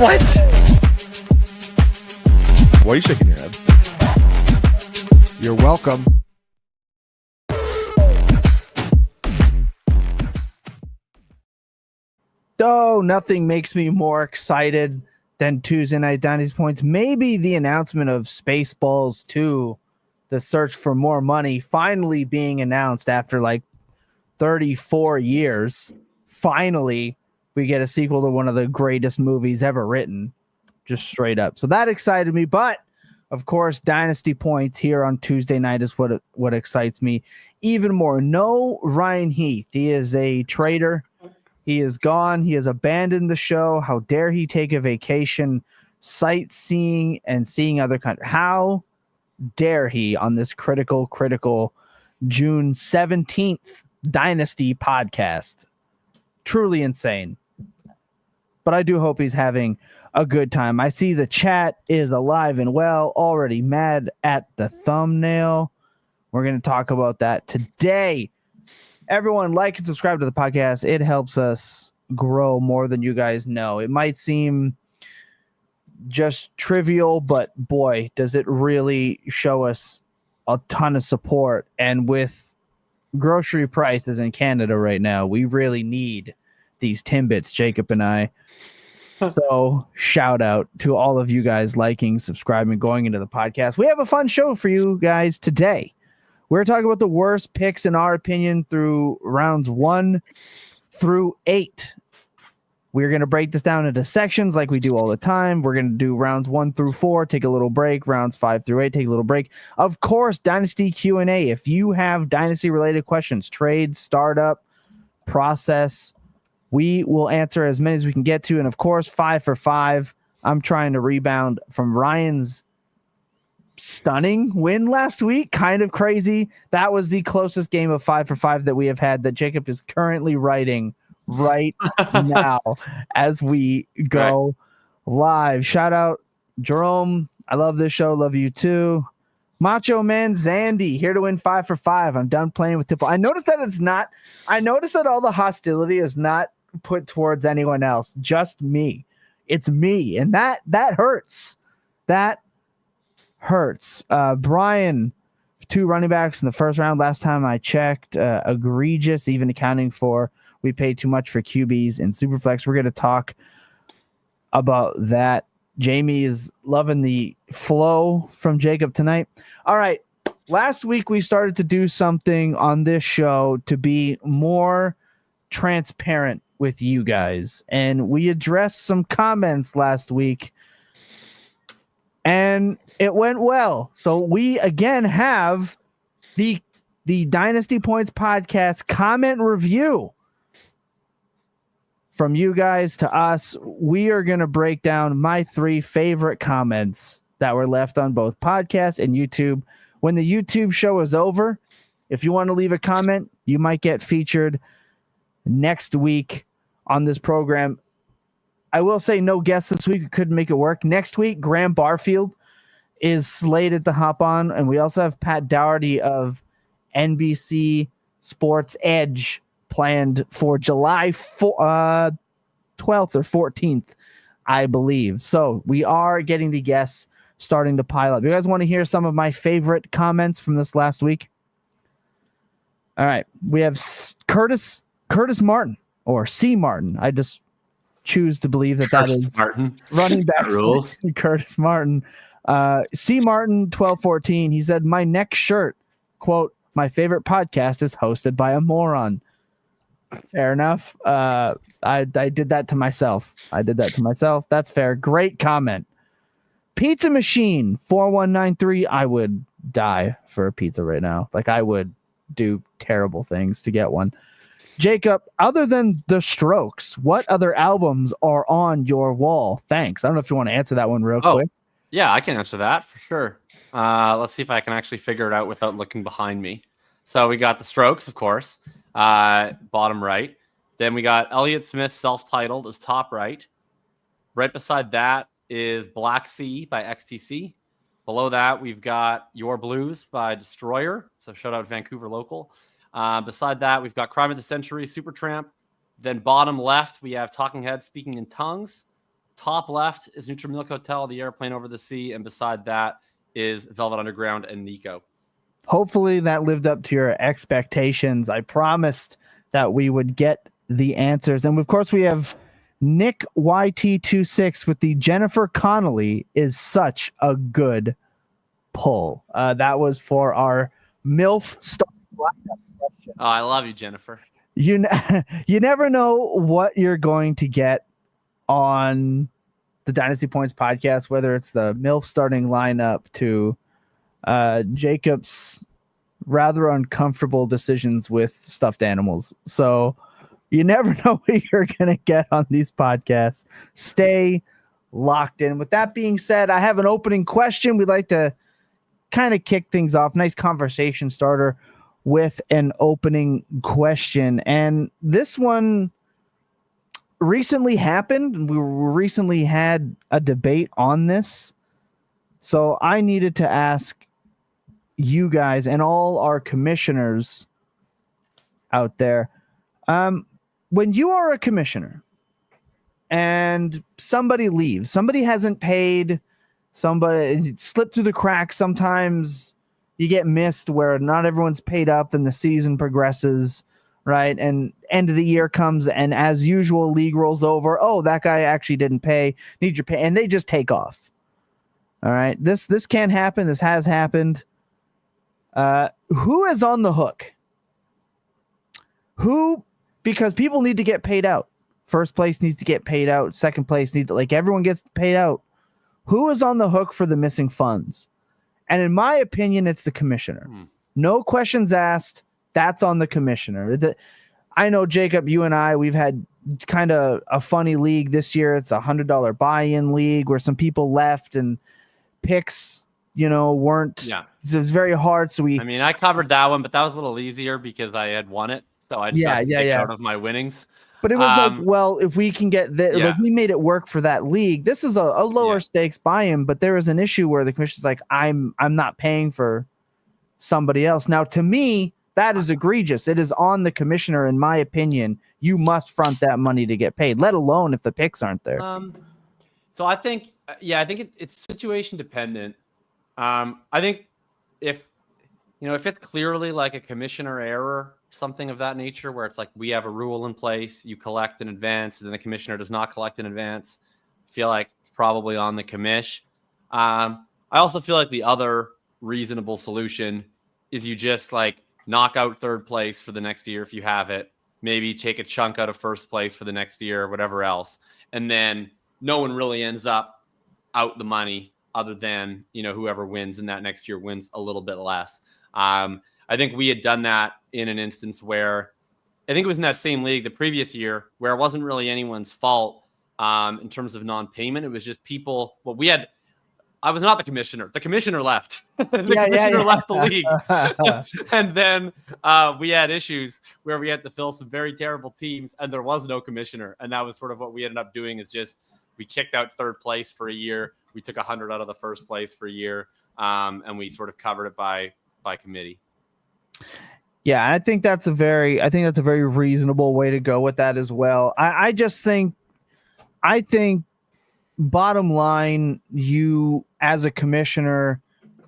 What? Why are you shaking your head? You're welcome. Oh, nothing makes me more excited than Tuesday Night Dynasty Points. Maybe the announcement of Spaceballs 2, the search for more money, finally being announced after like 34 years. Finally, we get a sequel to one of the greatest movies ever written, just straight up. So that excited me. But of course, Dynasty Points here on Tuesday night is what excites me even more. No Ryan Heath. He is a traitor. He is gone. He has abandoned the show. How dare he take a vacation sightseeing and seeing other countries? How dare he on this critical June 17th Dynasty podcast? Truly insane. But I do hope he's having a good time. I see the chat is alive and well, already mad at the thumbnail. We're going to talk about that today. Everyone, like and subscribe to the podcast. It helps us grow more than you guys know. It might seem just trivial, but boy, does it really show us a ton of support. And with grocery prices in Canada right now, we really need these Timbits, Jacob and I. So shout out to all of you guys liking, subscribing, going into the podcast. We have a fun show for you guys today. We're talking about the worst picks in our opinion through rounds 1 through 8. We're going to break this down into sections like we do all the time. We're going to do rounds 1 through 4, take a little break. Rounds 5 through 8, take a little break. Of course, Dynasty Q A. If you have Dynasty-related questions, trade, startup, process, we will answer as many as we can get to. And, of course, 5 for 5. I'm trying to rebound from Ryan's stunning win last week. Kind of crazy. That was the closest game of 5 for 5 that we have had that Jacob is currently writing right now as we go live. Shout out Jerome. I love this show. Love you too. Macho Man Zandy here to win 5 for 5. I'm done playing with Tipple. I noticed that all the hostility is not put towards anyone else, just me. It's me, and that hurts. That hurts. Brian, 2 running backs in the first round. Last time I checked, egregious, even accounting for we paid too much for QBs in Superflex. We're going to talk about that. Jamie is loving the flow from Jacob tonight. All right. Last week we started to do something on this show to be more transparent with you guys. And we addressed some comments last week and it went well. So we again have the Dynasty Points podcast comment review. From you guys to us, we are going to break down my 3 favorite comments that were left on both podcasts and YouTube. When the YouTube show is over, if you want to leave a comment, you might get featured next week on this program. I will say no guests this week. We couldn't make it work. Next week, Graham Barfield is slated to hop on, and we also have Pat Dougherty of NBC Sports Edge planned for July 12th or 14th, I believe. So we are getting the guests starting to pile up. You guys want to hear some of my favorite comments from this last week? All right. We have Curtis Martin or C. Martin. I just choose to believe that is Martin. Running back rules. Curtis Martin. C. Martin 1214. He said, my next shirt, quote, my favorite podcast is hosted by a moron. Fair enough. I did that to myself. That's fair. Great comment. Pizza Machine 4193. I would die for a pizza right now. Like I would do terrible things to get one. Jacob, other than The Strokes, what other albums are on your wall? Thanks. I don't know if you want to answer that one real quick. Yeah, I can answer that for sure. Let's see if I can actually figure it out without looking behind me. So we got The Strokes, of course. Bottom right. Then we got Elliott Smith self-titled as top right. Right beside that is Black Sea by XTC. Below that, we've got Your Blues by Destroyer. So shout out Vancouver local. Beside that, we've got Crime of the Century, Supertramp. Then bottom left, we have Talking Heads Speaking in Tongues. top left is Neutral Milk Hotel, the airplane over the sea, and beside that is Velvet Underground and Nico. Hopefully that lived up to your expectations. I promised that we would get the answers. And of course we have Nick YT26 with the Jennifer Connolly is such a good pull. That was for our MILF starting lineup question. Oh, I love you, Jennifer. You never know what you're going to get on the Dynasty Points podcast, whether it's the MILF starting lineup to Jacob's rather uncomfortable decisions with stuffed animals. So you never know what you're going to get on these podcasts. Stay locked in. With that being said, I have an opening question. We'd like to kind of kick things off. Nice conversation starter with an opening question. And this one recently happened. We recently had a debate on this. So I needed to ask you guys and all our commissioners out there, when you are a commissioner and somebody leaves, somebody hasn't paid, somebody slipped through the cracks, sometimes you get missed where not everyone's paid up and the season progresses, right? And end of the year comes and as usual, league rolls over. Oh, that guy actually didn't pay, need your pay, and they just take off. All right. This can happen. This has happened. Who is on the hook? Because people need to get paid out. First place needs to get paid out. Second place everyone gets paid out. Who is on the hook for the missing funds? And in my opinion, it's the commissioner. No questions asked. That's on the commissioner. I know, Jacob, you and I, we've had kind of a funny league this year. It's $100 buy-in league where some people left and picks, weren't. Yeah. It was very hard. So I covered that one, but that was a little easier because I had won it. So I just got to take out of my winnings. But it was if we can get we made it work for that league. This is a lower stakes buy-in, but there is an issue where the commissioner's like, I'm not paying for somebody else. Now, to me, that is egregious. It is on the commissioner, in my opinion. You must front that money to get paid, let alone if the picks aren't there. So I think, it's situation dependent. I think if it's clearly like a commissioner error, something of that nature, where it's like we have a rule in place, you collect in advance, and then the commissioner does not collect in advance, I feel like it's probably on the commish. I also feel like the other reasonable solution is you just knock out third place for the next year if you have it, maybe take a chunk out of first place for the next year or whatever else, and then no one really ends up out the money other than whoever wins in that next year wins a little bit less. I think we had done that in an instance where I think it was in that same league the previous year where it wasn't really anyone's fault in terms of non-payment. It was just people. Well, I was not the commissioner. The commissioner left. Commissioner left the league. And then we had issues where we had to fill some very terrible teams and there was no commissioner. And that was sort of what we ended up doing is just we kicked out third place for a year. We took 100 out of the first place for a year. And we sort of covered it by committee. Yeah, I think that's a very reasonable way to go with that as well. I think bottom line, you as a commissioner,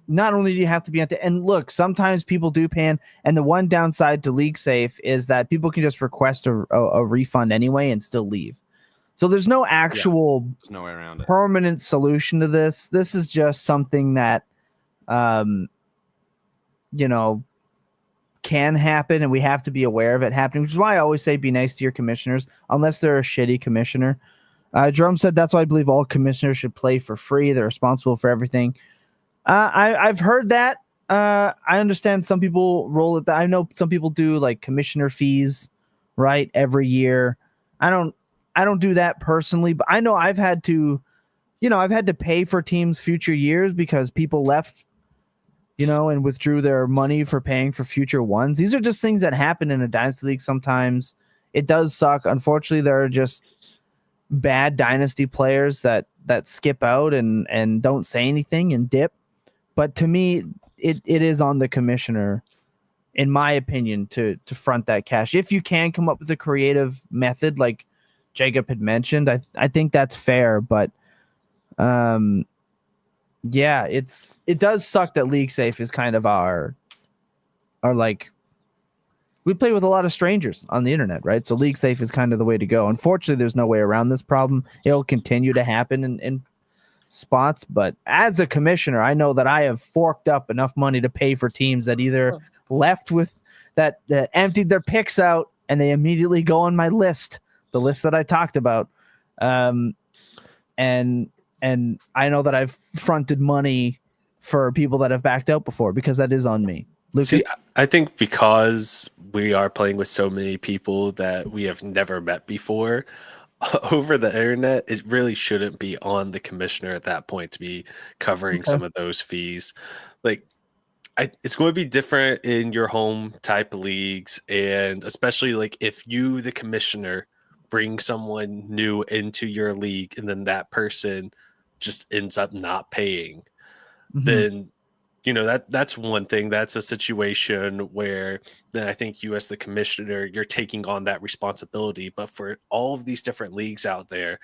not only do you have to be at the and look, sometimes people do pay, and the one downside to League Safe is that people can just request a refund anyway and still leave. So there's no actual there's no way around it. Permanent solution to this. This is just something that can happen, and we have to be aware of it happening, which is why I always say be nice to your commissioners, unless they're a shitty commissioner. Jerome said that's why I believe all commissioners should play for free. They're responsible for everything. I've heard that. I understand some people roll it. I know some people do commissioner fees, right, every year. I don't do that personally, but I know I've had to pay for teams future years because people left, and withdrew their money for paying for future ones. These are just things that happen in a dynasty league sometimes. It does suck. Unfortunately, there are just bad dynasty players that skip out and don't say anything and dip. But to me, it is on the commissioner, in my opinion, to front that cash. If you can come up with a creative method, like Jacob had mentioned. I think that's fair, but yeah, it does suck that League Safe is kind of our like, we play with a lot of strangers on the internet, right? So League Safe is kind of the way to go. Unfortunately, there's no way around this problem. It'll continue to happen in spots, but as a commissioner, I know that I have forked up enough money to pay for teams that either left with that emptied their picks out and they immediately go on my list, the list that I talked about. And I know that I've fronted money for people that have backed out before because that is on me. Lucas? See, I think because we are playing with so many people that we have never met before over the internet, it really shouldn't be on the commissioner at that point to be covering some of those fees. Like, it's going to be different in your home type leagues, and especially like if you, the commissioner, bring someone new into your league and then that person just ends up not paying, then that's one thing. That's a situation where then I think you as the commissioner, you're taking on that responsibility. But for all of these different leagues out there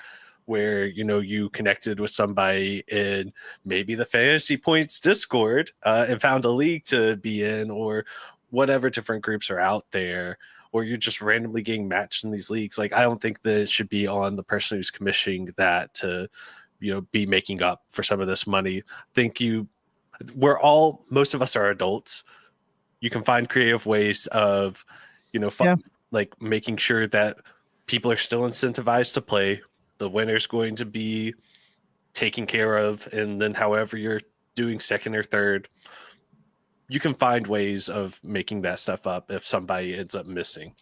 where, you connected with somebody in maybe the Fantasy Points Discord and found a league to be in, or whatever different groups are out there, or you're just randomly getting matched in these leagues. Like, I don't think that it should be on the person who's commissioning that to, be making up for some of this money. I think most of us are adults. You can find creative ways of, like making sure that people are still incentivized to play. The winner's going to be taken care of. And then however you're doing second or third, you can find ways of making that stuff up if somebody ends up missing.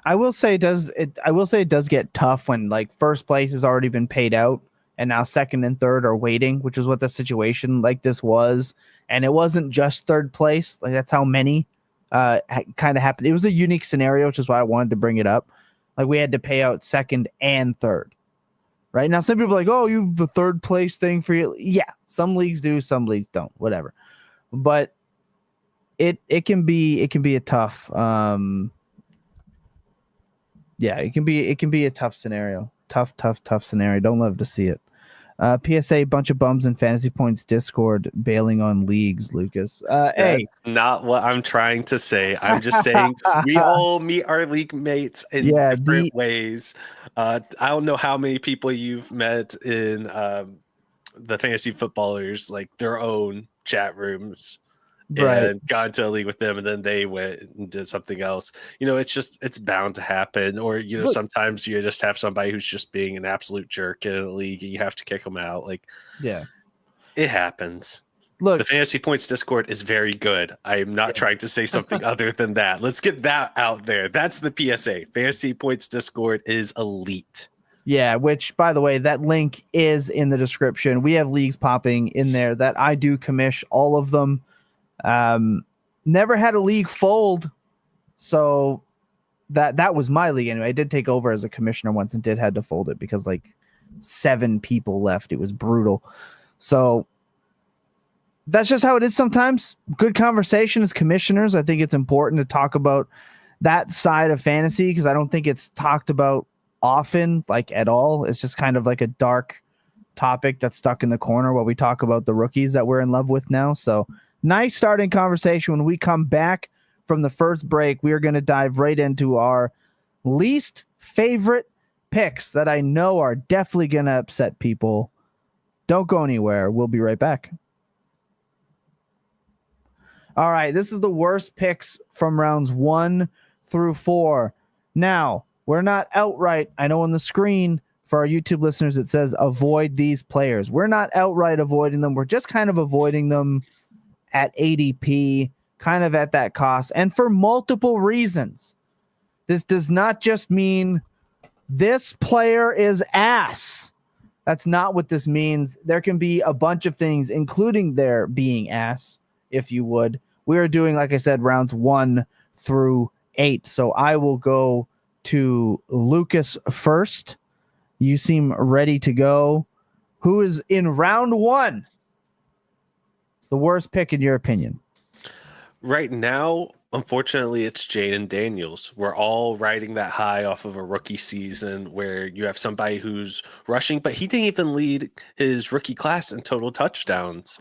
I will say it does get tough when like first place has already been paid out and now second and third are waiting, which is what the situation like this was. And it wasn't just third place. Like, that's how many kind of happened. It was a unique scenario, which is why I wanted to bring it up. Like, we had to pay out second and third. Right now, some people are like, oh, you have the third place thing for you. Yeah, some leagues do, some leagues don't, whatever. But it can be a tough it can be a tough scenario. Tough scenario. Don't love to see it. PSA, bunch of bums in Fantasy Points Discord bailing on leagues, Lucas. Hey, not what I'm trying to say. I'm just saying we all meet our league mates in different ways. I don't know how many people you've met in the fantasy footballers, like their own chat rooms, and got into a league with them, and then they went and did something else. It's bound to happen. Or, sometimes you just have somebody who's just being an absolute jerk in a league and you have to kick them out. Like, yeah, it happens. Look, the Fantasy Points Discord is very good. I'm not trying to say something other than that. Let's get that out there. That's the PSA. Fantasy Points Discord is elite. Yeah, which, by the way, that link is in the description. We have leagues popping in there that I do commish all of them. Never had a league fold, so that was my league anyway. I did take over as a commissioner once and had to fold it because like 7 people left. It was brutal. So that's just how it is sometimes. Good conversation as commissioners. I think it's important to talk about that side of fantasy because I don't think it's talked about often, like at all. It's just kind of like a dark topic that's stuck in the corner while we talk about the rookies that we're in love with now. So nice starting conversation. When we come back from the first break, we are going to dive right into our least favorite picks that I know are definitely going to upset people. Don't go anywhere. We'll be right back. All right, this is the worst picks from rounds 1 through 4. Now, we're not outright, I know on the screen for our YouTube listeners it says avoid these players. We're not outright avoiding them. We're just kind of avoiding them at ADP, kind of at that cost, and for multiple reasons. This does not just mean this player is ass. That's not what this means. There can be a bunch of things, including there being ass, if you would. We are doing, like I said, rounds 1 through 8. So I will go to Lucas first. You seem ready to go. Who is in round 1? The worst pick in your opinion? Right now, Unfortunately, it's Jayden Daniels. We're all riding that high off of a rookie season where you have somebody who's rushing, but he didn't even lead his rookie class in total touchdowns.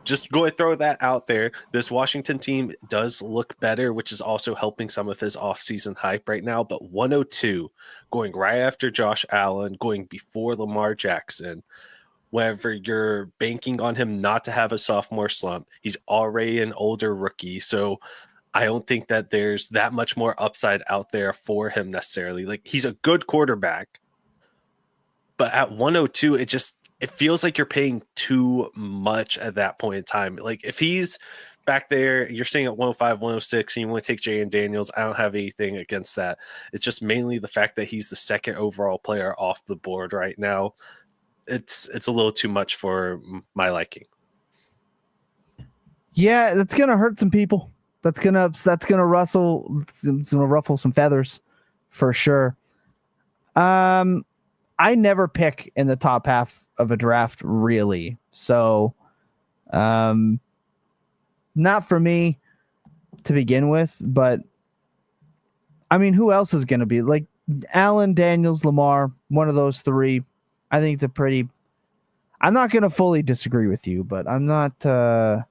Just go and throw that out there. This Washington team does look better, which is also helping some of his offseason hype right now. But 102, going right after Josh Allen, going before Lamar Jackson, whenever you're banking on him not to have a sophomore slump, he's already an older rookie. So I don't think that there's that much more upside out there for him necessarily. Like, he's a good quarterback, but at 102, it feels like you're paying too much at that point in time. Like, if he's back there, you're saying at 105, 106, and you want to take Jayden Daniels, I don't have anything against that. It's just mainly the fact that he's the second overall player off the board right now. It's a little too much for my liking. Yeah, that's gonna hurt some people. That's gonna ruffle some feathers for sure. I never pick in the top half of a draft, really. So not for me to begin with, but I mean, who else is gonna be? Like Allen, Daniels, Lamar, one of those three. I think I'm not gonna fully disagree with you, but I'm not I'm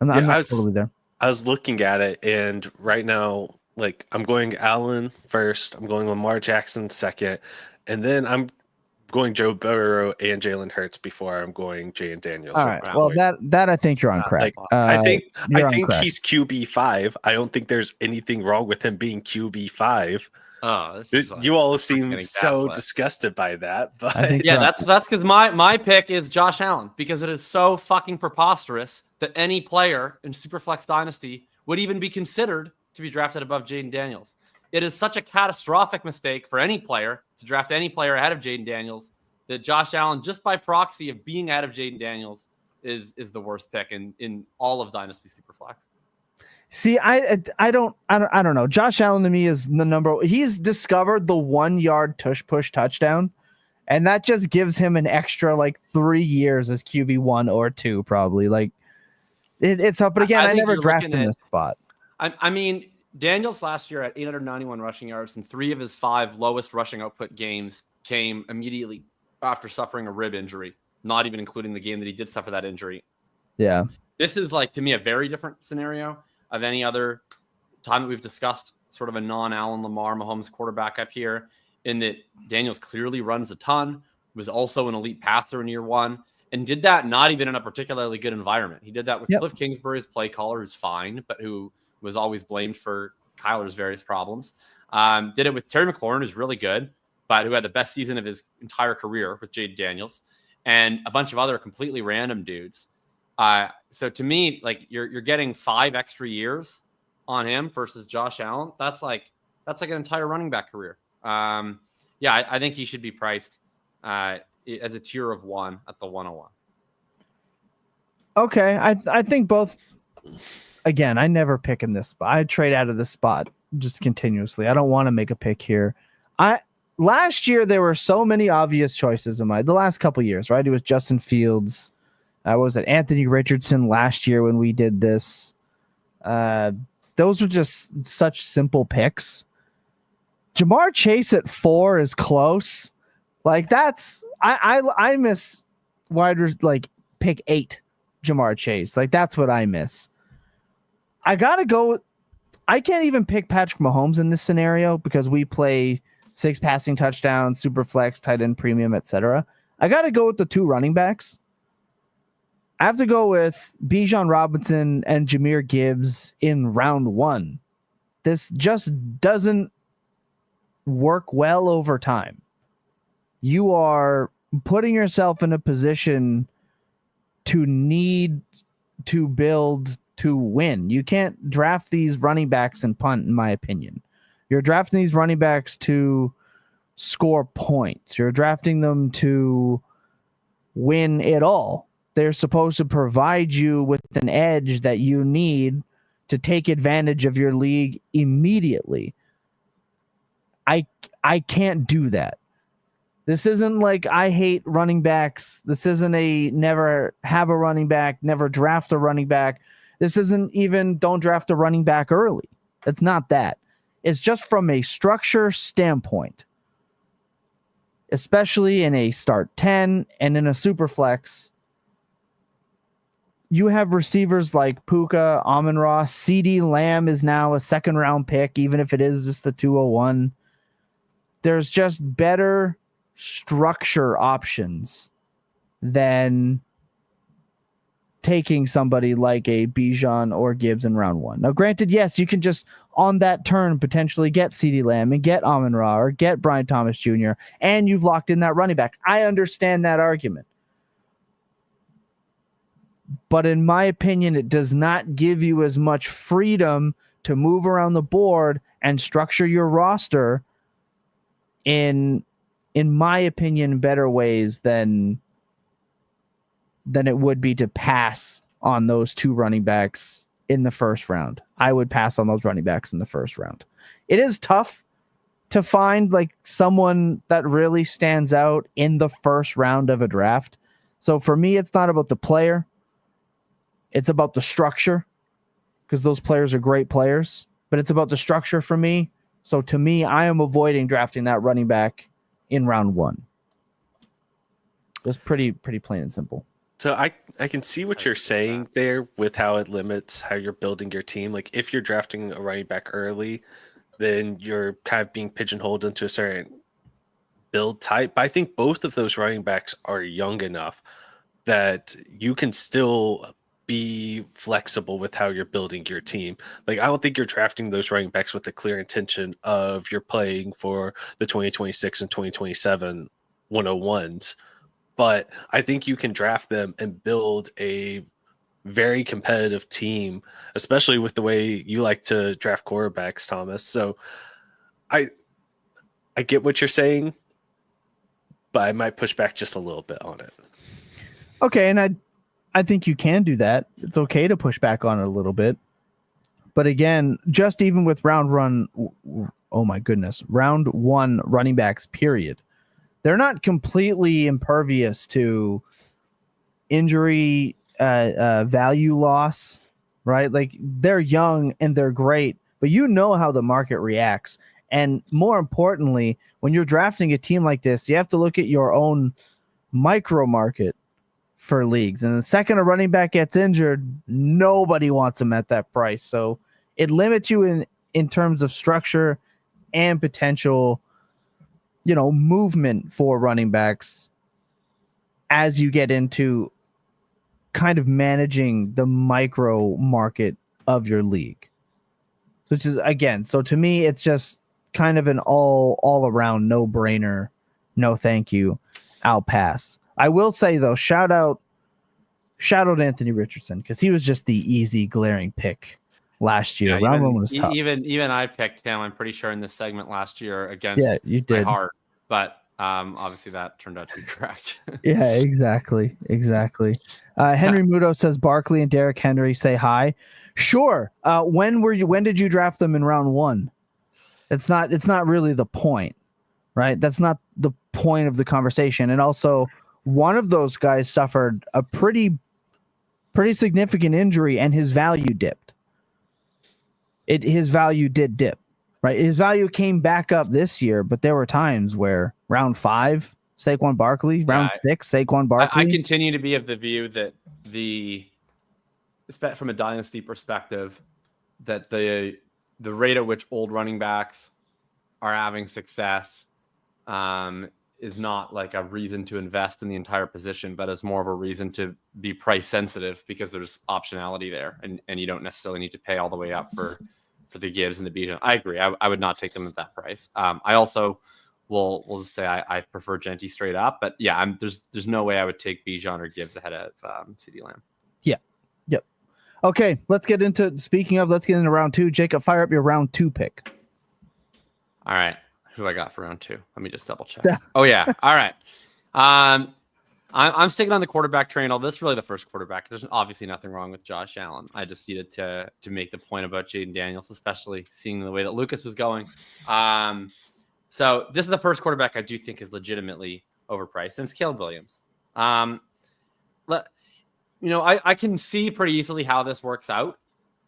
not totally there. I was looking at it, and right now, like, I'm going Allen first, I'm going Lamar Jackson second, and then I'm going Joe Burrow and Jalen Hurts before I'm going Jayden Daniels. All right. Well, that I think you're on crack. I think he's QB5. I don't think there's anything wrong with him being QB5. Oh, you all seem so disgusted by that, but yeah, that's because my pick is Josh Allen, because it is so fucking preposterous that any player in Superflex Dynasty would even be considered to be drafted above Jayden Daniels. It is such a catastrophic mistake for any player to draft any player ahead of Jayden Daniels that Josh Allen, just by proxy of being ahead of Jayden Daniels, is the worst pick in all of Dynasty Superflex. See, I don't know. Josh Allen to me is the number. He's discovered the 1 yard tush push touchdown, and that just gives him an extra like 3 years as QB1 or 2 probably. Like it's up. But again, I never drafted in this spot. I mean, Daniels last year had 891 rushing yards, and 3 of his 5 lowest rushing output games came immediately after suffering a rib injury, not even including the game that he did suffer that injury. Yeah, this is like, to me, a very different scenario of any other time that we've discussed sort of a non-Allen Lamar Mahomes quarterback up here, in that Daniels clearly runs a ton, was also an elite passer in year 1, and did that not even in a particularly good environment. He did that with Cliff Kingsbury's play caller, who's fine, but who was always blamed for Kyler's various problems. Did it with Terry McLaurin, who's really good, but who had the best season of his entire career with Jayden Daniels, and a bunch of other completely random dudes. So to me, like, you're getting 5 extra years on him versus Josh Allen. That's like an entire running back career. I think he should be priced as a tier of 1 at the 101. Okay, I think both. Again, I never pick in this spot. I trade out of this spot just continuously. I don't want to make a pick here. Last year there were so many obvious choices the last couple years, right? It was Justin Fields. Was it Anthony Richardson last year when we did this? Those were just such simple picks. Ja'Marr Chase at 4 is close. Like, that's I miss wide like pick 8 Ja'Marr Chase. Like, that's what I miss. I gotta go. I can't even pick Patrick Mahomes in this scenario because we play 6 passing touchdowns, super flex, tight end premium, etc. I gotta go with the 2 running backs. I have to go with Bijan Robinson and Jahmyr Gibbs in round 1. This just doesn't work well over time. You are putting yourself in a position to need to build to win. You can't draft these running backs and punt, in my opinion. You're drafting these running backs to score points. You're drafting them to win it all. They're supposed to provide you with an edge that you need to take advantage of your league immediately. I can't do that. This isn't like I hate running backs. This isn't a never have a running back, never draft a running back. This isn't even don't draft a running back early. It's not that. It's just from a structure standpoint, especially in a start 10 and in a super flex. You have receivers like Puka, Amon-Ra, CeeDee Lamb is now a second round pick, even if it is just the 201. There's just better structure options than taking somebody like a Bijan or Gibbs in round 1. Now, granted, yes, you can just on that turn potentially get CeeDee Lamb and get Amon-Ra or get Brian Thomas Jr. and you've locked in that running back. I understand that argument. But in my opinion, it does not give you as much freedom to move around the board and structure your roster in my opinion, better ways than it would be to pass on those 2 running backs in the first round. I would pass on those running backs in the first round. It is tough to find like someone that really stands out in the first round of a draft. So for me, it's not about the player. It's about the structure, because those players are great players, but it's about the structure for me. So to me, I am avoiding drafting that running back in round 1. That's pretty plain and simple. So I can see what you're saying there with how it limits how you're building your team. Like if you're drafting a running back early, then you're kind of being pigeonholed into a certain build type. But I think both of those running backs are young enough that you can still be flexible with how you're building your team. Like I don't think you're drafting those running backs with the clear intention of you're playing for the 2026 and 2027 101s. But I think you can draft them and build a very competitive team, especially with the way you like to draft quarterbacks, Thomas. So I get what you're saying, but I might push back just a little bit on it. Okay, and I think you can do that. It's okay to push back on it a little bit. But again, just even with round 1 running backs, period. They're not completely impervious to injury value loss, right? Like they're young and they're great, but you know how the market reacts. And more importantly, when you're drafting a team like this, you have to look at your own micro market for leagues. And the second a running back gets injured, nobody wants him at that price. So it limits you in terms of structure and potential movement for running backs as you get into kind of managing the micro market of your league. Which is, again, so to me, it's just kind of an all around no brainer. No, thank you. I'll pass. I will say though, shout out Anthony Richardson, because he was just the easy glaring pick last year. Yeah, round 1 was tough. Even I picked him, I'm pretty sure, in this segment last year against you did. my heart. But obviously that turned out to be correct. Yeah, exactly. Henry Muto says Barkley and Derrick Henry say hi. Sure. When did you draft them in round 1? It's not really the point, right? That's not the point of the conversation. And also, one of those guys suffered a pretty significant injury and his value dipped. His value did dip. Right, his value came back up this year, but there were times where round 5, Saquon Barkley, round 6, Saquon Barkley. I continue to be of the view that from a dynasty perspective, that the rate at which old running backs are having success is not like a reason to invest in the entire position, but as more of a reason to be price sensitive, because there's optionality there, and you don't necessarily need to pay all the way up for the Gibbs and the Bijan. I agree. I would not take them at that price. I also will just say I prefer Genty straight up, but yeah, there's no way I would take Bijan or Gibbs ahead of CeeDee Lamb. Yeah. Yep. Okay, let's get into round 2. Jacob, fire up your round 2 pick. All right. Who I got for round 2? Let me just double check. Oh yeah. All right. I'm sticking on the quarterback train. This is really the first quarterback. There's obviously nothing wrong with Josh Allen. I just needed to make the point about Jayden Daniels, especially seeing the way that Lucas was going. So this is the first quarterback I do think is legitimately overpriced, and it's Caleb Williams. I can see pretty easily how this works out,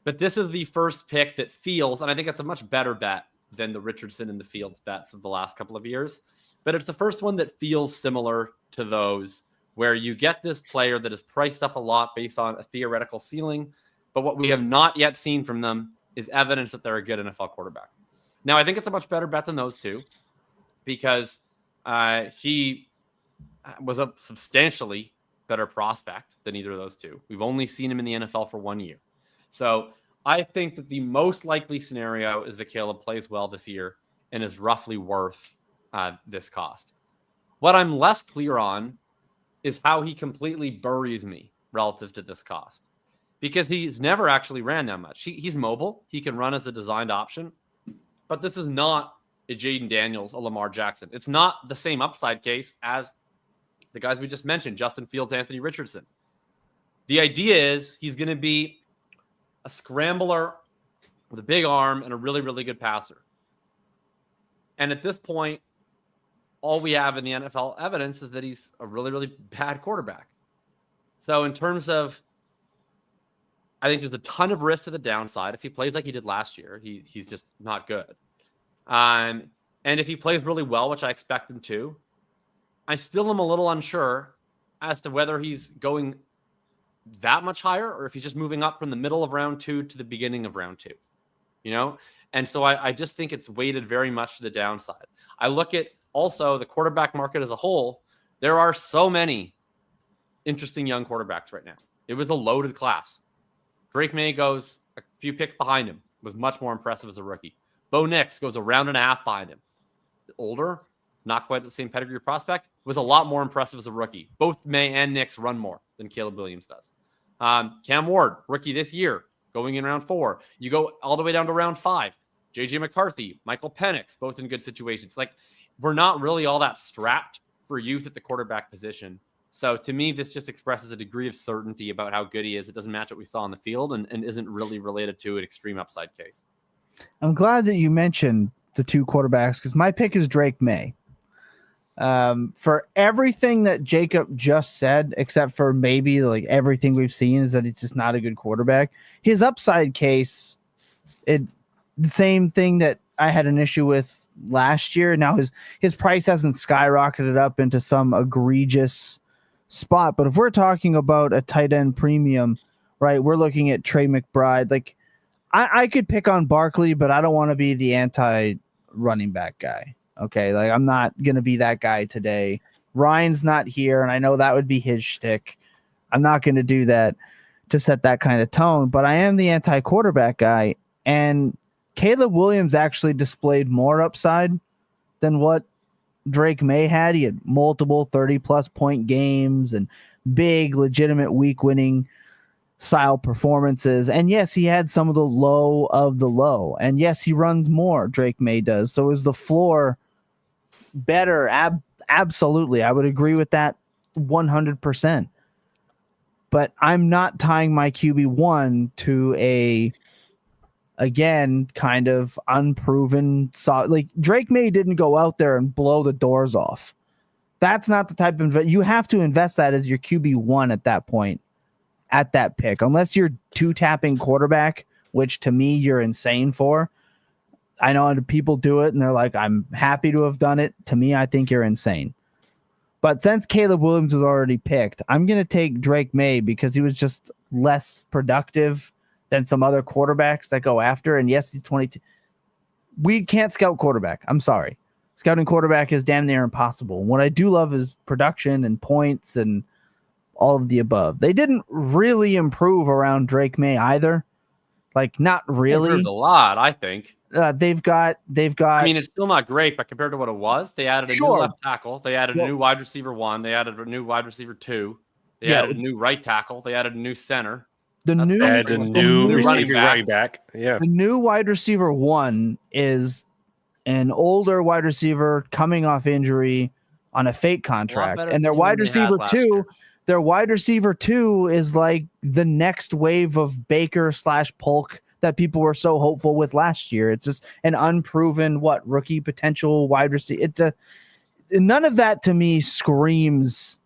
but this is the first pick that feels, and I think it's a much better bet than the Richardson and the Fields bets of the last couple of years, but it's the first one that feels similar to those where you get this player that is priced up a lot based on a theoretical ceiling, but what we have not yet seen from them is evidence that they're a good NFL quarterback. Now, I think it's a much better bet than those two because he was a substantially better prospect than either of those two. We've only seen him in the NFL for 1 year. So I think that the most likely scenario is that Caleb plays well this year and is roughly worth this cost. What I'm less clear on is how he completely buries me relative to this cost because he's never actually ran that much. He's mobile. He can run as a designed option, but this is not a Jayden Daniels, a Lamar Jackson. It's not the same upside case as the guys we just mentioned, Justin Fields, Anthony Richardson. The idea is he's going to be a scrambler with a big arm and a really, really good passer. And at this point, all we have in the NFL evidence is that he's a really, really bad quarterback. So in terms of, I think there's a ton of risk to the downside. If he plays like he did last year, he's just not good. And if he plays really well, which I expect him to, I still am a little unsure as to whether he's going that much higher or if he's just moving up from the middle of round 2 to the beginning of round 2, And so I just think it's weighted very much to the downside. I look at also the quarterback market as a whole. There are so many interesting young quarterbacks right now. It was a loaded class. Drake Maye goes a few picks behind him, was much more impressive as a rookie. Bo Nix goes a round and a half behind him. Older, not quite the same pedigree prospect, was a lot more impressive as a rookie. Both Maye and Nix run more than Caleb Williams does. Cam Ward, rookie this year, going in round 4. You go all the way down to round 5. J.J. McCarthy, Michael Penix, both in good situations. Like, we're not really all that strapped for youth at the quarterback position. So to me, this just expresses a degree of certainty about how good he is. It doesn't match what we saw on the field and isn't really related to an extreme upside case. I'm glad that you mentioned the two quarterbacks because my pick is Drake Maye. For everything that Jacob just said, except for maybe like everything we've seen is that he's just not a good quarterback. His upside case, the same thing that I had an issue with last year. Now his price hasn't skyrocketed up into some egregious spot, but if we're talking about a tight end premium, right, we're looking at Trey McBride. Like I could pick on Barkley, but I don't want to be the anti running back guy. Okay, like I'm not going to be that guy today. Ryan's not here, and I know that would be his shtick. I'm not going to do that to set that kind of tone, but I am the anti-quarterback guy, and Caleb Williams actually displayed more upside than what Drake Maye had. He had multiple 30-plus point games and big, legitimate week-winning style performances. And yes, he had some of the low of the low. And yes, he runs more, Drake Maye does. So is the floor better? Absolutely. I would agree with that 100%. But I'm not tying my QB1 to again, kind of unproven. Like Drake Maye didn't go out there and blow the doors off. That's not the type of you have to invest that as your QB1 at that point. At that pick, unless you're two-tapping quarterback, which to me you're insane for. I know people do it and they're like, I'm happy to have done it. To me, I think you're insane. But since Caleb Williams was already picked, I'm going to take Drake Maye because he was just less productive than some other quarterbacks that go after. And yes, he's 22. We can't scout quarterback. I'm sorry. Scouting quarterback is damn near impossible. What I do love is production and points and all of the above. They didn't really improve around Drake Maye either. Like, not really. Improved a lot, I think. They've got. I mean, it's still not great, but compared to what it was, they added a new left tackle. They added a new wide receiver 1. They added a new wide receiver 2. They added a new right tackle. They added a new center. They added a new running back. Yeah. The new wide receiver 1 is an older wide receiver coming off injury on a fake contract, and their wide receiver 2. Their wide receiver 2 is like the next wave of Baker / Polk that people were so hopeful with last year. It's just an unproven rookie potential wide receiver. None of that to me screams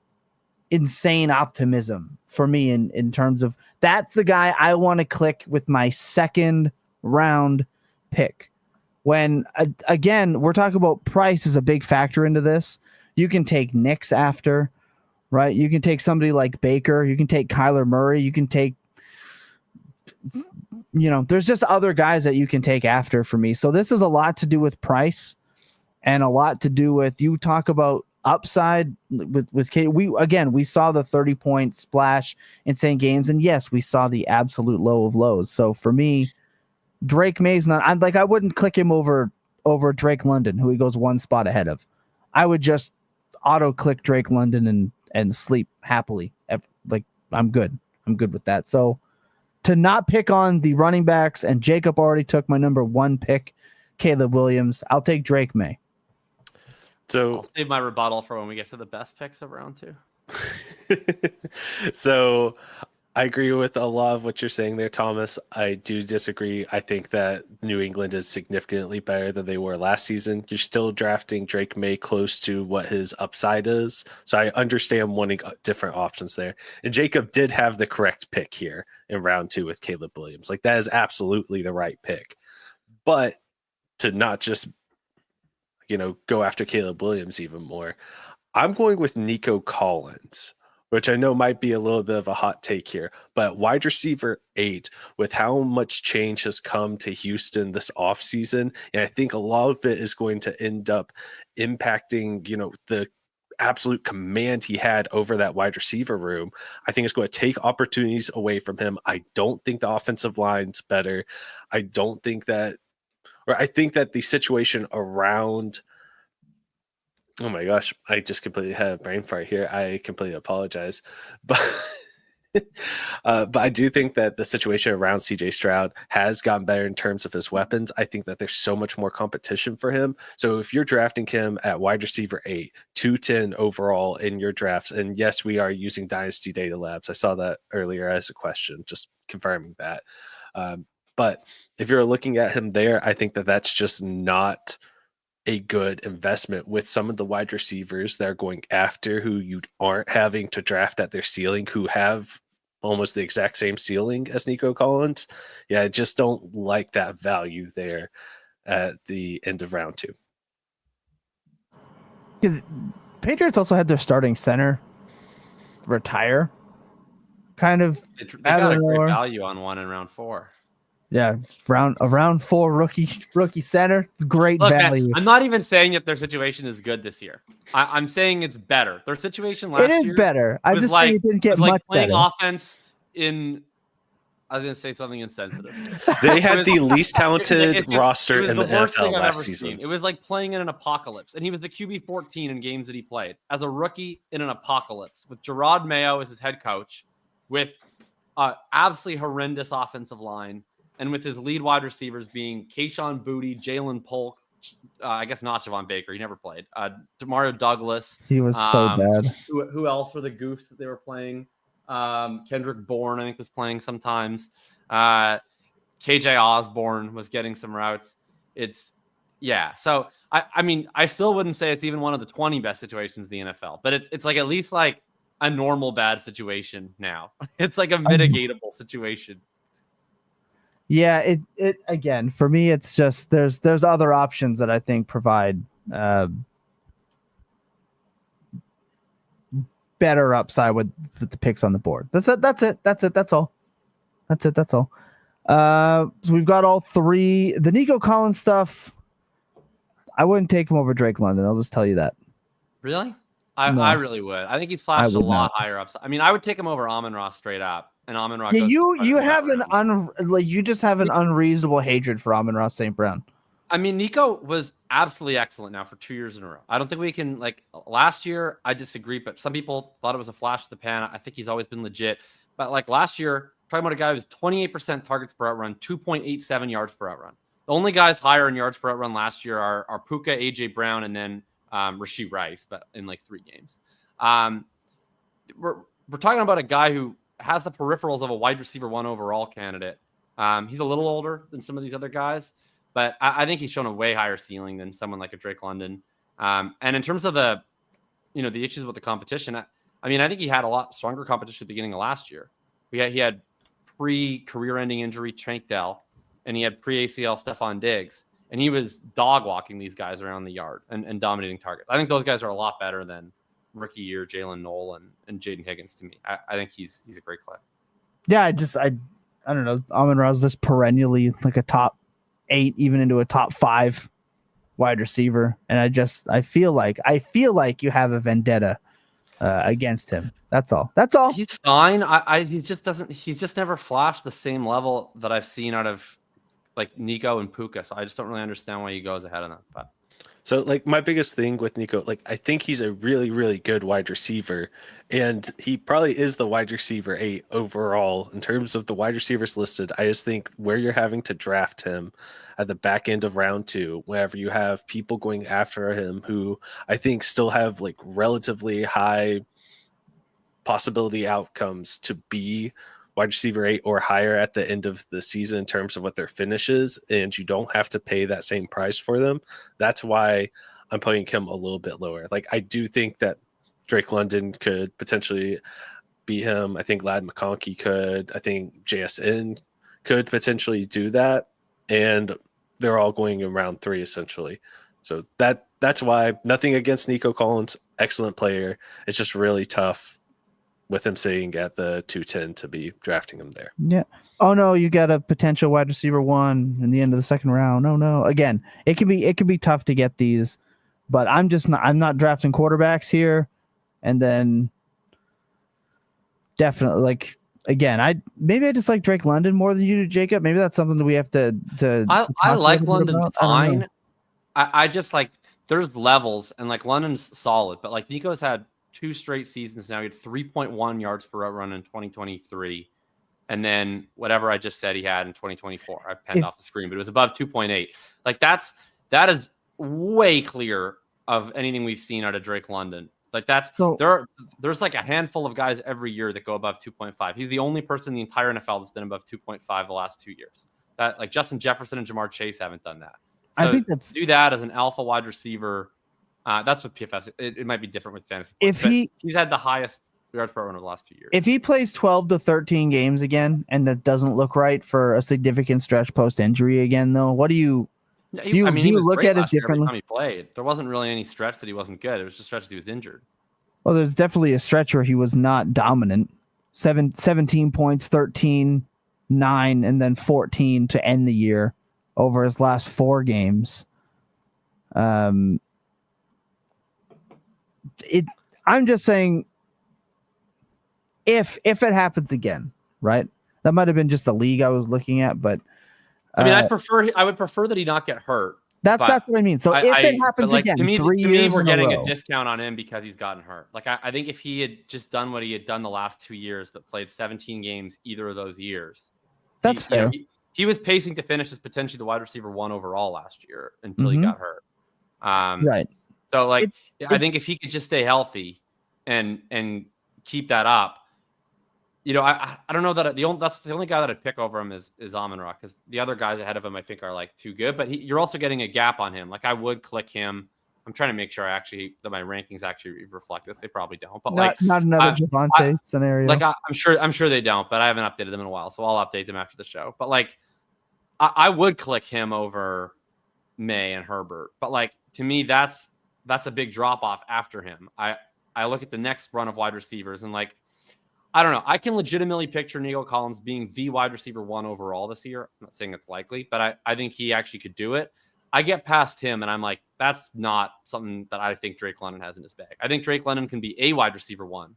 insane optimism for me in terms of that's the guy I want to click with my second round pick. When again, we're talking about price is a big factor into this. You can take Knicks after, right? You can take somebody like Baker. You can take Kyler Murray. You can take, there's just other guys that you can take after for me. So this is a lot to do with price and a lot to do with, you talk about upside with Kate. We saw the 30-point splash insane games. And yes, we saw the absolute low of lows. So for me, Drake May's not, I wouldn't click him over Drake London, who he goes one spot ahead of. I would just auto click Drake London and sleep happily. I'm good. I'm good with that. So to not pick on the running backs, and Jacob already took my number 1 pick, Caleb Williams. I'll take Drake May. So I'll save my rebuttal for when we get to the best picks of round 2. So I agree with a lot of what you're saying there, Thomas. I do disagree. I think that New England is significantly better than they were last season. You're still drafting Drake May close to what his upside is. So I understand wanting different options there. And Jacob did have the correct pick here in round 2 with Caleb Williams. That is absolutely the right pick. But to not just, go after Caleb Williams even more, I'm going with Nico Collins, which I know might be a little bit of a hot take here, but wide receiver 8, with how much change has come to Houston this offseason, and I think a lot of it is going to end up impacting, the absolute command he had over that wide receiver room. I think it's going to take opportunities away from him. I don't think the offensive line's better. I think that the situation around, oh my gosh, I just completely had a brain fart here. I completely apologize. But but I do think that the situation around CJ Stroud has gotten better in terms of his weapons. I think that there's so much more competition for him. So if you're drafting him at wide receiver 8, 210 overall in your drafts, and yes, we are using Dynasty Data Labs. I saw that earlier as a question, just confirming that. But if you're looking at him there, I think that that's just not a good investment with some of the wide receivers that are going after who you aren't having to draft at their ceiling, who have almost the exact same ceiling as Nico Collins. Yeah, I just don't like that value there at the end of round 2. Patriots also had their starting center retire. Kind of. They got a great value on one in round 4. Yeah, round 4 rookie center, great value. I'm not even saying that their situation is good this year. I'm saying it's better. Their situation last year, it is better. I just think it didn't get much playing better. Offense in. I was going to say something insensitive. They had the least talented roster in the NFL last season. It was like playing in an apocalypse, and he was the QB 14 in games that he played as a rookie in an apocalypse with Gerard Mayo as his head coach, with absolutely horrendous offensive line. And with his lead wide receivers being Kayshon Boutte, Jalen Polk, I guess not Javon Baker, he never played. Demario Douglas. He was so bad. Who else were the goofs that they were playing? Kendrick Bourne, I think, was playing sometimes. KJ Osborne was getting some routes. So I still wouldn't say it's even one of the 20 best situations in the NFL, but it's like at least like a normal bad situation now. It's like a mitigatable situation. Yeah, it again for me. It's just there's other options that I think provide better upside with the picks on the board. That's it. That's all. So we've got all 3. The Nico Collins stuff, I wouldn't take him over Drake London. I'll just tell you that. Really? I really would. I think he's flashed a lot higher upside. I mean, I would take him over Amon-Ra straight up. And Amon-Ra. Yeah, you have you just have an unreasonable hatred for Amon-Ra St. Brown. I mean, Nico was absolutely excellent now for 2 years in a row. I don't think we can last year. I disagree, but some people thought it was a flash of the pan. I think he's always been legit. But last year, talking about a guy who was 28% targets per outrun, 2.87 yards per outrun. The only guys higher in yards per outrun last year are Puka, AJ Brown, and then Rashee Rice, but in 3 games. We're talking about a guy who has the peripherals of a wide receiver 1 overall candidate. He's a little older than some of these other guys, but I think he's shown a way higher ceiling than someone like a Drake London. And in terms of the issues with the competition, I mean, I think he had a lot stronger competition at the beginning of last year. He had pre-career-ending injury Tank Dell, and he had pre-ACL Stephon Diggs, and he was dog-walking these guys around the yard and dominating targets. I think those guys are a lot better than rookie year Jalen Noel and Jayden Higgins to me. I think he's a great play. Yeah, I don't know. Amon-Ra is just perennially like a top 8, even into a top 5 wide receiver, and I feel like you have a vendetta against him. That's all. He's fine. He just never flashed the same level that I've seen out of like Nico and Puka. So I just don't really understand why he goes ahead of them. But so like my biggest thing with Nico, like I think he's a really, really good wide receiver, and he probably is the wide receiver 8 overall in terms of the wide receivers listed. I just think where you're having to draft him at the back end of round 2, whenever you have people going after him who I think still have like relatively high possibility outcomes to be wide receiver 8 or higher at the end of the season in terms of what their finish is, and you don't have to pay that same price for them. That's why I'm putting him a little bit lower. Like I do think that Drake London could potentially be him. I think Lad McConkey could. I think JSN could potentially do that, and they're all going in round 3 essentially. So that's why. Nothing against Nico Collins, excellent player. It's just really tough with him sitting at the 210 to be drafting him there. Yeah. Oh no, you got a potential wide receiver 1 in the end of the second round. Oh no. Again, it can be tough to get these, but I'm not drafting quarterbacks here. And then definitely like again, I just like Drake London more than you do, Jacob. Maybe that's something that we have to I like London fine. I just like there's levels, and like London's solid, but like Nico's had 2 straight seasons now. He had 3.1 yards per route run in 2023. And then whatever I just said he had in 2024. I penned off the screen, but it was above 2.8. Like that is way clear of anything we've seen out of Drake London. Like there's like a handful of guys every year that go above 2.5. He's the only person in the entire NFL that's been above 2.5 the last 2 years. That like Justin Jefferson and Ja'Marr Chase haven't done that. So I think that's do that as an alpha wide receiver. That's with PFF. It might be different with fantasy points, he's had the highest yards per run over the last 2 years. If he plays 12 to 13 games again, and that doesn't look right for a significant stretch post injury again, though, what do you look at it differently? Every time he played, there wasn't really any stretch that he wasn't good. It was just stretches he was injured. Well, there's definitely a stretch where he was not dominant. 17 points, 13, 9, and then 14 to end the year over his last 4 games. I'm just saying, if it happens again, right? That might have been just the league I was looking at, but I mean, I would prefer that he not get hurt. That's what I mean. So if it happens again, to me, 3 years we're getting a discount on him because he's gotten hurt. Like I think if he had just done what he had done the last 2 years, but played 17 games either of those years, that's fair. He was pacing to finish as potentially the wide receiver 1 overall last year until he got hurt. Right. So like, I think if he could just stay healthy and keep that up, I don't know that that's the only guy that I'd pick over him is Amon-Ra, because the other guys ahead of him I think are like too good. But you're also getting a gap on him. Like I would click him. I'm trying to make sure that my rankings actually reflect this. They probably don't. But not another Javonte scenario. Like I'm sure they don't. But I haven't updated them in a while, so I'll update them after the show. But like I would click him over Maye and Herbert. But like to me that's a big drop off after him. I look at the next run of wide receivers and like. I don't know. I can legitimately picture Nico Collins being the wide receiver 1 overall this year. I'm not saying it's likely, but I think he actually could do it. I get past him and I'm like, that's not something that I think Drake London has in his bag. I think Drake London can be a wide receiver 1.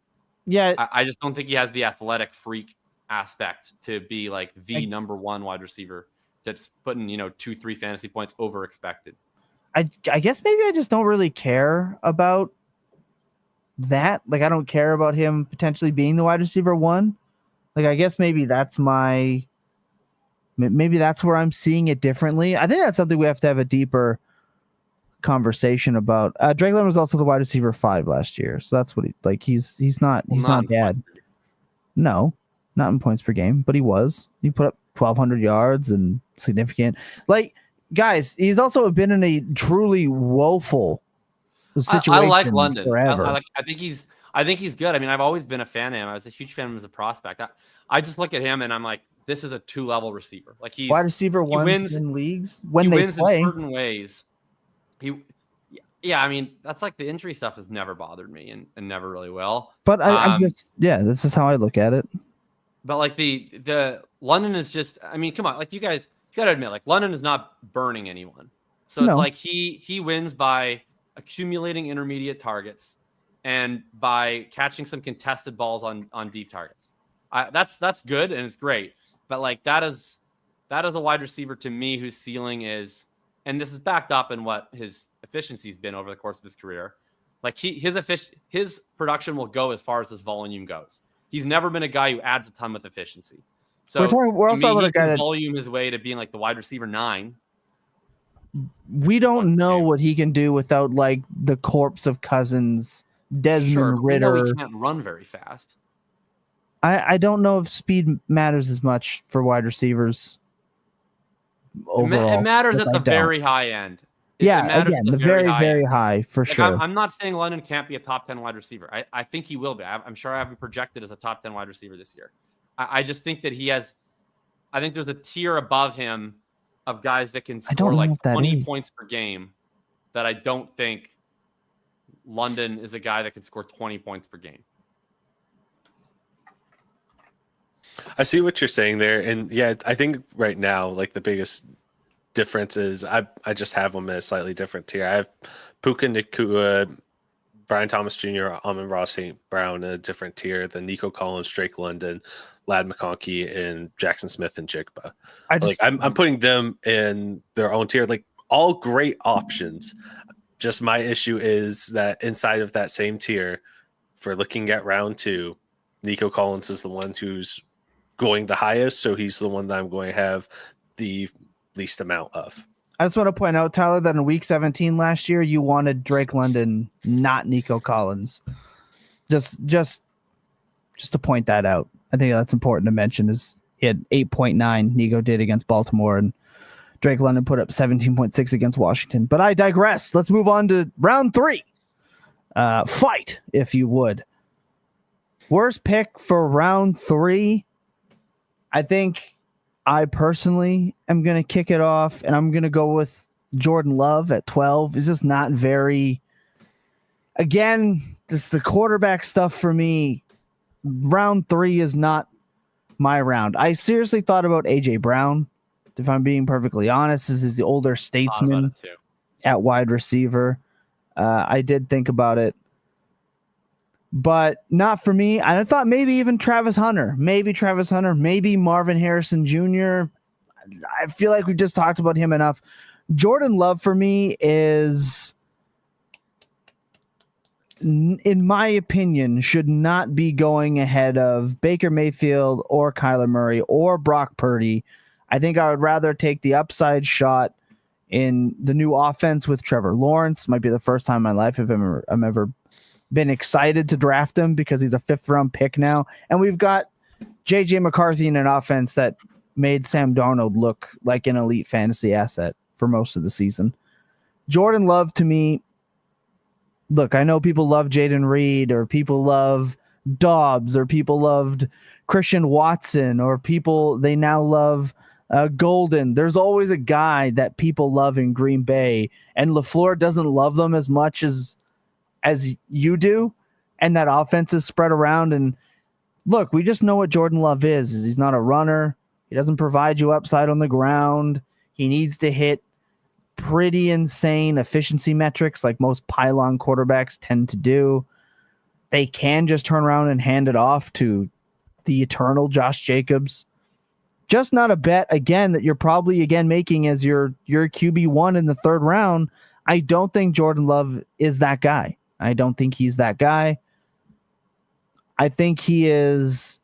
Yeah. I just don't think he has the athletic freak aspect to be like the number 1 wide receiver that's putting, 2-3 fantasy points over expected. I guess maybe I just don't really care about that. Like I don't care about him potentially being the wide receiver 1. Like I guess maybe that's where I'm seeing it differently. I think that's something we have to have a deeper conversation about. Drake London was also the wide receiver 5 last year, so that's what he's not bad. No, not in points per game, but he put up 1,200 yards and significant. Like guys, he's also been in a truly woeful situation. I like London. Forever. I I think he's good. I mean, I've always been a fan of him. I was a huge fan of him as a prospect. I just look at him and I'm like, this is a 2-level receiver. Like wide receiver he wins in leagues when he they wins play. in certain ways. Yeah, I mean, that's like the injury stuff has never bothered me and never really will. But I'm just, this is how I look at it. But like the London is just, I mean, come on, like you got to admit, like London is not burning anyone. So it's like he wins by accumulating intermediate targets and by catching some contested balls on deep targets. That's good and it's great. But like that is a wide receiver to me whose ceiling is, and this is backed up in what his efficiency's been over the course of his career. Like his production will go as far as his volume goes. He's never been a guy who adds a ton with efficiency. So we're also about a guy that volume his way to being like the wide receiver 9. We don't know what he can do without like the corpse of Cousins, Desmond Ritter. We know he can't run very fast. I don't know if speed matters as much for wide receivers. Overall, it matters at the very high end. Again, the very, very high for sure. I'm not saying London can't be a top 10 wide receiver. I think he will be. I'm sure I have him projected as a top 10 wide receiver this year. I just think that I think there's a tier above him of guys that can score like 20 points per game that I don't think London is a guy that can score 20 points per game. I see what you're saying there. And yeah, I think right now, like the biggest difference is I just have them in a slightly different tier. I have Puka Nacua, Brian Thomas Jr., Amon-Ra St. Brown in a different tier than Nico Collins, Drake London, Lad McConkey, and Jackson Smith and Jigba. I'm putting them in their own tier, like all great options. Just my issue is that inside of that same tier, for looking at round 2, Nico Collins is the one who's going the highest, so he's the one that I'm going to have the least amount of. I just want to point out, Tyler, that in week 17 last year, you wanted Drake London, not Nico Collins. Just to point that out. I think that's important to mention. Is he had 8.9, Nico did against Baltimore, and Drake London put up 17.6 against Washington. But I digress. Let's move on to round 3. Fight, if you would. Worst pick for round 3. I think I personally am going to kick it off, and I'm going to go with Jordan Love at 12. It's just not very... Again, this the quarterback stuff for me. Round 3 is not my round. I seriously thought about A.J. Brown, if I'm being perfectly honest. This is the older statesman at wide receiver. I did think about it, but not for me. I thought maybe even Travis Hunter, maybe Marvin Harrison Jr. I feel like we just talked about him enough. Jordan Love for me is, in my opinion, should not be going ahead of Baker Mayfield or Kyler Murray or Brock Purdy. I think I would rather take the upside shot in the new offense with Trevor Lawrence. Might be the first time in my life I'm ever been excited to draft him, because he's a 5th-round pick now. And we've got J.J. McCarthy in an offense that made Sam Darnold look like an elite fantasy asset for most of the season. Jordan Love, to me, look, I know people love Jaden Reed, or people love Dobbs, or people loved Christian Watson, or they now love Golden. There's always a guy that people love in Green Bay, and LaFleur doesn't love them as much as you do, and that offense is spread around. And look, we just know what Jordan Love is he's not a runner. He doesn't provide you upside on the ground. He needs to hit pretty insane efficiency metrics like most pylon quarterbacks tend to do. They can just turn around and hand it off to the eternal Josh Jacobs. Just not a bet, again, that you're probably making as your QB1 in the 3rd round. I don't think Jordan Love is that guy. I don't think he's that guy. I think he is.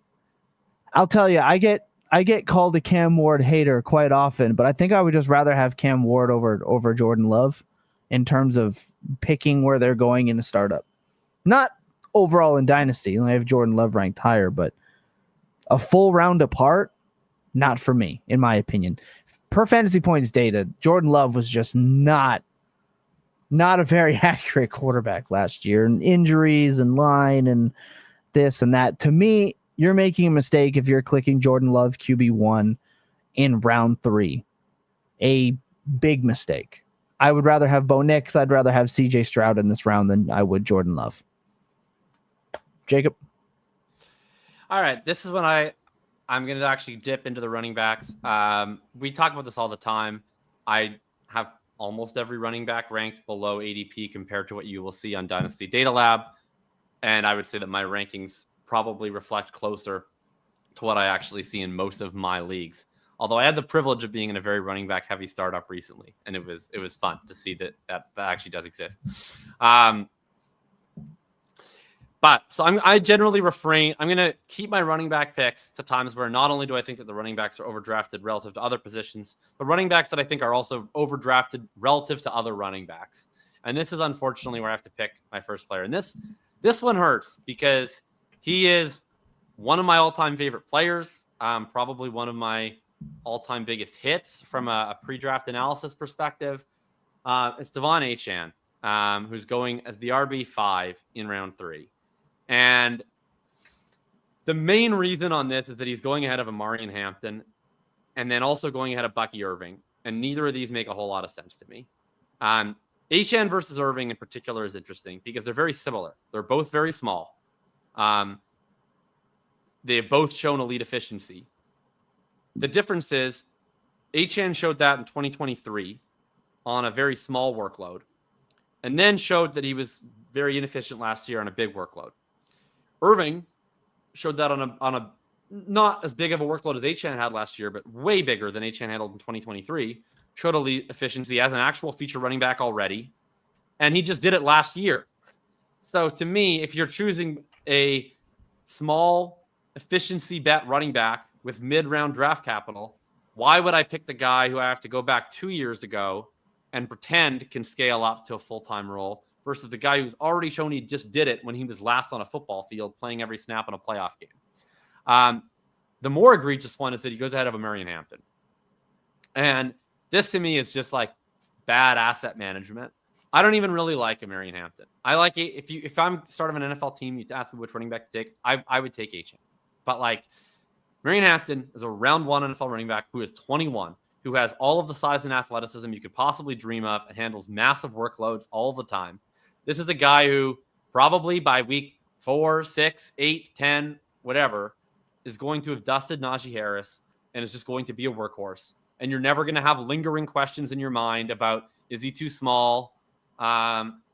I'll tell you, I get called a Cam Ward hater quite often, but I think I would just rather have Cam Ward over Jordan Love in terms of picking where they're going in a startup. Not overall in Dynasty. I have Jordan Love ranked higher, but a full round apart, not for me, in my opinion. Per Fantasy Points data, Jordan Love was just not not a very accurate quarterback last year, and injuries and line and this and that. To me, you're making a mistake if you're clicking Jordan Love QB1 in round 3. A big mistake. I would rather have Bo Nix. I'd rather have CJ Stroud in this round than I would Jordan Love. Jacob? All right, this is when I'm going to actually dip into the running backs. We talk about this all the time. I have almost every running back ranked below ADP compared to what you will see on Dynasty Data Lab. And I would say that my rankings probably reflect closer to what I actually see in most of my leagues. Although I had the privilege of being in a very running back heavy startup recently, and it was fun to see that actually does exist. But so I generally refrain. I'm going to keep my running back picks to times where not only do I think that the running backs are overdrafted relative to other positions, but running backs that I think are also overdrafted relative to other running backs. And this is unfortunately where I have to pick my first player. And this one hurts because he is one of my all-time favorite players, probably one of my all-time biggest hits from a pre-draft analysis perspective. It's Devon Achane, who's going as the RB5 in round 3. And the main reason on this is that he's going ahead of Omarion Hampton and then also going ahead of Bucky Irving. And neither of these make a whole lot of sense to me. Achane versus Irving in particular is interesting because they're very similar. They're both very small. They've both shown elite efficiency. The difference is Achane showed that in 2023 on a very small workload and then showed that he was very inefficient last year on a big workload. Irving showed that on a not as big of a workload as Achane had last year, but way bigger than Achane handled in 2023. Showed elite efficiency as an actual feature running back already, and he just did it last year. So to me, if you're choosing a small efficiency bet running back with mid-round draft capital, why would I pick the guy who I have to go back 2 years ago and pretend can scale up to a full-time role versus the guy who's already shown he just did it when he was last on a football field playing every snap in a playoff game? The more egregious one is that he goes ahead of Omarion Hampton. And this to me is just like bad asset management. I don't even really like Omarion Hampton. I like it. If I'm starting an NFL team, you ask me which running back to take, I would take Achane. But like Omarion Hampton is a round 1 NFL running back who is 21, who has all of the size and athleticism you could possibly dream of and handles massive workloads all the time. This is a guy who probably by week 4, 6, 8, 10, whatever, is going to have dusted Najee Harris and is just going to be a workhorse. And you're never going to have lingering questions in your mind about, is he too small? About,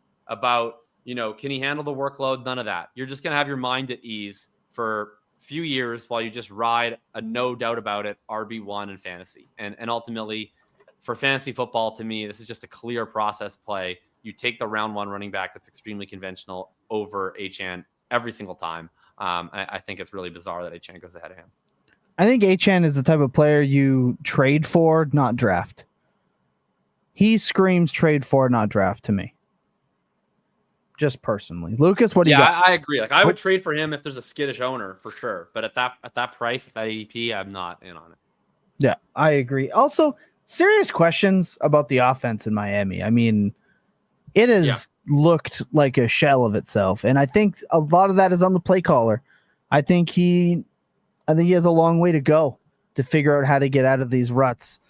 can he handle the workload? None of that. You're just going to have your mind at ease for a few years while you just ride a no doubt about it RB1 in fantasy. And ultimately, for fantasy football, to me, this is just a clear process play. You take the round 1 running back that's extremely conventional over Achane every single time. I think it's really bizarre that Achane goes ahead of him. I think Achane is the type of player you trade for, not draft. He screams trade for, not draft to me. Just personally. Lucas, what do you got? I agree. Like I would trade for him if there's a skittish owner for sure. But at that price, at that ADP, I'm not in on it. Yeah, I agree. Also, serious questions about the offense in Miami. I mean, it has looked like a shell of itself. And I think a lot of that is on the play caller. I think he has a long way to go to figure out how to get out of these ruts.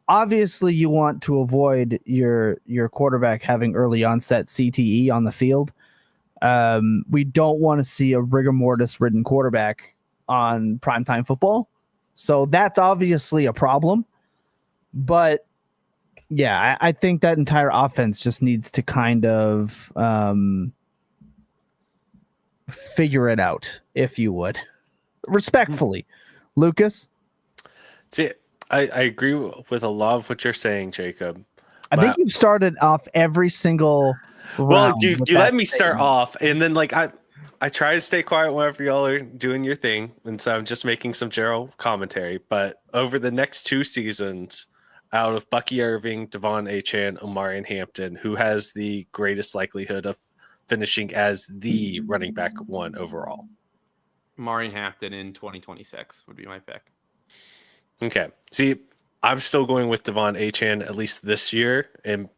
Obviously, you want to avoid your quarterback having early onset CTE on the field. We don't want to see a rigor mortis ridden quarterback on primetime football. So that's obviously a problem. But yeah, I think that entire offense just needs to kind of figure it out, if you would. Respectfully. Lucas? See, I agree with a lot of what you're saying, Jacob. I think you've started off every single round. Well, you let me start off, and then like I try to stay quiet whenever y'all are doing your thing, and so I'm just making some general commentary. But over the next 2 seasons, out of Bucky Irving, Devon Achane, Omarion Hampton, who has the greatest likelihood of finishing as the running back 1 overall? Omarion Hampton in 2026 would be my pick. Okay. See, I'm still going with Devon Achane at least this year, and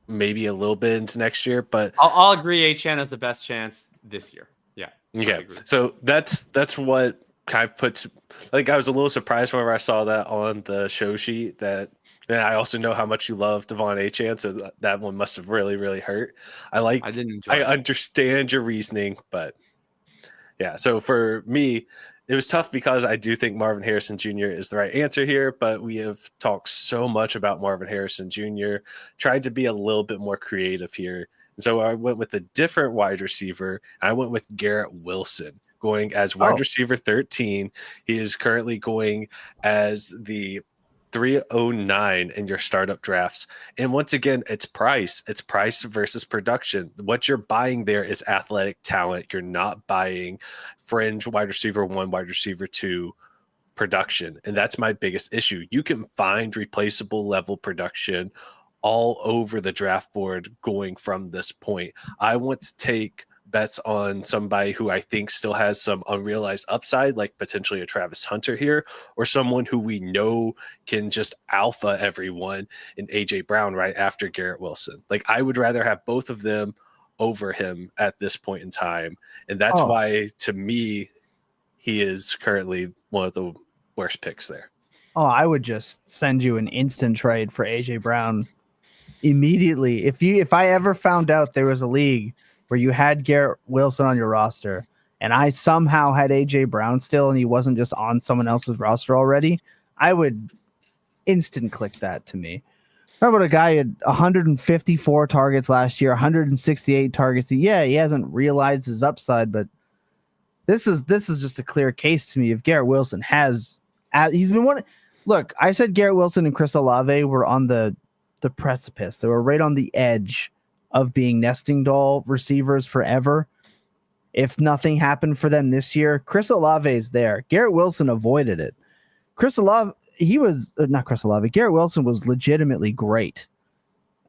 maybe a little bit into next year, but I'll agree. Achane has the best chance this year. Yeah. okay. So that's what kind of puts, like, I was a little surprised whenever I saw that on the show sheet that, and I also know how much you love Devon Achane, so that one must have really, really hurt. I didn't enjoy I understand your reasoning, but yeah. So for me, it was tough because I do think Marvin Harrison Jr. is the right answer here, but we have talked so much about Marvin Harrison Jr., tried to be a little bit more creative here. And so I went with a different wide receiver. I went with Garrett Wilson going as wide receiver 13. He is currently going as the 309 in your startup drafts. And once again, it's price. It's price versus production. What you're buying there is athletic talent. You're not buying fringe wide receiver 1, wide receiver 2 production. And that's my biggest issue. You can find replaceable level production all over the draft board going from this point. I want to take bets on somebody who I think still has some unrealized upside, like potentially a Travis Hunter here, or someone who we know can just alpha everyone in AJ Brown right after Garrett Wilson. Like, I would rather have both of them over him at this point in time. And that's why, to me, he is currently one of the worst picks there. Oh, I would just send you an instant trade for AJ Brown immediately. If I ever found out there was a league where you had Garrett Wilson on your roster and I somehow had AJ Brown still and he wasn't just on someone else's roster already, I would instant click that to me. Remember what a guy had 154 targets last year, 168 targets. Yeah, he hasn't realized his upside, but this is just a clear case to me. If Garrett Wilson he's been one. Look, I said Garrett Wilson and Chris Olave were on the precipice. They were right on the edge of being nesting doll receivers forever. If nothing happened for them this year, Chris Olave is there. Garrett Wilson avoided it. Garrett Wilson was legitimately great.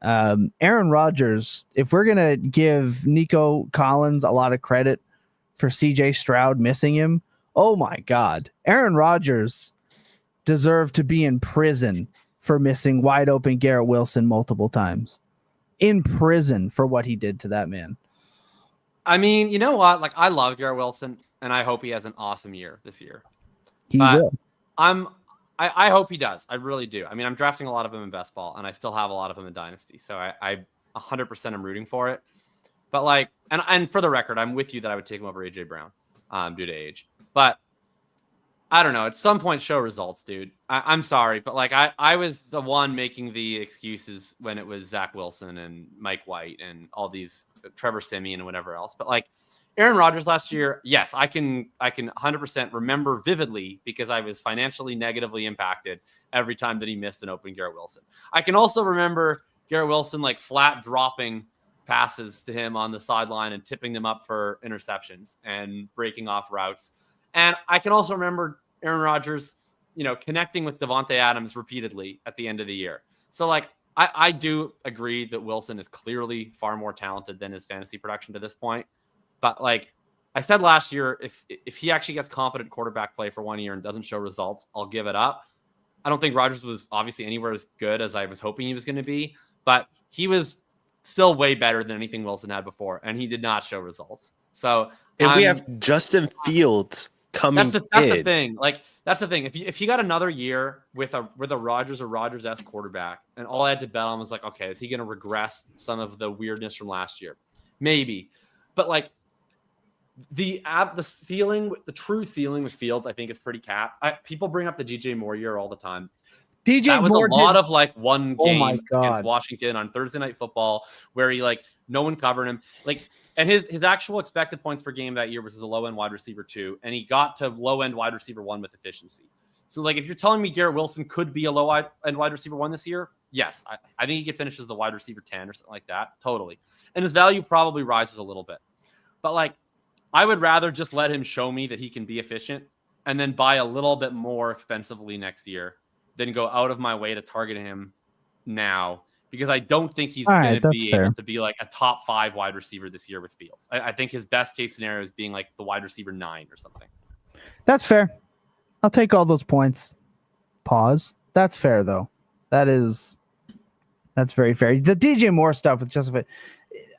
Aaron Rodgers, if we're going to give Nico Collins a lot of credit for CJ Stroud missing him, oh my God, Aaron Rodgers deserved to be in prison for missing wide open Garrett Wilson multiple times. In prison for what he did to that man. I mean, you know what? Like, I love Garrett Wilson, and I hope he has an awesome year this year. He will. I hope he does. I really do. I mean, I'm drafting a lot of him in best ball, and I still have a lot of him in Dynasty. So I 100% am rooting for it. But like, and for the record, I'm with you that I would take him over AJ Brown due to age. But I don't know. At some point, show results, dude. I'm sorry, but like, I was the one making the excuses when it was Zach Wilson and Mike White and all these Trevor Siemian and whatever else. But like, Aaron Rodgers last year, yes, I can 100% remember vividly because I was financially negatively impacted every time that he missed an open Garrett Wilson. I can also remember Garrett Wilson like flat dropping passes to him on the sideline and tipping them up for interceptions and breaking off routes. And I can also remember Aaron Rodgers, connecting with Devontae Adams repeatedly at the end of the year. So like, I do agree that Wilson is clearly far more talented than his fantasy production to this point. But like I said last year, if he actually gets competent quarterback play for 1 year and doesn't show results, I'll give it up. I don't think Rodgers was obviously anywhere as good as I was hoping he was going to be, but he was still way better than anything Wilson had before, and he did not show results. So, and we have Justin Fields coming. That's the thing. Like, that's the thing. If you got another year with a Rodgers or Rodgers-esque quarterback, and all I had to bet on was like, okay, is he going to regress some of the weirdness from last year? Maybe, but like the ceiling, the true ceiling with Fields, I think is pretty capped. People bring up the DJ Moore year all the time. That was a lot of like one game against Washington on Thursday Night Football where he like no one covered him. Like, and his actual expected points per game that year was a low end wide receiver 2, and he got to low end wide receiver 1 with efficiency. So like, if you're telling me Garrett Wilson could be a low end wide receiver 1 this year, yes, I think he could finish as the wide receiver 10 or something like that. Totally. And his value probably rises a little bit, but like, I would rather just let him show me that he can be efficient and then buy a little bit more expensively next year than go out of my way to target him now, because I don't think he's going to be able to be like a top 5 wide receiver this year with Fields. I think his best case scenario is being like the wide receiver 9 or something. That's fair. I'll take all those points. Pause. That's fair though. That is That's very fair. The DJ Moore stuff with Justin,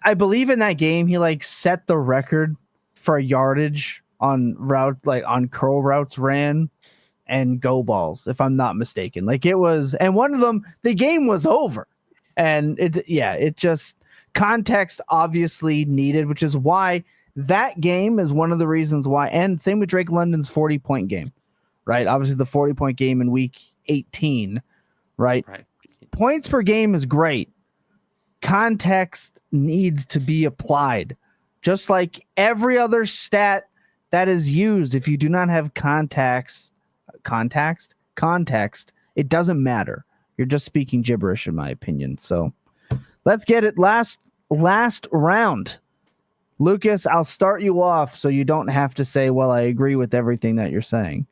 I believe in that game he like set the record for yardage on route, like on curl routes ran and go balls, if I'm not mistaken. Like it was, and one of them, the game was over. And it just context obviously needed, which is why that game is one of the reasons why, and same with Drake London's 40-point game, right? Obviously the 40-point game in week 18, right? Points per game is great. Context needs to be applied. Just like every other stat that is used, if you do not have context, it doesn't matter. You're just speaking gibberish, in my opinion. So let's get it. Last round. Lucas, I'll start you off so you don't have to say, well, I agree with everything that you're saying.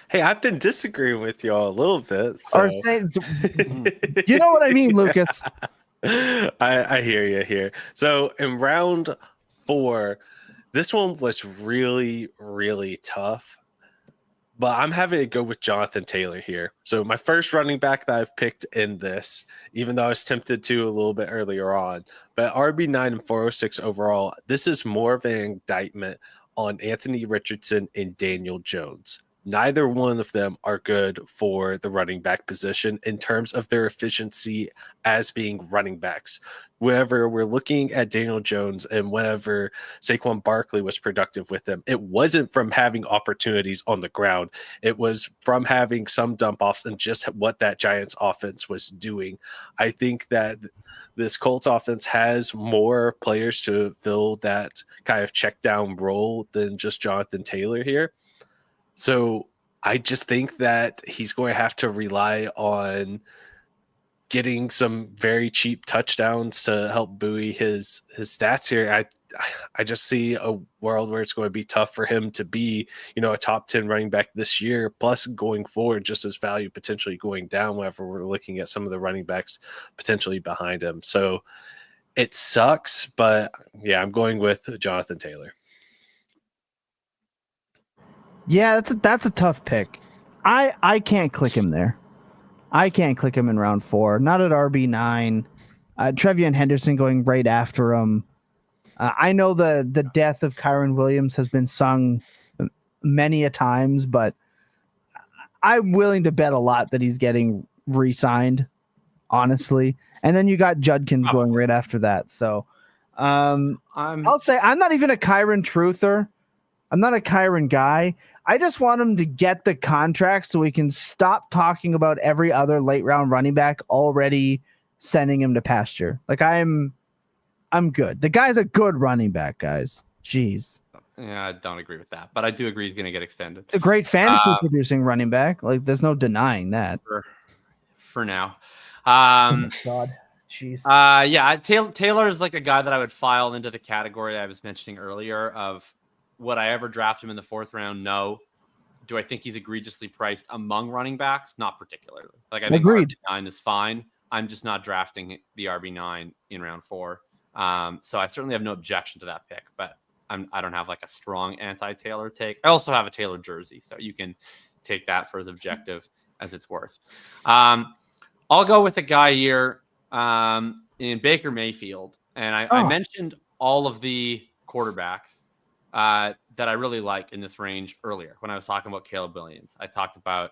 Hey, I've been disagreeing with y'all a little bit. So. Or say, you know what I mean, Lucas? I hear you here. So in round 4, this one was really, really tough. But I'm having to go with Jonathan Taylor here. So my first running back that I've picked in this, even though I was tempted to a little bit earlier on, but RB9 and 406 overall, this is more of an indictment on Anthony Richardson and Daniel Jones. Neither one of them are good for the running back position in terms of their efficiency as being running backs. Whenever we're looking at Daniel Jones and whenever Saquon Barkley was productive with them, it wasn't from having opportunities on the ground. It was from having some dump offs and just what that Giants offense was doing. I think that this Colts offense has more players to fill that kind of check down role than just Jonathan Taylor here. So I just think that he's going to have to rely on getting some very cheap touchdowns to help buoy his stats here. I just see a world where it's going to be tough for him to be, a top 10 running back this year, plus going forward, just as value potentially going down whenever we're looking at some of the running backs potentially behind him. So it sucks, but yeah, I'm going with Jonathan Taylor. Yeah, that's a tough pick. I can't click him there. I can't click him in round 4. Not at RB9. Trevion Henderson going right after him. I know the death of Kyron Williams has been sung many a times, but I'm willing to bet a lot that he's getting re-signed, honestly. And then you got Judkins going right after that. So I'll say I'm not even a Kyron truther. I'm not a Kyron guy. I just want him to get the contract so we can stop talking about every other late round running back already sending him to pasture. Like I'm good. The guy's a good running back, guys. Jeez. Yeah, I don't agree with that, but I do agree he's going to get extended. It's a great fantasy producing running back. Like there's no denying that. For now. Oh God. Jeez. Yeah, Taylor is like a guy that I would file into the category I was mentioning earlier of would I ever draft him in the 4th round? No. Do I think he's egregiously priced among running backs? Not particularly. Like I think RB9 is fine. I'm just not drafting the RB9 in round 4. So I certainly have no objection to that pick, but I don't have like a strong anti-Taylor take. I also have a Taylor jersey, so you can take that for as objective as it's worth. I'll go with a guy here in Baker Mayfield, and I mentioned all of the quarterbacks that I really like in this range earlier when I was talking about Caleb Williams. I talked about,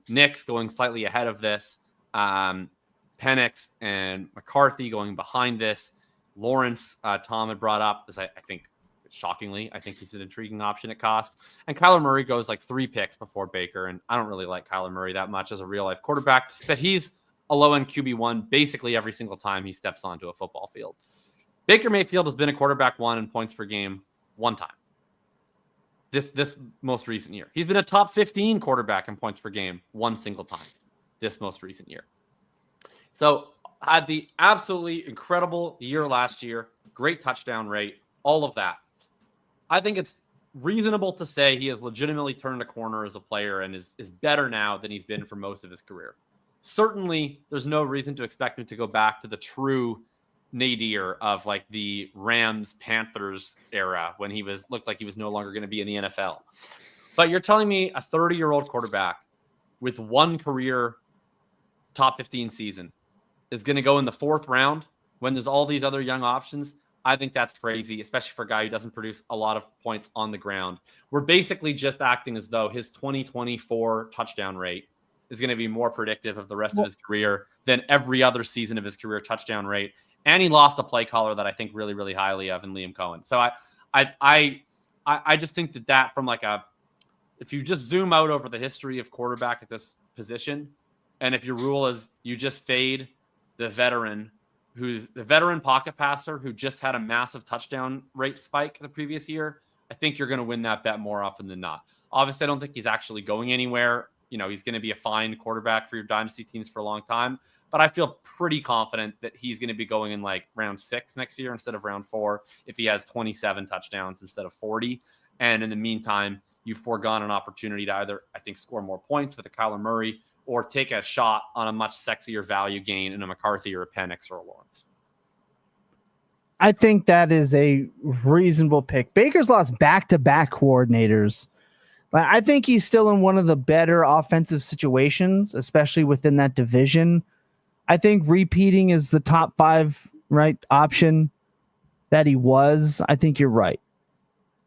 Knicks going slightly ahead of this, Penix and McCarthy going behind this. Lawrence, Tom had brought up, as I think, shockingly, I think he's an intriguing option at cost. And Kyler Murray goes like 3 picks before Baker, and I don't really like Kyler Murray that much as a real-life quarterback, but he's a low-end QB1 basically every single time he steps onto a football field. Baker Mayfield has been a quarterback 1 in points per game 1 time. This most recent year. He's been a top 15 quarterback in points per game 1 single time this most recent year. So had the absolutely incredible year last year, great touchdown rate, all of that. I think it's reasonable to say he has legitimately turned a corner as a player and is better now than he's been for most of his career. Certainly, there's no reason to expect him to go back to the true nadir of like the Rams Panthers era when he looked like he was no longer going to be in the NFL. But you're telling me a 30-year-old quarterback with 1 career top 15 season is going to go in the 4th round when there's all these other young options, I think that's crazy, especially for a guy who doesn't produce a lot of points on the ground. We're basically just acting as though his 2024 touchdown rate is going to be more predictive of the rest of his career than every other season of his career touchdown rate. And he lost a play caller that I think really, really highly of in Liam Cohen. So I just think that from if you just zoom out over the history of quarterback at this position, and if your rule is you just fade the veteran who's the veteran pocket passer who just had a massive touchdown rate spike the previous year, I think you're going to win that bet more often than not. Obviously, I don't think he's actually going anywhere. He's going to be a fine quarterback for your dynasty teams for a long time, but I feel pretty confident that he's going to be going in round 6 next year instead of round 4 if he has 27 touchdowns instead of 40. And in the meantime, you've foregone an opportunity to either, I think, score more points with a Kyler Murray or take a shot on a much sexier value gain in a McCarthy or a Penix or a Lawrence. I think that is a reasonable pick. Baker's lost back-to-back coordinators. I think he's still in one of the better offensive situations, especially within that division. I think repeating is the top 5 right option that he was. I think you're right.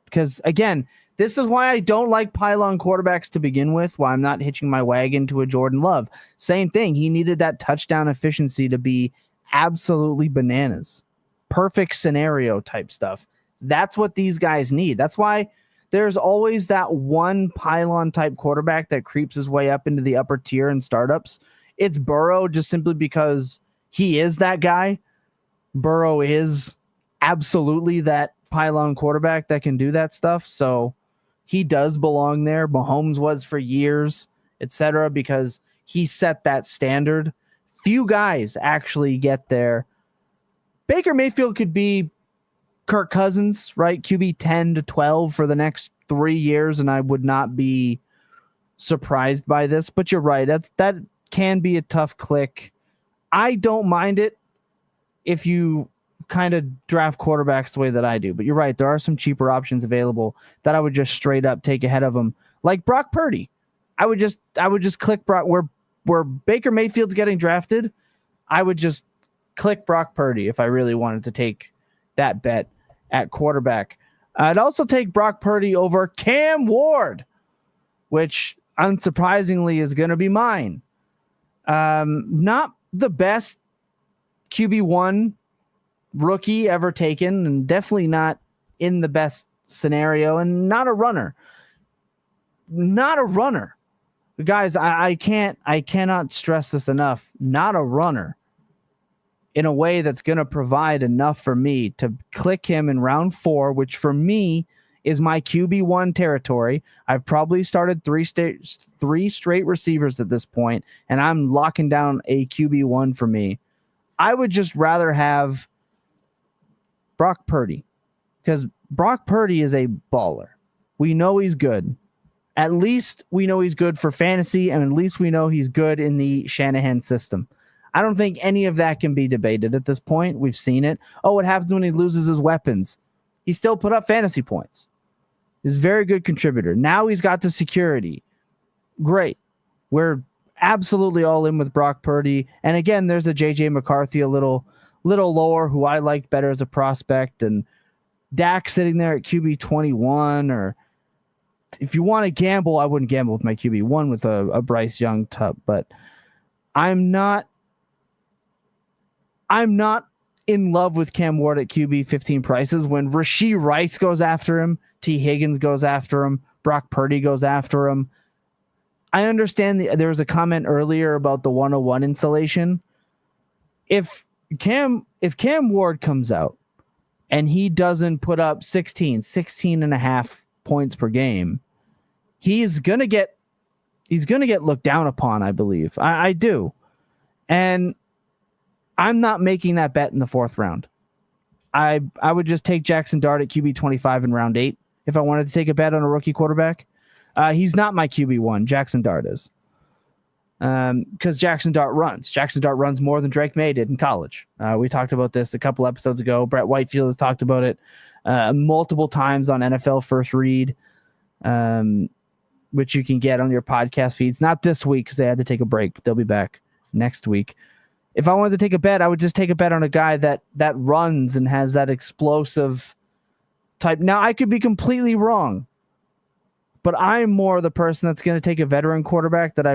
Because, again, this is why I don't like pylon quarterbacks to begin with, why I'm not hitching my wagon to a Jordan Love. Same thing. He needed that touchdown efficiency to be absolutely bananas. Perfect scenario type stuff. That's what these guys need. That's why there's always that one pylon type quarterback that creeps his way up into the upper tier in startups. It's Burrow, just simply because he is that guy. Burrow is absolutely that pylon quarterback that can do that stuff. So he does belong there. Mahomes was for years, etc., because he set that standard. Few guys actually get there. Baker Mayfield could be Kirk Cousins, right? QB 10 to 12 for the next 3 years, and I would not be surprised by this. But you're right. That can be a tough click. I don't mind it if you kind of draft quarterbacks the way that I do. But you're right. There are some cheaper options available that I would just straight up take ahead of them, like Brock Purdy. I would just click Brock where Baker Mayfield's getting drafted. I would just click Brock Purdy if I really wanted to take that bet at quarterback. I'd also take Brock Purdy over Cam Ward, which unsurprisingly is going to be mine. Not the best QB1 rookie ever taken, and definitely not in the best scenario, and not a runner. Guys, I cannot stress this enough. Not a runner in a way that's going to provide enough for me to click him in round 4, which for me is my QB1 territory. I've probably started three straight receivers at this point, and I'm locking down a QB1 for me. I would just rather have Brock Purdy, because Brock Purdy is a baller. We know he's good. At least we know he's good for fantasy, and at least we know he's good in the Shanahan system. I don't think any of that can be debated at this point. We've seen it. Oh, what happens when he loses his weapons? He still put up fantasy points. He's a very good contributor. Now he's got the security. Great. We're absolutely all in with Brock Purdy. And again, there's a JJ McCarthy a little lower, who I liked better as a prospect, and Dak sitting there at QB 21. Or if you want to gamble, I wouldn't gamble with my QB1 with a Bryce Young tub, but I'm not in love with Cam Ward at QB 15 prices when Rashee Rice goes after him, T. Higgins goes after him, Brock Purdy goes after him. I understand there was a comment earlier about the 101 installation. If Cam Ward comes out and he doesn't put up 16 and a half points per game, he's going to get looked down upon, I believe. I do. And I'm not making that bet in the 4th round. I would just take Jackson Dart at QB 25 in round 8 if I wanted to take a bet on a rookie quarterback. He's not my QB1. Jackson Dart is. Because Jackson Dart runs. Jackson Dart runs more than Drake May did in college. We talked about this a couple episodes ago. Brett Whitefield has talked about it multiple times on NFL First Read, which you can get on your podcast feeds. Not this week because they had to take a break, but they'll be back next week. if I wanted to take a bet, I would just take a bet on a guy that runs and has that explosive type. Now, I could be completely wrong, but I'm more the person that's going to take a veteran quarterback that I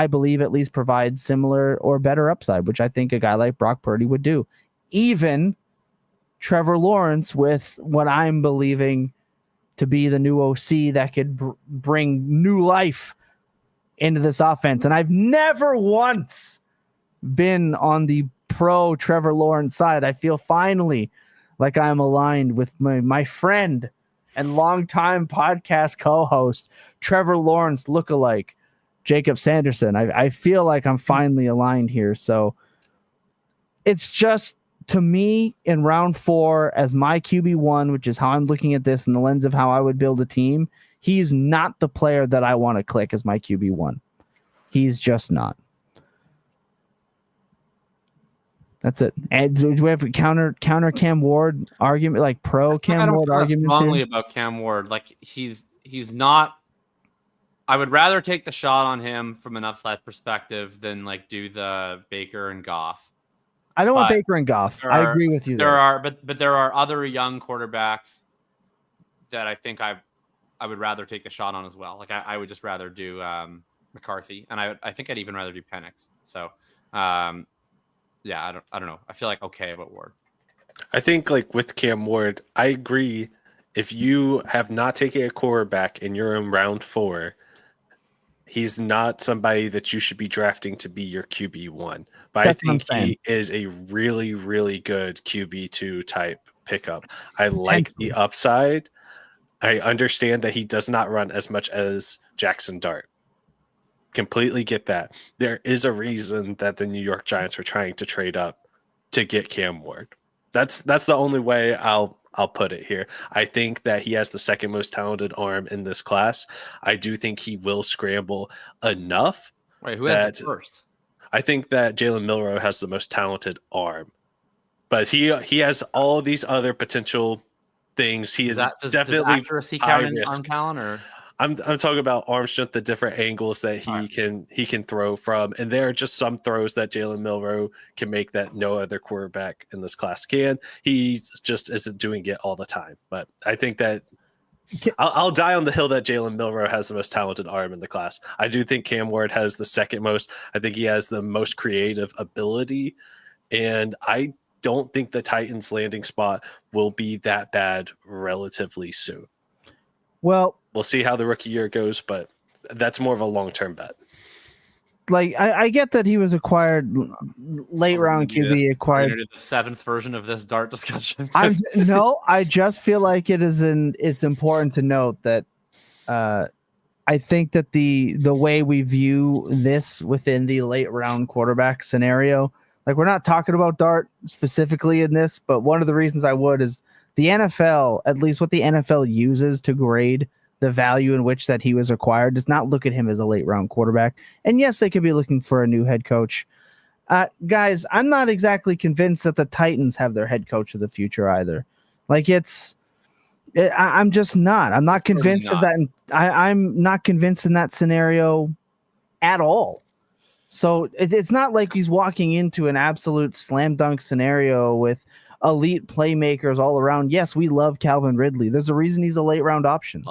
believe at least provides similar or better upside, which I think a guy like Brock Purdy would do. Even Trevor Lawrence, with what I'm believing to be the new OC that could bring new life into this offense. And I've never once been on the pro Trevor Lawrence side. I feel finally like I'm aligned with my friend and longtime podcast co-host, Trevor Lawrence lookalike, Jacob Sanderson. I feel like I'm finally aligned here. So it's just, to me, in round 4, as my QB1, which is how I'm looking at this in the lens of how I would build a team, he's not the player that I want to click as my QB1. He's just not. That's it. And do we have a counter Cam Ward argument, like pro Cam Ward arguments strongly here? About Cam Ward, like he's not. I would rather take the shot on him from an upside perspective than like do the Baker and Goff. I don't want Baker and Goff. I agree with you. There are other young quarterbacks that I think I would rather take the shot on as well. Like I would just rather do McCarthy, and I think I'd even rather do Penix. So. Yeah, I don't know. I feel like okay about Ward. I think like with Cam Ward, I agree. If you have not taken a quarterback and you're in round 4, he's not somebody that you should be drafting to be your QB1. But I think he is a really, really good QB2 type pickup. I like the upside. I understand that he does not run as much as Jackson Dart. Completely get that. There is a reason that the New York Giants were trying to trade up to get Cam Ward. That's the only way I'll put it here. I think that he has the second most talented arm in this class. I do think he will scramble enough. Wait, who had the first? I think that Jalen Milroe has the most talented arm, but he has all these other potential things. He is definitely accuracy count in arm talent, or I'm talking about arm strength, the different angles that he can throw from, and there are just some throws that Jalen Milroe can make that no other quarterback in this class can. He just isn't doing it all the time, but I think that I'll die on the hill that Jalen Milroe has the most talented arm in the class. I do think Cam Ward has the second most. I think he has the most creative ability, and I don't think the Titans' landing spot will be that bad relatively soon. Well, we'll see how the rookie year goes, but that's more of a long-term bet. Like I get that he was acquired late round QB, acquired the 7th version of this Dart discussion. I just feel like it's important to note that I think that the way we view this within the late round quarterback scenario, like we're not talking about Dart specifically in this, but one of the reasons I would is the NFL, at least what the NFL uses to grade the value in which that he was acquired, does not look at him as a late round quarterback. And yes, they could be looking for a new head coach. Guys, I'm not exactly convinced that the Titans have their head coach of the future either. Like I'm just not. I'm not convinced of that. I'm not convinced in that scenario at all. So it's not like he's walking into an absolute slam dunk scenario with elite playmakers all around. Yes, we love Calvin Ridley. There's a reason he's a late round option.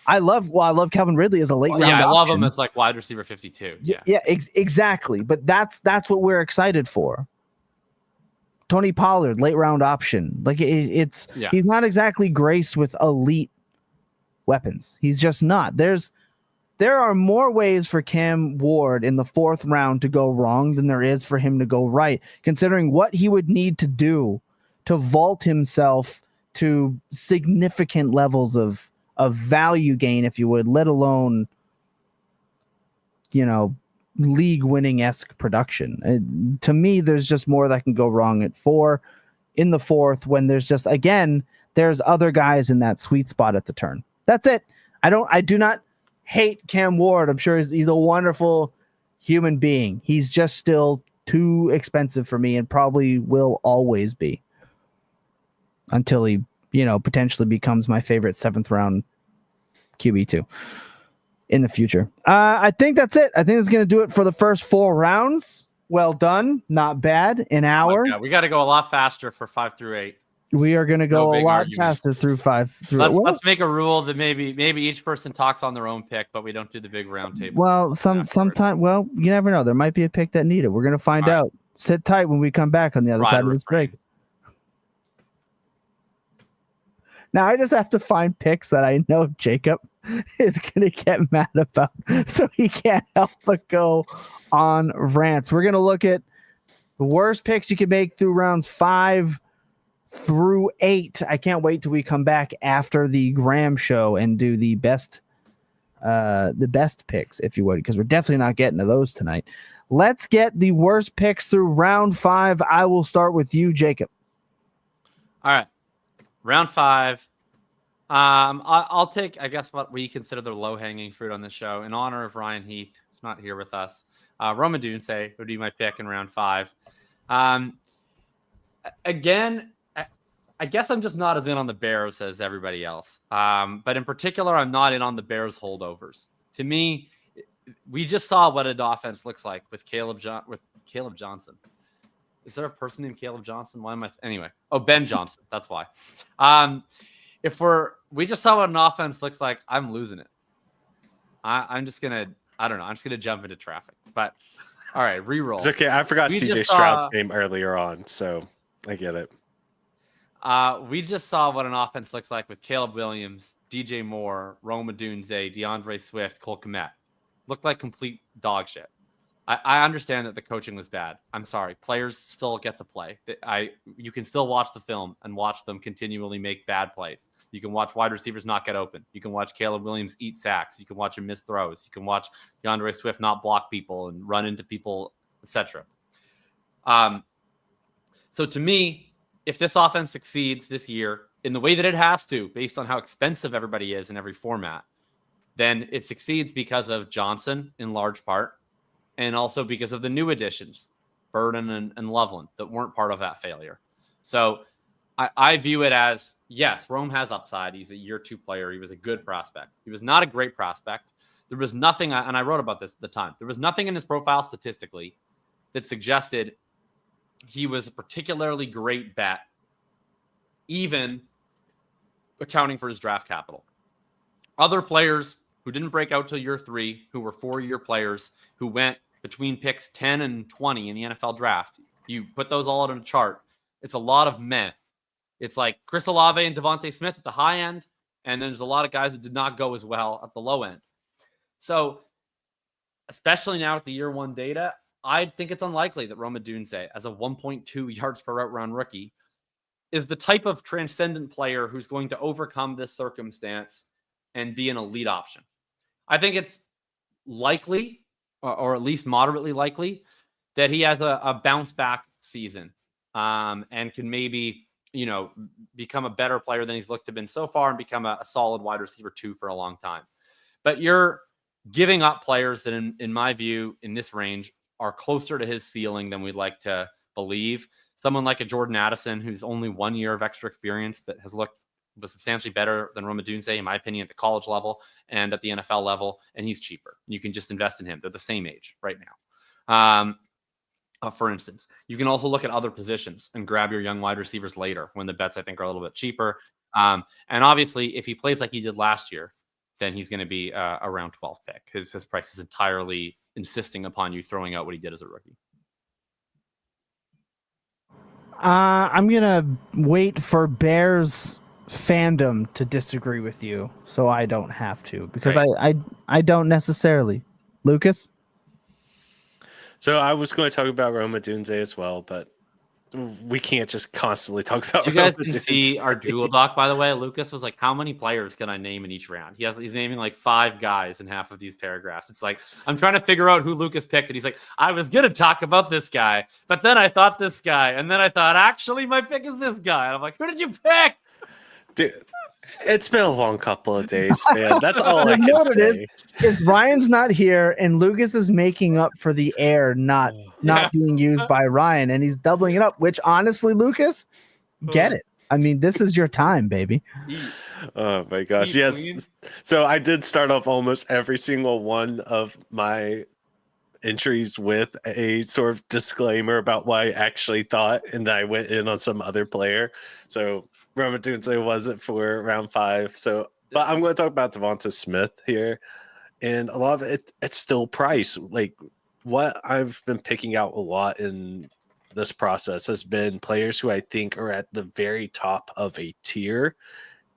I love Calvin Ridley as a late round option. Yeah, I love him as like wide receiver 52. Yeah, exactly. But that's what we're excited for. Tony Pollard, late round option. Like he's not exactly graced with elite weapons. He's just not. There are more ways for Cam Ward in the 4th round to go wrong than there is for him to go right, considering what he would need to do to vault himself to significant levels of value gain, if you would, let alone, league winning-esque production. To me, there's just more that can go wrong at 4 in the 4th when there's just, again, there's other guys in that sweet spot at the turn. That's it. I do not hate Cam Ward. I'm sure he's a wonderful human being. He's just still too expensive for me and probably will always be until he, potentially becomes my favorite 7th round QB2 in the future. I think that's it. I think it's going to do it for the first 4 rounds. Well done. Not bad. An hour. Yeah, we got to go a lot faster for 5 through 8. We are going to go No a big lot argument. faster through 5 through. Let's make a rule that maybe each person talks on their own pick, but we don't do the big round table. Well, sometime. Well, you never know. There might be a pick that needed. We're going to find out. Sit tight when we come back on the other side of this break. Now I just have to find picks that I know Jacob is going to get mad about, so he can't help but go on rants. We're going to look at the worst picks you can make through rounds 5 through 8. I can't wait till we come back after the Graham show and do the best picks, if you would, because we're definitely not getting to those tonight. Let's get the worst picks through round 5. I will start with you, Jacob. All right. Round 5. I'll take, I guess, what we consider the low-hanging fruit on this show. In honor of Ryan Heath, who's not here with us, Roma Dunse would be my pick in round 5. Again, I guess I'm just not as in on the Bears as everybody else. But in particular, I'm not in on the Bears holdovers. To me, we just saw what an offense looks like with Caleb Johnson. Is there a person named Caleb Johnson? Why am I? Anyway. Oh, Ben Johnson. That's why. We just saw what an offense looks like, I'm losing it. I'm just going to, I don't know. I'm just going to jump into traffic. But all right, reroll. It's okay. I forgot CJ Stroud's name earlier on, so I get it. We just saw what an offense looks like with Caleb Williams, DJ Moore, Roma Dunze, DeAndre Swift, Cole Kmet. Looked like complete dog shit. I understand that the coaching was bad. I'm sorry. Players still get to play. You can still watch the film and watch them continually make bad plays. You can watch wide receivers not get open. You can watch Caleb Williams eat sacks. You can watch him miss throws. You can watch DeAndre Swift not block people and run into people, etc. So to me, if this offense succeeds this year in the way that it has to, based on how expensive everybody is in every format, then it succeeds because of Johnson in large part, and also because of the new additions, Burden and Loveland, that weren't part of that failure. So I view it as, yes, Rome has upside. He's a year 2 player. He was a good prospect. He was not a great prospect. There was nothing, and I wrote about this at the time, there was nothing in his profile statistically that suggested he was a particularly great bet, even accounting for his draft capital. Other players who didn't break out till year 3, who were 4-year players, who went between picks 10 and 20 in the NFL draft. You put those all on a chart. It's a lot of meh. It's like Chris Olave and DeVonta Smith at the high end, and then there's a lot of guys that did not go as well at the low end. So, especially now with the year 1 data, I think it's unlikely that Roma Dunze, as a 1.2 yards per route run rookie, is the type of transcendent player who's going to overcome this circumstance and be an elite option. I think it's likely, or at least moderately likely, that he has a bounce back season and can maybe, become a better player than he's looked to been so far and become a solid wide receiver 2 for a long time. But you're giving up players that, in my view, in this range, are closer to his ceiling than we'd like to believe. Someone like a Jordan Addison, who's only 1 year of extra experience, but was substantially better than Roma Dunze, in my opinion, at the college level and at the NFL level, and he's cheaper. You can just invest in him. They're the same age right now. For instance, you can also look at other positions and grab your young wide receivers later when the bets, I think, are a little bit cheaper. And obviously, if he plays like he did last year, then he's going to be a round 12 pick. His price is entirely insisting upon you throwing out what he did as a rookie. I'm going to wait for Bears fandom to disagree with you so I don't have to, because I don't necessarily. Lucas? So I was going to talk about Roma Dunze as well, but we can't just constantly talk about. You guys can see our Google Doc, by the way. Lucas was like, "How many players can I name in each round?" He's naming like 5 guys in half of these paragraphs. It's like I'm trying to figure out who Lucas picked, and he's like, "I was gonna talk about this guy, but then I thought this guy, and then I thought actually my pick is this guy." And I'm like, "Who did you pick?" Dude, it's been a long couple of days, man. That's all I can say. Is Ryan's not here, and Lucas is making up for the air not being used by Ryan, and he's doubling it up. Which honestly, Lucas, get it. I mean, this is your time, baby. Oh my gosh, yes. So I did start off almost every single one of my entries with a sort of disclaimer about what I actually thought, and then I went in on some other player. So Romatunce wasn't for round 5. So, but I'm going to talk about DeVonta Smith here, and a lot of it's still price. Like what I've been picking out a lot in this process has been players who I think are at the very top of a tier,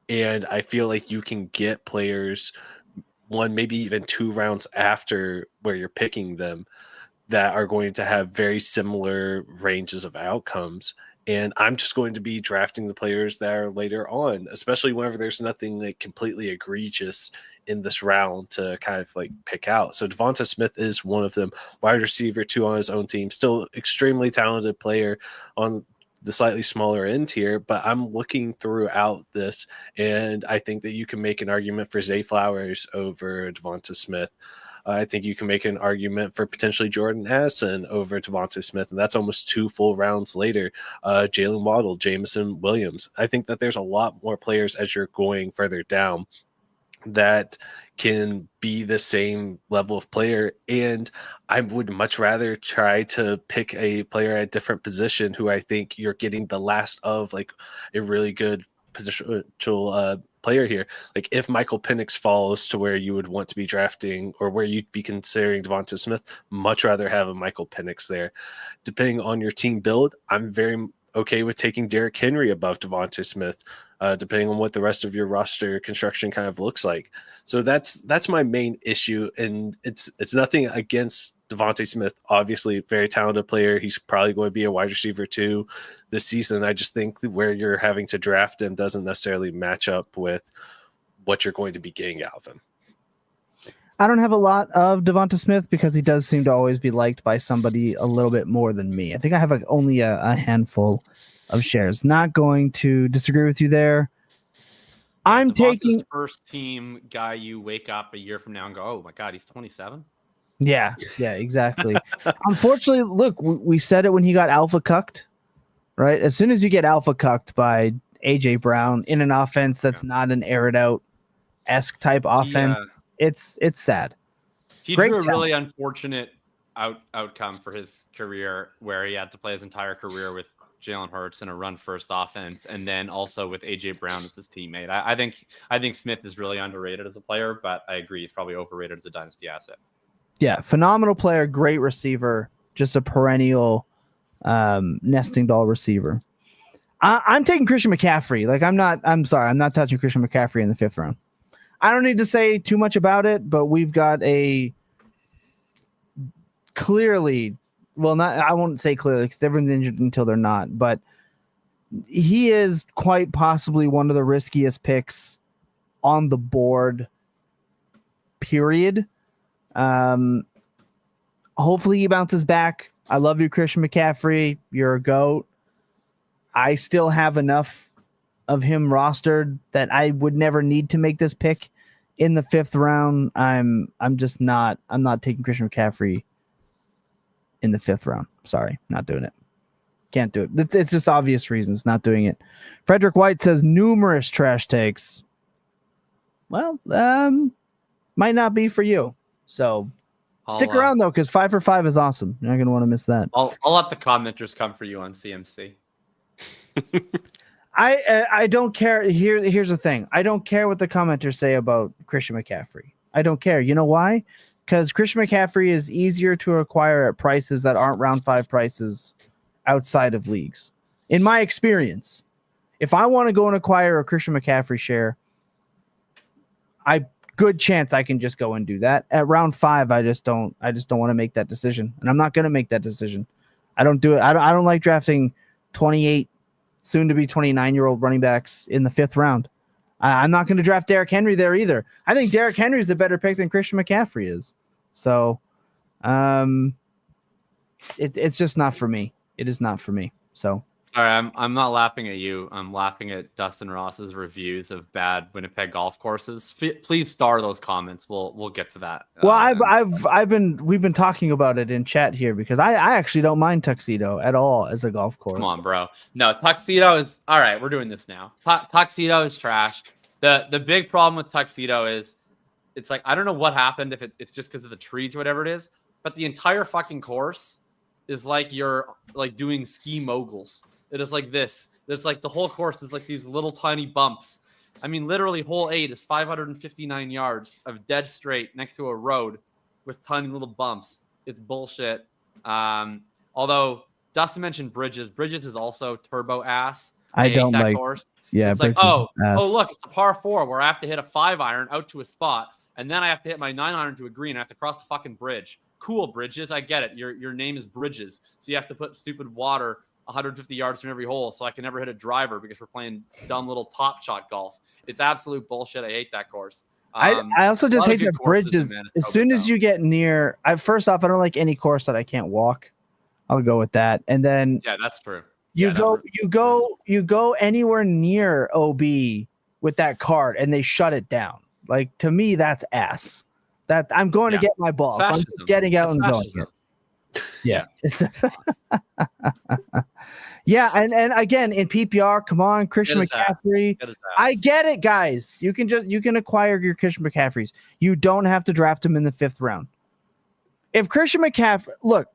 and I feel like you can get players 1, maybe even 2 rounds after where you're picking them that are going to have very similar ranges of outcomes. And I'm just going to be drafting the players that are later on, especially whenever there's nothing like completely egregious in this round to kind of like pick out. So DeVonta Smith is one of them. Wide receiver 2 on his own team, still extremely talented player on the slightly smaller end tier, but I'm looking throughout this, and I think that you can make an argument for Zay Flowers over DeVonta Smith. I think you can make an argument for potentially Jordan Addison over DeVonta Smith, and that's almost 2 full rounds later. Jalen Waddle, Jameson Williams. I think that there's a lot more players as you're going further down that can be the same level of player, and I would much rather try to pick a player at a different position who I think you're getting the last of, like a really good positional player here. Like if Michael Penix falls to where you would want to be drafting or where you'd be considering DeVonta Smith, much rather have a Michael Penix there. Depending on your team build, I'm very okay with taking Derrick Henry above DeVonta Smith, depending on what the rest of your roster construction kind of looks like. So that's my main issue, and it's nothing against DeVonta Smith. Obviously, very talented player. He's probably going to be a wide receiver 2 this season. I just think where you're having to draft him doesn't necessarily match up with what you're going to be getting out of him. I don't have a lot of DeVonta Smith because he does seem to always be liked by somebody a little bit more than me. I think I have only a handful of shares. Not going to disagree with you there. I'm taking first team guy you wake up a year from now and go, oh my God, he's 27. Yeah, exactly. Unfortunately, look, we said it when he got alpha cucked, right? As soon as you get alpha cucked by AJ Brown in an offense that's not an air it out esque type offense, it's sad. He drew a really unfortunate outcome for his career where he had to play his entire career with Jalen Hurts in a run first offense, and then also with AJ Brown as his teammate. I think Smith is really underrated as a player, but I agree he's probably overrated as a dynasty asset. Yeah, phenomenal player, great receiver, just a perennial nesting doll receiver. I'm taking Christian McCaffrey. I'm not touching Christian McCaffrey in the 5th round. I don't need to say too much about it, but we've got a clearly, I won't say clearly because everyone's injured until they're not, but he is quite possibly one of the riskiest picks on the board, period. Hopefully he bounces back. I love you, Christian McCaffrey. You're a GOAT. I still have enough of him rostered that I would never need to make this pick in the 5th round. I'm not taking Christian McCaffrey in the 5th round. Sorry, not doing it. Can't do it. It's just obvious reasons not doing it. Frederick White says numerous trash takes. Well, might not be for you. So stick around though, because 5 for 5 is awesome. You're not gonna want to miss that. I'll let the commenters come for you on CMC. I don't care. Here's the thing. I don't care what the commenters say about Christian McCaffrey. I don't care. You know why? Because Christian McCaffrey is easier to acquire at prices that aren't round 5 prices outside of leagues. In my experience, if I want to go and acquire a Christian McCaffrey share, good chance I can just go and do that. At round 5, I just don't want to make that decision, and I'm not going to make that decision. I don't do it. I don't like drafting 28, soon to be 29-year-old running backs in the 5th round. I'm not going to draft Derrick Henry there either. I think Derrick Henry is a better pick than Christian McCaffrey is. So, it's just not for me. It is not for me. So. Sorry, I'm not laughing at you. I'm laughing at Dustin Ross's reviews of bad Winnipeg golf courses. Please star those comments. We'll get to that. Well, we've been talking about it in chat here because I actually don't mind Tuxedo at all as a golf course. Come on, bro. No, Tuxedo is all right. We're doing this now. Tuxedo is trash. The big problem with Tuxedo is it's like I don't know what happened if it's just because of the trees or whatever it is. but the entire fucking course is like you're like doing ski moguls. It is like this. There's like the whole course is like these little tiny bumps. I mean, literally, hole 8 is 559 yards of dead straight next to a road with tiny little bumps. It's bullshit. Although Dustin mentioned Bridges. Bridges is also turbo ass. I don't hate that like. course. Yeah, It's like, Bridges is ass. look, it's a par 4 where I have to hit a 5-iron out to a spot, and then I have to hit my 9-iron to a green. I have to cross the fucking bridge. Cool, Bridges. I get it. Your name is Bridges, so you have to put stupid water 150 yards from every hole, so I can never hit a driver because we're playing dumb little top shot golf. It's absolute bullshit. I hate that course. I also just hate that Bridges. As soon as you get near, first off, I don't like any course that I can't walk. I'll go with that, and then yeah, that's true. You go anywhere near OB with that card, and they shut it down. Like, to me, that's ass. That I'm going to get my ball. So I'm just getting out and going. Yeah. Yeah, and again in PPR, come on, Christian McCaffrey. I get it, guys. You can acquire your Christian McCaffreys. You don't have to draft him in the 5th round. If Christian McCaffrey, look,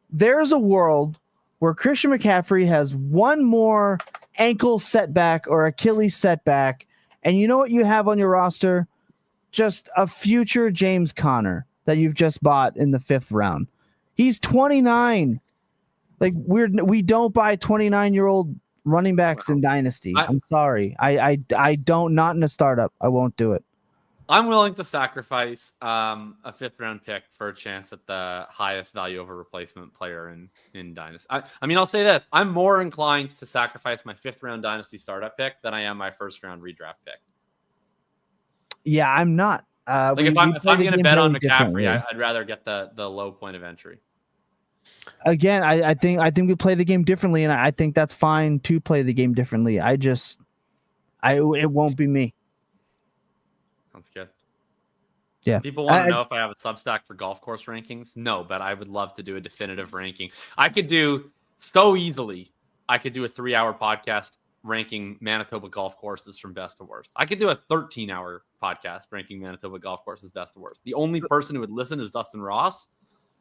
there's a world where Christian McCaffrey has one more ankle setback or Achilles setback, and you know what you have on your roster? Just a future James Conner that you've just bought in the 5th round. He's 29. Like, we don't buy 29-year-old running backs in Dynasty. I'm sorry. I don't, not in a startup. I won't do it. I'm willing to sacrifice a 5th-round pick for a chance at the highest value over replacement player in Dynasty. I mean, I'll say this. I'm more inclined to sacrifice my 5th-round Dynasty startup pick than I am my 1st-round redraft pick. Yeah, I'm not. Like, if I'm going to bet on McCaffrey, I'd rather get the low point of entry. Again, I think we play the game differently, and I think that's fine to play the game differently. It won't be me. Sounds good. Yeah. People want to know if I have a Substack for golf course rankings. No, but I would love to do a definitive ranking. I could do a 3-hour podcast ranking Manitoba golf courses from best to worst. I could do a 13-hour podcast ranking Manitoba golf courses best to worst. The only person who would listen is Dustin Ross,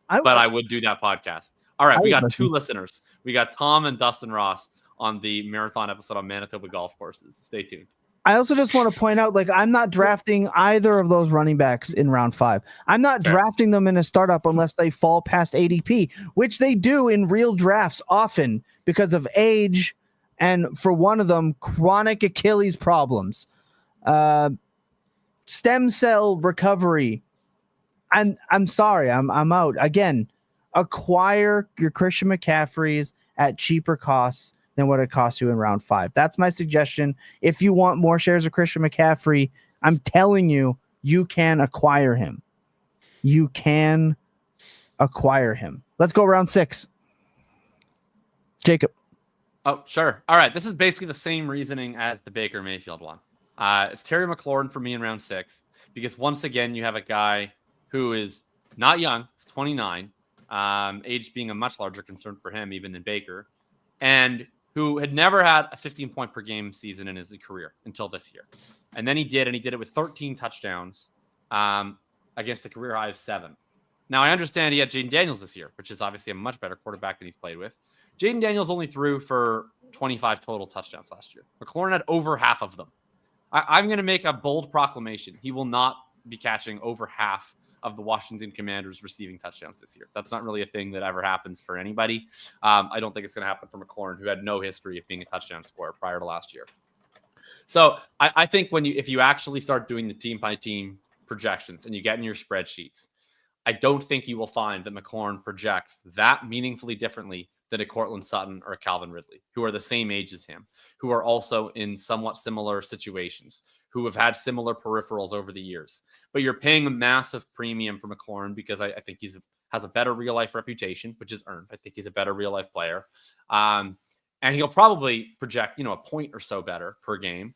but I would do that podcast. All right, we got 2 listeners. We got Tom and Dustin Ross on the marathon episode on Manitoba golf courses. Stay tuned. I also just want to point out, like, I'm not drafting either of those running backs in round 5. I'm not drafting them in a startup unless they fall past ADP, which they do in real drafts often because of age and, for one of them, chronic Achilles problems, stem cell recovery. I'm sorry, I'm out. Again, acquire your Christian McCaffreys at cheaper costs than what it costs you in round 5. That's my suggestion. If you want more shares of Christian McCaffrey, I'm telling you, you can acquire him. You can acquire him. Let's go round 6. Jacob. Oh, sure. All right. This is basically the same reasoning as the Baker Mayfield one. It's Terry McLaurin for me in round 6, because once again, you have a guy who is not young. He's 29. Age being a much larger concern for him, even than Baker, and who had never had a 15-point per game season in his career until this year. And then he did it with 13 touchdowns against a career high of 7. Now, I understand he had Jayden Daniels this year, which is obviously a much better quarterback than he's played with. Jayden Daniels only threw for 25 total touchdowns last year. McLaurin had over half of them. I'm going to make a bold proclamation. He will not be catching over half of the Washington Commanders receiving touchdowns this year. That's not really a thing that ever happens for anybody. I don't think it's going to happen for McLaurin, who had no history of being a touchdown scorer prior to last year. So I think if you actually start doing the team by team projections and you get in your spreadsheets, I don't think you will find that McLaurin projects that meaningfully differently than a Cortland Sutton or a Calvin Ridley, who are the same age as him, who are also in somewhat similar situations, who have had similar peripherals over the years. But you're paying a massive premium for McLaurin because I think has a better real-life reputation, which is earned. I think he's a better real-life player. And he'll probably project, a point or so better per game.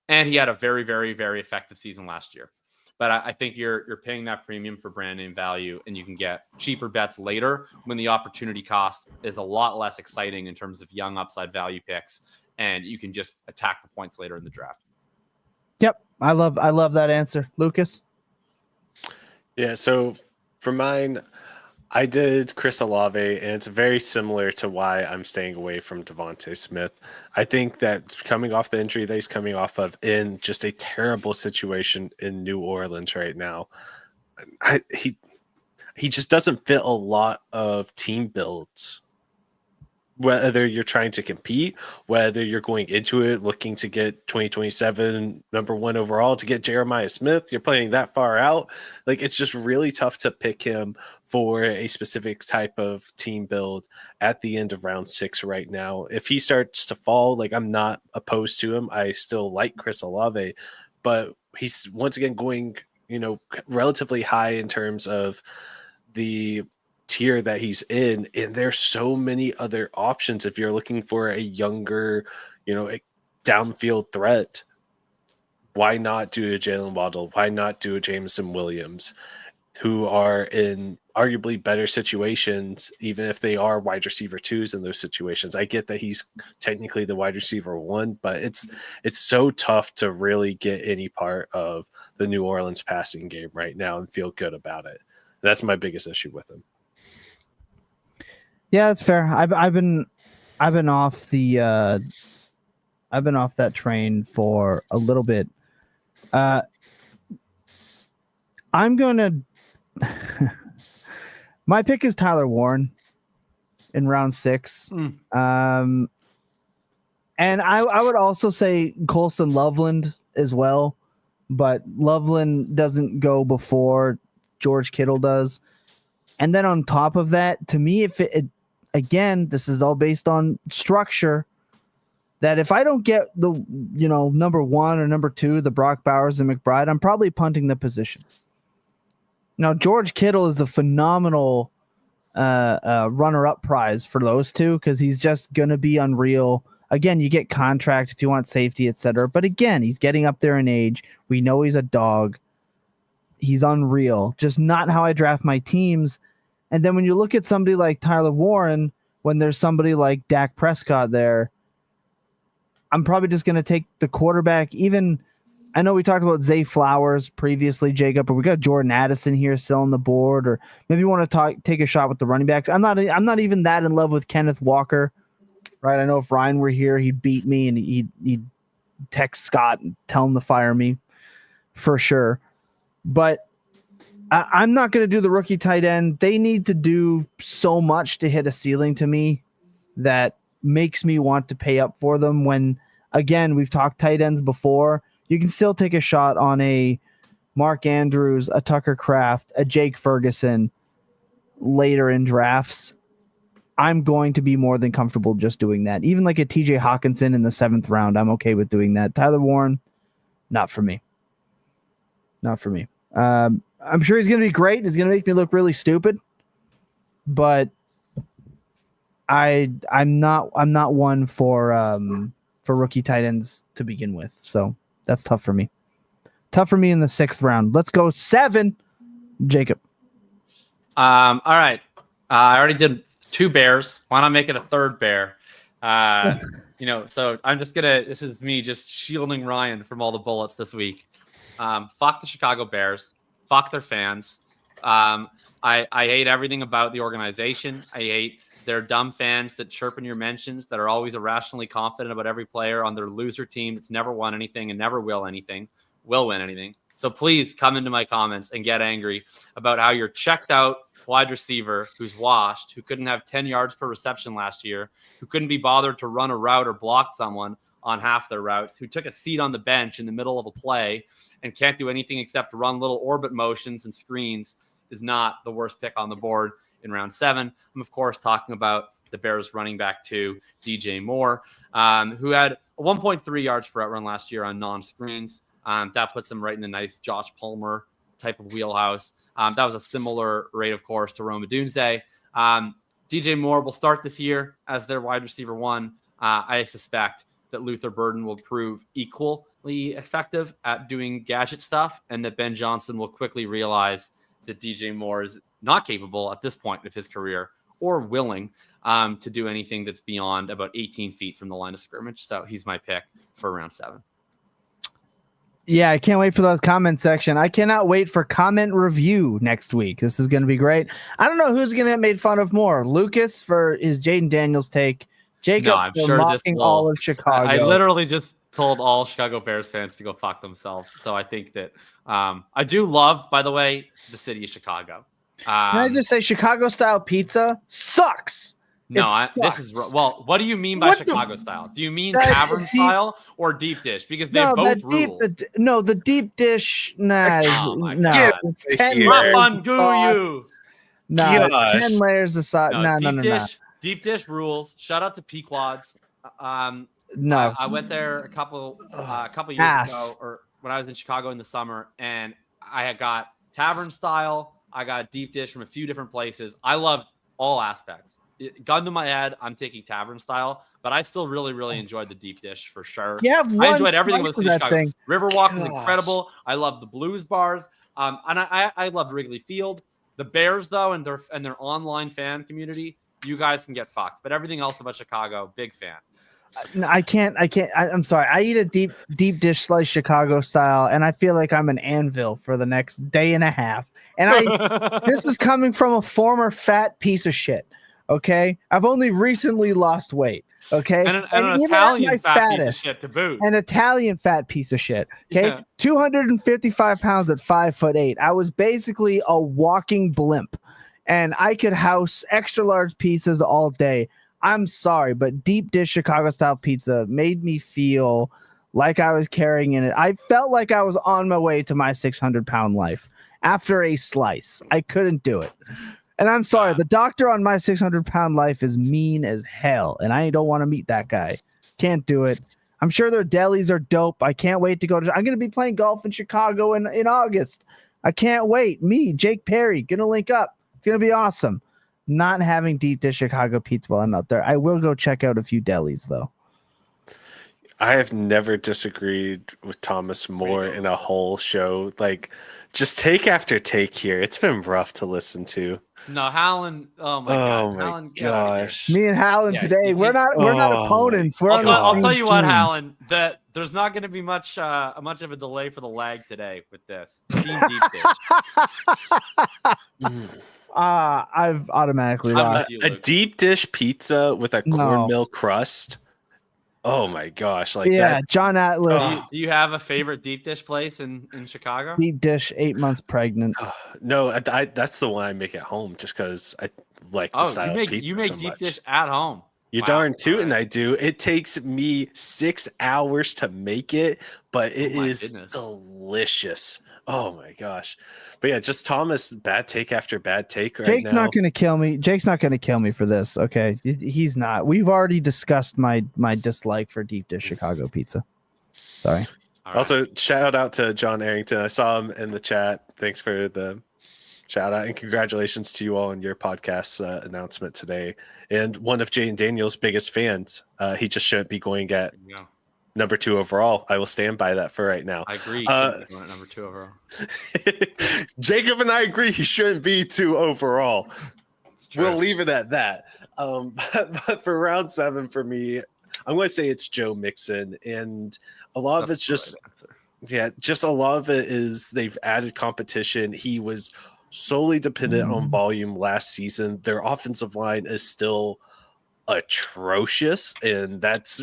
And he had a very, very, very effective season last year. But I think you're paying that premium for brand name value, and you can get cheaper bets later when the opportunity cost is a lot less exciting in terms of young upside value picks, and you can just attack the points later in the draft. Yep, I love that answer, Lucas. Yeah, so For mine, I did Chris Olave, and it's very similar to why I'm staying away from DeVonta Smith. I think that coming off the injury that he's coming off of in just a terrible situation in New Orleans right now, he just doesn't fit a lot of team builds. Whether you're trying to compete, whether you're going into it looking to get 2027 number 1 overall to get Jahmyr Smith, you're playing that far out. Like, it's just really tough to pick him for a specific type of team build at the end of round 6 right now. If he starts to fall, like, I'm not opposed to him. I still like Chris Olave, but he's once again going, relatively high in terms of the tier that he's in, and there's so many other options if you're looking for a younger, a downfield threat. Why not do a Jalen Waddle? Why not do a Jameson Williams, who are in arguably better situations, even if they are wide receiver 2s in those situations? I get that he's technically the wide receiver 1, but it's so tough to really get any part of the New Orleans passing game right now and feel good about it. That's my biggest issue with him. Yeah, that's fair. I've been off the I've been off that train for a little bit. I'm gonna my pick is Tyler Warren in round 6. And I would also say Colson Loveland as well, but Loveland doesn't go before George Kittle does. And then on top of that, to me, if it again, this is all based on structure, that if I don't get the, number 1 or number 2, the Brock Bowers and McBride, I'm probably punting the position. Now, George Kittle is a phenomenal runner-up prize for those two because he's just going to be unreal. Again, you get contract if you want safety, etc. But again, he's getting up there in age. We know he's a dog. He's unreal. Just not how I draft my teams. And then when you look at somebody like Tyler Warren, when there's somebody like Dak Prescott there, I'm probably just going to take the quarterback. Even, I know we talked about Zay Flowers previously, Jacob, but we got Jordan Addison here still on the board, or maybe you want to take a shot with the running backs. I'm not even that in love with Kenneth Walker, right? I know if Ryan were here, he'd beat me and he'd text Scott and tell him to fire me for sure. But I'm not going to do the rookie tight end. They need to do so much to hit a ceiling to me that makes me want to pay up for them when, again, we've talked tight ends before. You can still take a shot on a Mark Andrews, a Tucker Kraft, a Jake Ferguson later in drafts. I'm going to be more than comfortable just doing that. Even like a TJ Hawkinson in the 7th round, I'm okay with doing that. Tyler Warren, not for me. Not for me. I'm sure he's going to be great. He's going to make me look really stupid, but I'm not one for rookie tight ends to begin with. So that's tough for me. Tough for me in the 6th round. Let's go 7, Jacob. All right. I already did 2 bears. Why not make it a 3rd bear? So I'm just this is me just shielding Ryan from all the bullets this week. Fuck the Chicago Bears. Fuck their fans. I hate everything about the organization. I hate their dumb fans that chirp in your mentions, that are always irrationally confident about every player on their loser team that's never won anything and never will win anything. So please come into my comments and get angry about how you're checked out wide receiver who's washed, who couldn't have 10 yards per reception last year, who couldn't be bothered to run a route or block someone on half their routes, who took a seat on the bench in the middle of a play and can't do anything except run little orbit motions and screens, is not the worst pick on the board in round 7. I'm, of course, talking about the Bears running back 2, DJ Moore, who had a 1.3 yards per out run last year on non-screens. That puts him right in the nice Josh Palmer type of wheelhouse. That was a similar rate, of course, to Rome Odunze. DJ Moore will start this year as their wide receiver 1. I suspect that Luther Burden will prove equally effective at doing gadget stuff, and that Ben Johnson will quickly realize that DJ Moore is not capable at this point of his career or willing to do anything that's beyond about 18 feet from the line of scrimmage. So he's my pick for round 7. Yeah, I can't wait for the comment section. I cannot wait for comment review next week. This is going to be great. I don't know who's going to get made fun of more. Lucas for his Jayden Daniels take. Jacob I'm for sure this mocking will- all of Chicago. I literally just told all Chicago Bears fans to go fuck themselves. So I think that I do love, by the way, the city of Chicago. Can I just say Chicago-style pizza sucks? This is well. What do you mean by Chicago style? Do you mean That's tavern deep- style or deep dish? Because they both rule. The deep dish. Nah, Oh my no, God. it's 10 Here. layers of Rafanguyu. sauce. No, Gosh. 10 layers of sauce. No, Deep dish rules. Shout out to Pequods. No. I went there a couple years Ass. ago, or when I was in Chicago in the summer, and I had got tavern style. I got deep dish from a few different places. I loved all aspects. Gun to my head, I'm taking tavern style, but I still really enjoyed the deep dish for sure. You have I enjoyed everything slice with of that Chicago. thing. Riverwalk was Gosh. incredible. I love the Blues bars, and I loved Wrigley Field. The Bears, though, and their online fan community, you guys can get fucked. But everything else about Chicago, big fan. No, I can't. I'm sorry. I eat a deep dish slice Chicago style, and I feel like I'm an anvil for the next day and a half. And this is coming from a former fat piece of shit. Okay, I've only recently lost weight. Okay, and an even Italian at my fat piece of fattest, shit to boot. an Italian fat piece of shit. Okay, Yeah. 255 pounds at 5'8". I was basically a walking blimp, and I could house extra large pizzas all day. I'm sorry, but deep dish Chicago style pizza made me feel like I was carrying in it. I felt like I was on my way to my 600-pound life after a slice. I couldn't do it. And I'm sorry, the doctor on my 600-pound life is mean as hell, and I don't want to meet that guy. Can't do it. I'm sure their delis are dope. I can't wait to go to. I'm going to be playing golf in Chicago in August. I can't wait. Me, Jake Perry, going to link up. It's going to be awesome. Not having deep dish Chicago pizza while I'm out there. I will go check out a few delis, though. I have never disagreed with Thomas more in a whole show. Like, just take after take here. It's been rough to listen to. No, Howland. Oh my Oh god, my Howland, get out of here. gosh. Me and Howland Yeah, today, you we're think- not Oh opponents. We're my on the I'll same tell you what, team. Howland. That there's not going to be much of a delay for the lag today with this. Team deep dish. I've automatically I'm lost. with you, A Luke. deep dish pizza with a No. cornmeal crust. Oh my gosh. Like Yeah, that. John Atlas, Do you have a favorite deep dish place in Chicago? deep dish, 8 months pregnant. No, that's the one I make at home just because I like the Oh, style you of pizza make so deep much. dish at home. You Wow. darn tootin' Alright. I do. It takes me 6 hours to make it, but it Oh my is goodness. delicious. Oh my gosh. But yeah, just Thomas, bad take after bad take right Jake's now. not going to kill me. Jake's not going to kill me for this. Okay, he's not. We've already discussed my dislike for deep dish Chicago pizza. Sorry. All right. Also, shout out to John Arrington. I saw him in the chat. Thanks for the shout out and congratulations to you all on your podcast announcement today. And one of Jayden Daniels' biggest fans. He just shouldn't be going at There you go. number 2 overall. I will stand by that for right now. I agree. You Uh, shouldn't be going at number 2 overall. Jacob and I agree he shouldn't be 2 overall. True. We'll leave it at that. But for round 7 for me, I'm going to say it's Joe Mixon. And a lot of That's it's the just, right answer. yeah, just a lot of it is they've added competition. He was solely dependent on volume last season. Their offensive line is still atrocious. And that's,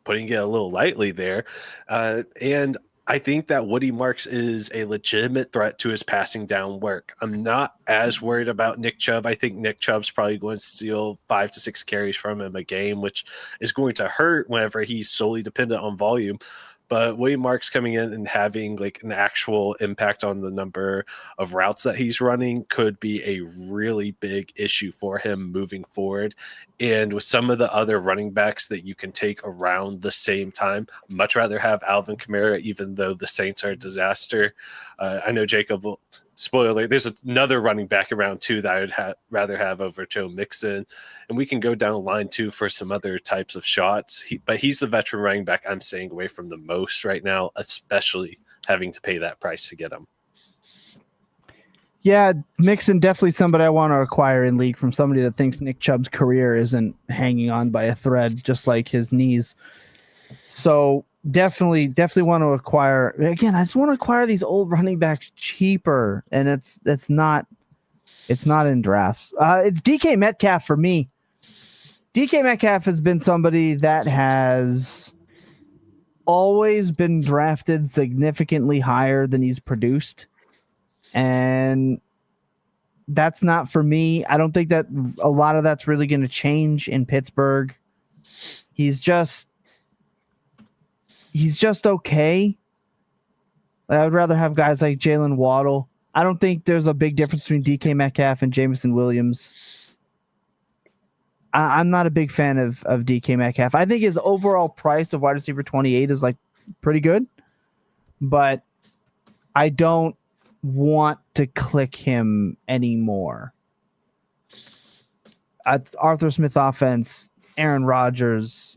putting it a little lightly there. And I think that Woody Marks is a legitimate threat to his passing down work. I'm not as worried about Nick Chubb. I think Nick Chubb's probably going to steal 5 to 6 carries from him a game, which is going to hurt whenever he's solely dependent on volume. But Woody Marks coming in and having like an actual impact on the number of routes that he's running could be a really big issue for him moving forward. And with some of the other running backs that you can take around the same time, much rather have Alvin Kamara, even though the Saints are a disaster. I know Jacob will spoiler. There's another running back around too that I would rather have over Joe Mixon. And we can go down the line too for some other types of shots. But he's the veteran running back I'm staying away from the most right now, especially having to pay that price to get him. Yeah, Mixon definitely somebody I want to acquire in league from somebody that thinks Nick Chubb's career isn't hanging on by a thread, just like his knees. So definitely want to acquire. Again, I just want to acquire these old running backs cheaper, and it's not in drafts. It's DK Metcalf for me. DK Metcalf has been somebody that has always been drafted significantly higher than he's produced, and that's not for me. I don't think that a lot of that's really going to change in Pittsburgh. He's just okay. I would rather have guys like Jalen Waddle. I don't think there's a big difference between DK Metcalf and Jameson Williams. I'm not a big fan of DK Metcalf. I think his overall price of wide receiver 28 is like pretty good, but I don't want to click him anymore. Arthur Smith offense, Aaron Rodgers.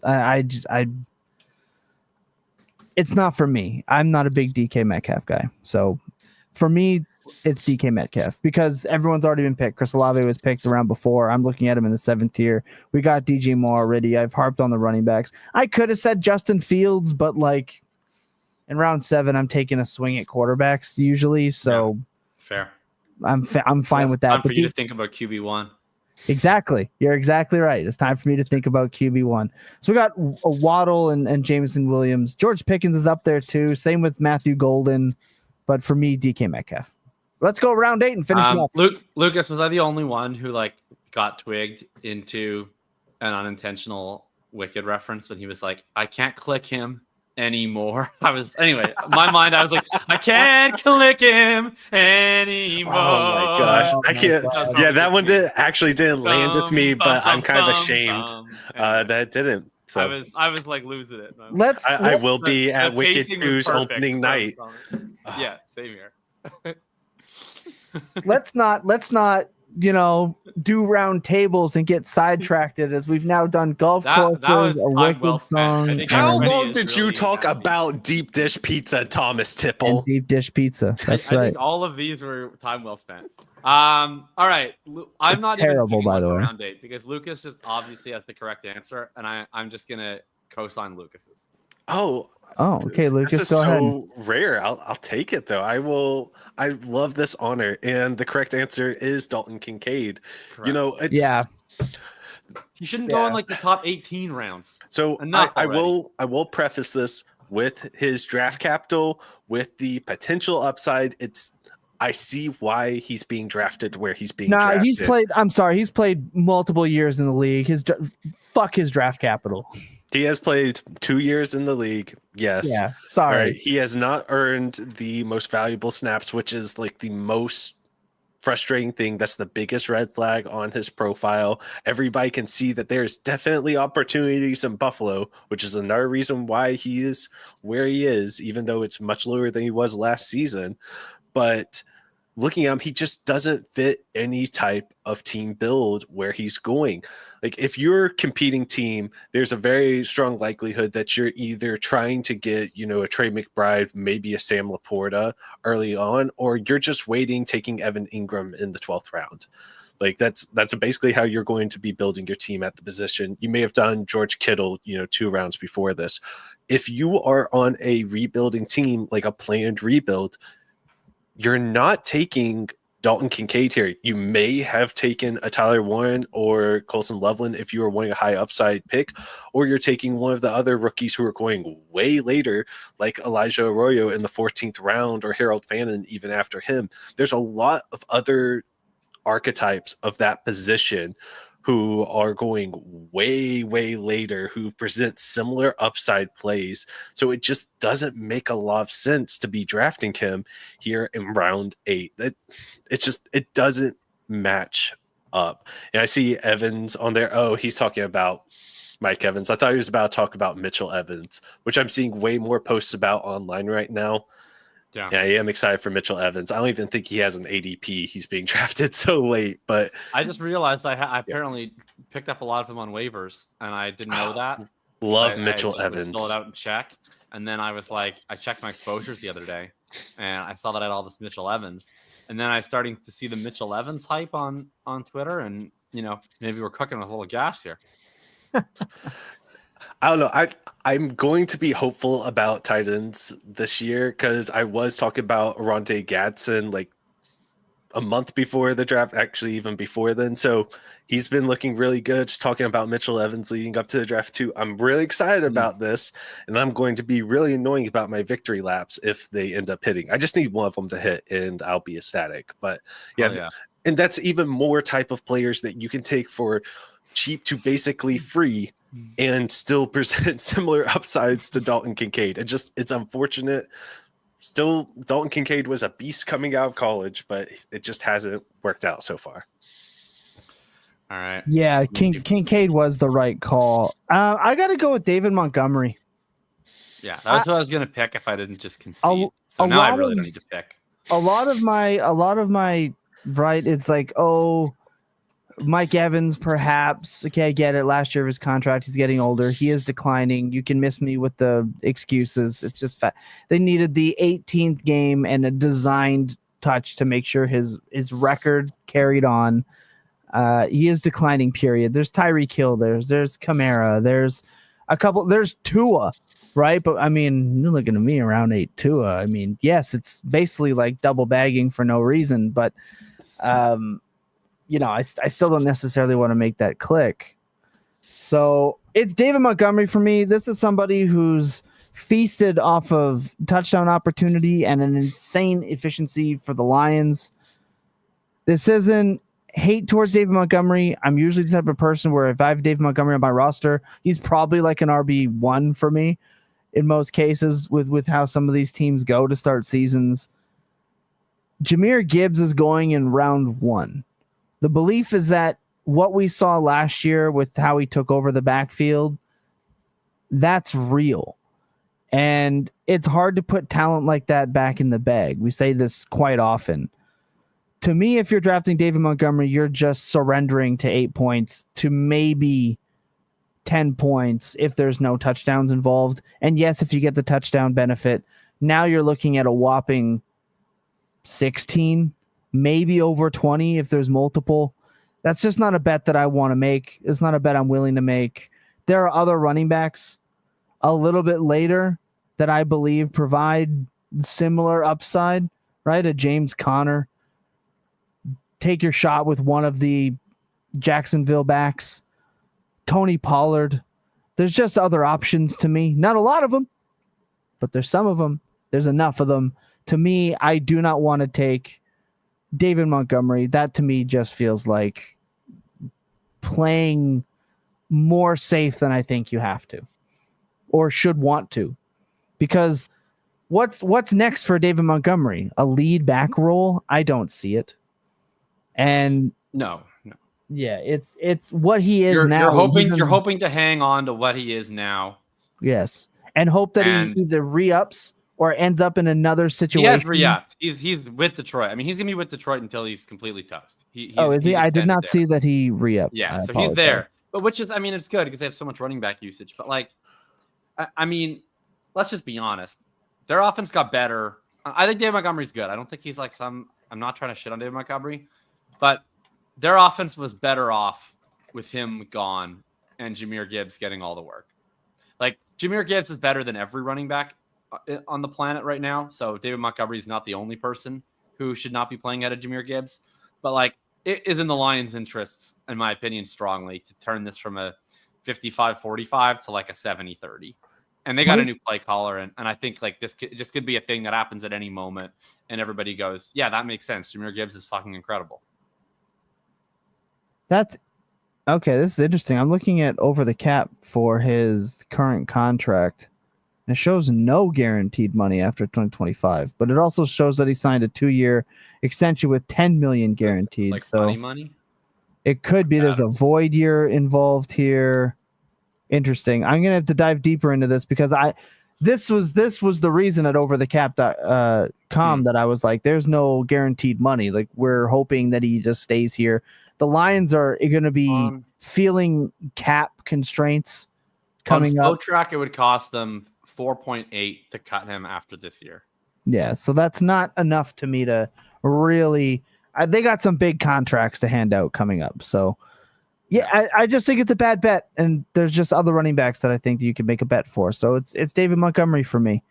It's not for me. I'm not a big DK Metcalf guy. So for me, it's DK Metcalf because everyone's already been picked. Chris Olave was picked around before. I'm looking at him in the 7th tier. We got DJ Moore already. I've harped on the running backs. I could have said Justin Fields, but like in round 7, I'm taking a swing at quarterbacks usually. So yeah, fair. I'm fine with that. Time for you to think about QB1. Exactly. You're exactly right. It's time for me to think about QB1. So we got a Waddle and Jameson Williams. George Pickens is up there too. Same with Matthew Golden. But for me, DK Metcalf. Let's go round 8 and finish it off. Lucas, was I the only one who like got twigged into an unintentional Wicked reference when he was like, I can't click him anymore? Anyway, my mind, I was like, I can't click him anymore. Oh my gosh. I can't. Yeah, that one didn't land with me, but I'm kind of ashamed that it didn't. So I was like losing it. I will be at Wicked 2's opening night. Yeah, same here. let's not do round tables and get sidetracked as we've now done golf courses, a Wicked song. How long did you talk about deep dish pizza, Thomas Tipple? And deep dish pizza. That's right. I think all of these were time well spent. All right. I'm not terrible, even by the way. Round 8 because Lucas just obviously has the correct answer, and I'm just gonna co-sign Lucas's. Oh, okay, Lucas. This is go ahead. so rare. I'll take it though. I love this honor, and the correct answer is Dalton Kincaid. Correct. You know, You shouldn't go in like the top 18 rounds. So I will preface this with his draft capital, with the potential upside. I see why he's being drafted where he's being drafted. He's played multiple years in the league. Fuck his draft capital. He has played 2 years in the league. Yes. Yeah. Sorry. Right. He has not earned the most valuable snaps, which is like the most frustrating thing. That's the biggest red flag on his profile. Everybody can see that there's definitely opportunities in Buffalo, which is another reason why he is where he is, even though it's much lower than he was last season. But looking at him, he just doesn't fit any type of team build where he's going. Like if you're a competing team, there's a very strong likelihood that you're either trying to get, a Trey McBride, maybe a Sam Laporta early on, or you're just waiting, taking Evan Ingram in the 12th round. Like that's basically how you're going to be building your team at the position. You may have done George Kittle, 2 rounds before this. If you are on a rebuilding team, like a planned rebuild, you're not taking Dalton Kincaid here. You may have taken a Tyler Warren or Colson Loveland if you were wanting a high upside pick, or you're taking one of the other rookies who are going way later, like Elijah Arroyo in the 14th round or Harold Fannin even after him. There's a lot of other archetypes of that position who are going way, way later, who present similar upside plays. So it just doesn't make a lot of sense to be drafting him here in round 8. It doesn't match up. And I see Evans on there. Oh, he's talking about Mike Evans. I thought he was about to talk about Mitchell Evans, which I'm seeing way more posts about online right now. Yeah, I am excited for Mitchell Evans. I don't even think he has an ADP. He's being drafted so late, but I just realized I apparently picked up a lot of them on waivers, and I didn't know that. Love Mitchell Evans. Fill it out and check, and then I was like, I checked my exposures the other day, and I saw that I had all this Mitchell Evans, and then I starting to see the Mitchell Evans hype on Twitter, and maybe we're cooking with a little gas here. I don't know. I'm going to be hopeful about tight ends this year because I was talking about Oronte Gadsden like a month before the draft, actually even before then. So he's been looking really good. Just talking about Mitchell Evans leading up to the draft too. I'm really excited about this, and I'm going to be really annoying about my victory laps if they end up hitting. I just need one of them to hit, and I'll be ecstatic. But yeah. And that's even more type of players that you can take for cheap to basically free and still present similar upsides to Dalton Kincaid. It's unfortunate. Still, Dalton Kincaid was a beast coming out of college, but it just hasn't worked out so far. All right. Yeah, Kincaid was the right call. I got to go with David Montgomery. Yeah, that was who I was going to pick if I didn't just concede. So now I really don't need to pick. A lot of my right, it's like, oh, Mike Evans, perhaps. Okay, I get it. Last year of his contract, he's getting older. He is declining. You can miss me with the excuses. It's just they needed the 18th game and a designed touch to make sure his record carried on. He is declining, period. There's Tyreek Hill. There's Kamara. There's Tua, right? But, I mean, you're looking at me around 8 Tua. I mean, yes, it's basically like double bagging for no reason, but I still don't necessarily want to make that click. So it's David Montgomery for me. This is somebody who's feasted off of touchdown opportunity and an insane efficiency for the Lions. This isn't hate towards David Montgomery. I'm usually the type of person where if I have David Montgomery on my roster, he's probably like an RB1 for me in most cases with how some of these teams go to start seasons. Jahmyr Gibbs is going in round 1. The belief is that what we saw last year with how he took over the backfield, that's real. And it's hard to put talent like that back in the bag. We say this quite often. To me, if you're drafting David Montgomery, you're just surrendering to 8 points to maybe 10 points if there's no touchdowns involved. And yes, if you get the touchdown benefit, now you're looking at a whopping 16, maybe over 20 if there's multiple. That's just not a bet that I want to make. It's not a bet I'm willing to make. There are other running backs a little bit later that I believe provide similar upside, right? A James Conner. Take your shot with one of the Jacksonville backs. Tony Pollard. There's just other options to me. Not a lot of them, but there's some of them. There's enough of them. To me, I do not want to take David Montgomery. That to me just feels like playing more safe than I think you have to or should want to. Because what's next for David Montgomery? A lead back role? I don't see it. And no. Yeah, it's what he is now. You're hoping to hang on to what he is now. Yes. And hope that he either re-ups or ends up in another situation. He has re-upped. He's with Detroit. I mean, he's going to be with Detroit until he's completely toast. Is he? I did not see that he re-upped. Yeah, so he's there. But which is, I mean, it's good because they have so much running back usage. But, like, I mean, let's just be honest. Their offense got better. I think David Montgomery's good. I don't think he's like I'm not trying to shit on David Montgomery. But their offense was better off with him gone and Jahmyr Gibbs getting all the work. Like, Jahmyr Gibbs is better than every running back on the planet right now. So David Montgomery is not the only person who should not be playing out of Jahmyr Gibbs. But, like, it is in the Lions' interests, in my opinion, strongly to turn this from a 55-45 to like a 70-30. And they got a new play caller. And I think, like, this could be a thing that happens at any moment. And everybody goes, yeah, that makes sense. Jahmyr Gibbs is fucking incredible. That's okay. This is interesting. I'm looking at over the cap for his current contract. It shows no guaranteed money after 2025, but it also shows that he signed a 2-year extension with $10 million guaranteed. Like so money? It could be there's a void year involved here. Interesting. I'm gonna have to dive deeper into this because this was the reason at overthecap.com that I was like, there's no guaranteed money. Like, we're hoping that he just stays here. The Lions are going to be feeling cap constraints coming up. On Spotrac, it would cost them 4.8 to cut him after this year. Yeah, so that's not enough to me to really. They got some big contracts to hand out coming up. So Yeah, I just think it's a bad bet, and there's just other running backs that I think that you can make a bet for. So it's David Montgomery for me.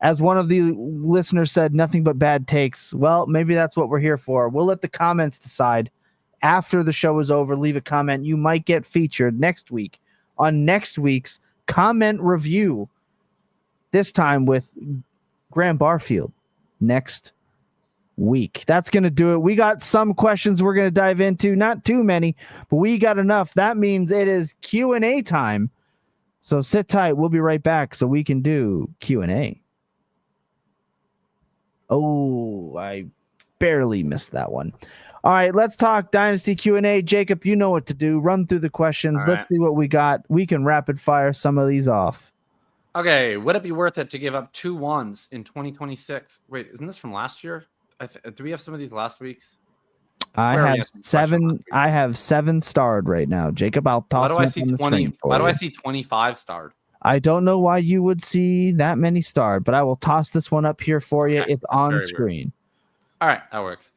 As one of the listeners said, nothing but bad takes. Well, maybe that's what we're here for. We'll let the comments decide. After the show is over, leave a comment. You might get featured next week on next week's comment review. This time with Graham Barfield next week. That's going to do it. We got some questions we're going to dive into. Not too many, but we got enough. That means it is Q&A time. So sit tight. We'll be right back so we can do Q&A. Oh, I barely missed that one. All right, let's talk Dynasty Q&A. Jacob, you know what to do. Run through the questions. All Let's see what we got. We can rapid fire some of these off. Okay, would it be worth it to give up 2 ones in 2026? Wait, isn't this from last year? Do we have some of these last weeks? I have 7 starred right now. Jacob, I'll toss Why do I see 20? Why do I see 25 starred? I don't know why you would see that many starred, but I will toss this one up here for you. Okay, it's on screen. All right, that works.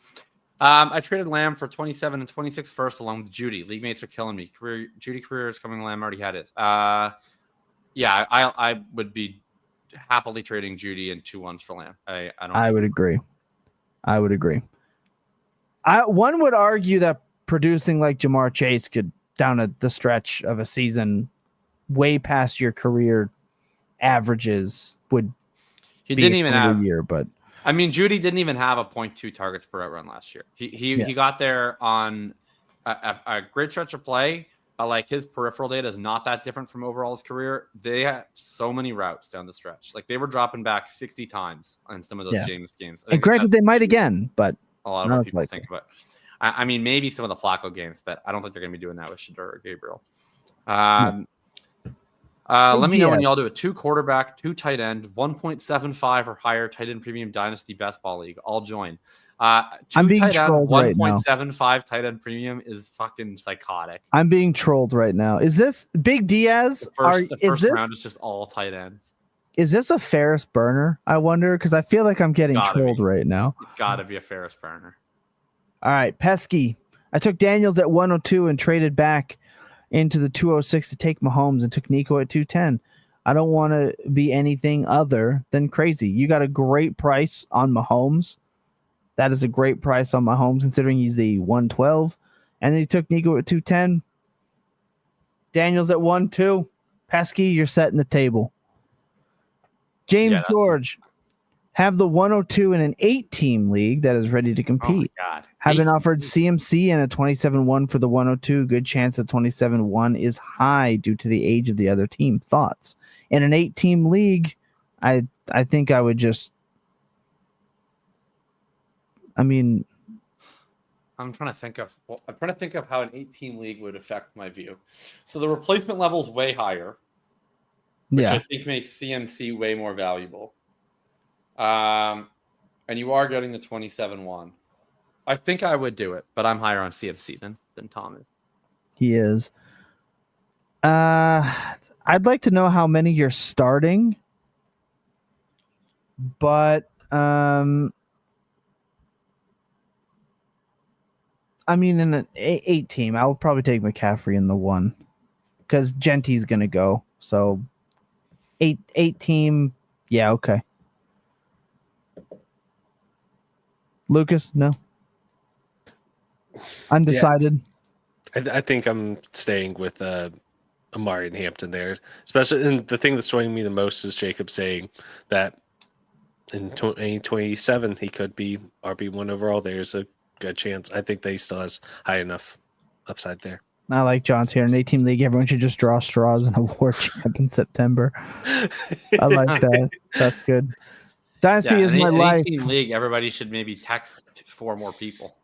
I traded Lamb for 27 and 26 first along with Jeudy. League mates are killing me. Jeudy career is coming. Lamb already had it. Yeah, I would be happily trading Jeudy and 2 ones for Lamb. I would agree. One would argue that producing like Ja'Marr Chase could down at the stretch of a season way past your career averages would. He didn't even have a year, but I mean, Jeudy didn't even have a 0.2 targets per route run last year. He got there on a great stretch of play. Like his peripheral data is not that different from overall his career. They had so many routes down the stretch. Like they were dropping back 60 times on some of those James games. And granted, they might again, but a lot of people think about. I mean, maybe some of the Flacco games, but I don't think they're going to be doing that with Shedeur or Gabriel. Let me know when y'all do a 2 quarterback, 2 tight end, 1.75 or higher tight end premium dynasty best ball league. I'll join. 2 I'm being tight end, 1.75 tight end premium is fucking psychotic. I'm being trolled right now. Is this Big Diaz? The first round is just all tight ends. Is this a Ferris burner? I wonder, because I feel like I'm getting trolled right now. It's got to be a Ferris burner. All right, Pesky. I took Daniels at 102 and traded back into the 206 to take Mahomes and took Nico at 210. I don't want to be anything other than crazy. You got a great price on Mahomes. That is a great price on Mahomes considering he's the 112. And then you took Nico at 210. Daniels at 1-2. Pesky, you're setting the table. James George. Have the 102 in an 8-team league that is ready to compete. Oh my God. Have been offered CMC and a 27-1 for the 102. Good chance the 27-1 is high due to the age of the other team. Thoughts? In an 8-team league, I think I would just. I mean, I'm trying to think of how an 8-team league would affect my view. So the replacement level is way higher, which I think makes CMC way more valuable. And you are getting the 27-1. I think I would do it, but I'm higher on CFC than Tom is. He is. I'd like to know how many you're starting, but I mean, in an 8-team, I'll probably take McCaffrey in the 1 because Genty's gonna go. So 8-team, yeah, okay. Lucas, no. Undecided. Yeah. I think I'm staying with Omarion Hampton there, especially. And the thing that's showing me the most is Jacob saying that in 2027 he could be RB1 overall. There's a good chance. I think that he still has high enough upside there. I like John's here in 8-team league. Everyone should just draw straws and award champ in September. I like that. That's good. Dynasty is my life. 18 league, everybody should maybe text 4 more people.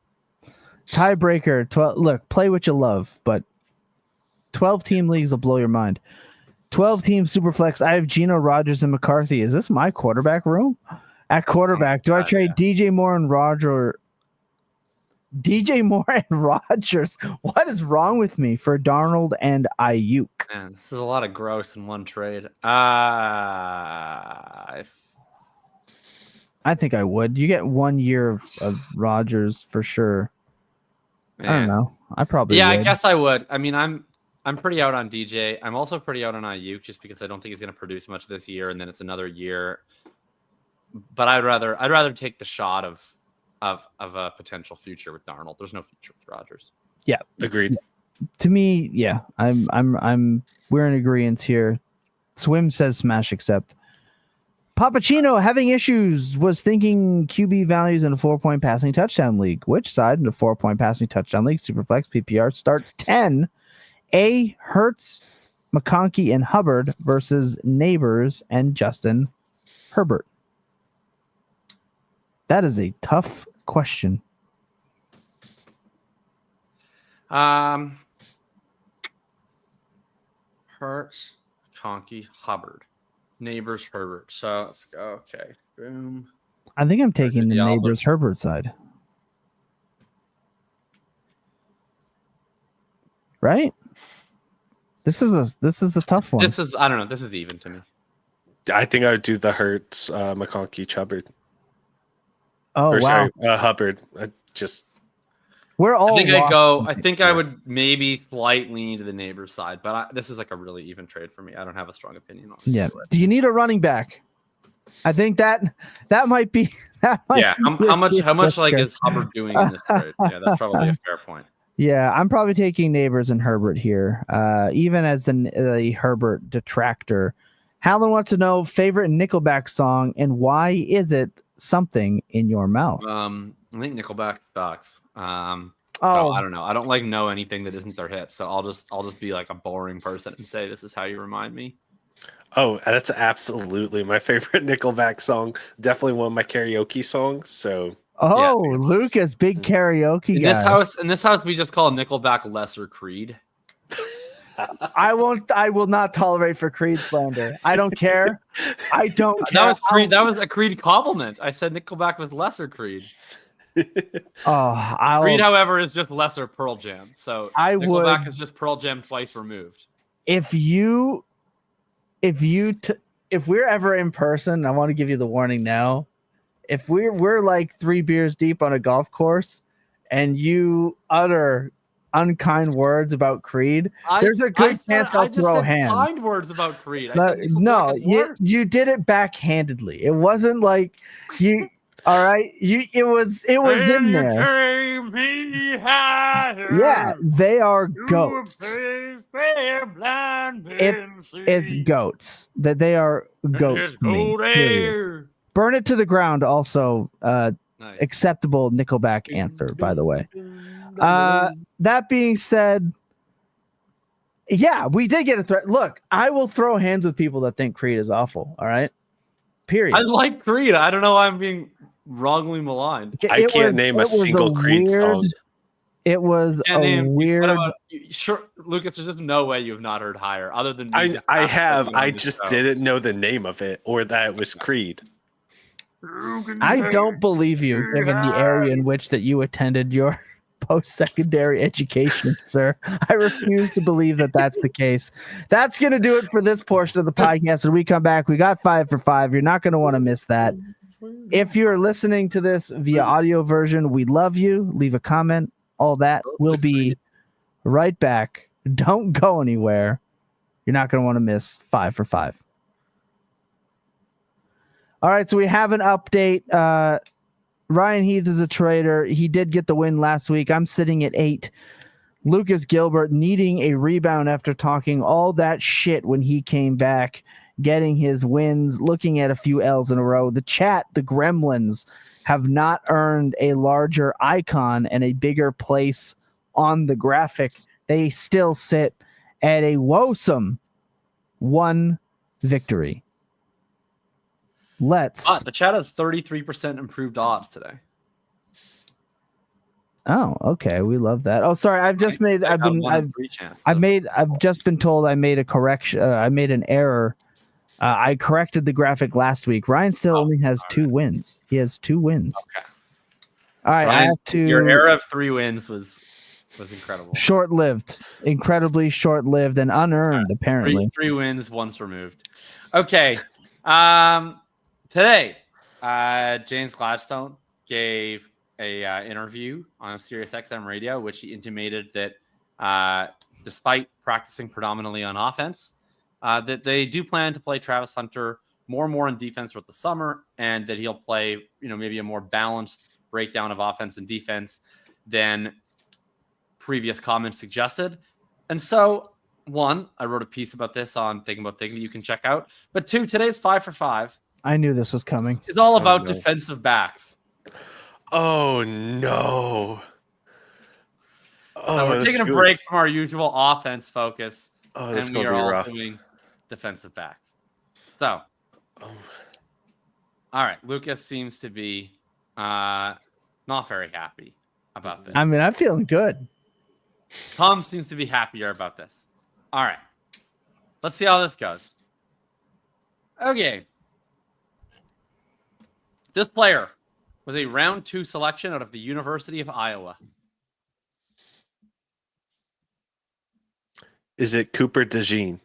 Tiebreaker. 12. Look, play what you love, but 12-team leagues will blow your mind. 12-team Superflex. I have Geno, Rodgers, and McCarthy. Is this my quarterback room? At quarterback, do I trade DJ Moore and Rodgers? What is wrong with me for Darnold and Aiyuk? Man, this is a lot of gross in one trade. I think I would. You get 1 year of Rodgers for sure. I don't know. I probably Yeah, would. I guess I would. I mean, I'm pretty out on DJ. I'm also pretty out on Aiyuk just because I don't think he's going to produce much this year, and then it's another year. But I'd rather take the shot of a potential future with Darnold. There's no future with Rodgers. Yeah, Agreed. to me, yeah, we're in agreement here. Swim says smash accept. Papacino having issues was thinking QB values in a 4-point passing touchdown league. Which side in a 4-point passing touchdown league? Superflex PPR start 10. A Hurts, McConkey, and Hubbard versus Neighbors and Justin Herbert. That is a tough question. Hurts, McConkey, Hubbard, Neighbors, Herbert. So let's go. Okay, boom. I think I'm taking the Diablo. Neighbors Herbert side. Right? This is a tough one. I don't know. This is even to me. I think I would do the Hurts, McConkey, Hubbard. Oh, wow. Sorry, Hubbard. We're all I think I would maybe slightly lean to the Neighbors side, but this is like a really even trade for me. I don't have a strong opinion on it. Yeah. Do you need a running back? I think that might be that. Might Yeah. be How much fair. like is Hubbard doing in this trade? Yeah, that's probably a fair point. Yeah, I'm probably taking Neighbors and Herbert here, even as the Herbert detractor. Hallen wants to know favorite Nickelback song and why is it Something in Your Mouth? I think Nickelback sucks. So Oh, I don't know. I don't know anything that isn't their hit. So I'll just be like a boring person and say this is how you remind me. Oh, that's absolutely my favorite Nickelback song. Definitely one of my karaoke songs. So Lucas, big karaoke In guy. this house, we just call Nickelback Lesser Creed. I will not tolerate for Creed slander. I don't care. I don't care. That was Creed. That was a Creed compliment. I said Nickelback was Lesser Creed. Creed, however, is just lesser Pearl Jam. So Nickelback is just Pearl Jam twice removed. If we're ever in person, I want to give you the warning now. If we're like 3 beers deep on a golf course and you utter unkind words about Creed, there's a good chance I'll throw hands. Kind words about Creed. No, you did it backhandedly. It wasn't like you. All right, it was in there. Yeah, they are goats. It's goats. That they are goats. To me, period. Burn It to the Ground. Also, nice. Acceptable Nickelback answer, by the way. That being said, yeah, we did get a threat. Look, I will throw hands with people that think Creed is awful. All right, period. I like Creed. I don't know why I'm being wrongly maligned. I can't name a single Creed song. It was a weird. Sure, Lucas. There's just no way you have not heard Higher, other than I have. I just didn't know the name of it or that it was Creed. I don't believe you, given the area in which that you attended your post-secondary education, sir. I refuse to believe that that's the case. That's going to do it for this portion of the podcast. When we come back, we got 5 for 5. You're not going to want to miss that. If you're listening to this via audio version, we love you. Leave a comment. All that. We'll be right back. Don't go anywhere. You're not going to want to miss 5 for 5. All right, so we have an update. Ryan Heath is a trader. He did get the win last week. I'm sitting at 8. Lucas Gilbert needing a rebound after talking all that shit when he came back, getting his wins, looking at a few L's in a row. The chat, the gremlins, have not earned a larger icon and a bigger place on the graphic. They still sit at a woesome 1 victory. The chat has 33% improved odds today. Oh, okay. We love that. Oh, sorry. I've just been told I made a correction. I made an error. I corrected the graphic last week. Ryan still only has 2 wins. He has 2 wins. Okay. All right. Ryan, I have to. Your era of 3 wins was incredible. Short-lived, incredibly short-lived, and unearned. Apparently, 3 wins, once removed. Okay. Today, James Gladstone gave a interview on Sirius XM radio, which he intimated that despite practicing predominantly on offense, that they do plan to play Travis Hunter more and more on defense throughout the summer, and that he'll play, maybe a more balanced breakdown of offense and defense than previous comments suggested. And so, one, I wrote a piece about this on Thinking About Thinking that you can check out. But two, today's 5 for 5. I knew this was coming. Is all about defensive backs. Oh no! So we're taking a break from our usual offense focus, this and we are all doing defensive backs. So, all right, Lucas seems to be not very happy about this. I mean, I'm feeling good. Tom seems to be happier about this. All right, let's see how this goes. Okay, this player was a round 2 selection out of the University of Iowa. Is it Cooper DeJean?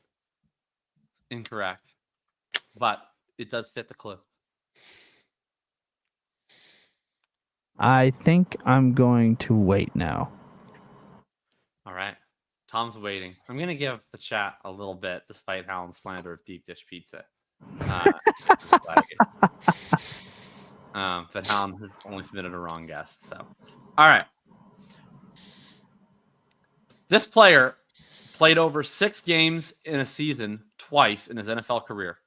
Incorrect, but it does fit the clue. I think I'm going to wait now. All right. Tom's waiting. I'm going to give the chat a little bit, despite Alan's slander of deep dish pizza. But Alan has only submitted a wrong guess. So, all right. This player played over 6 games in a season twice in his NFL career.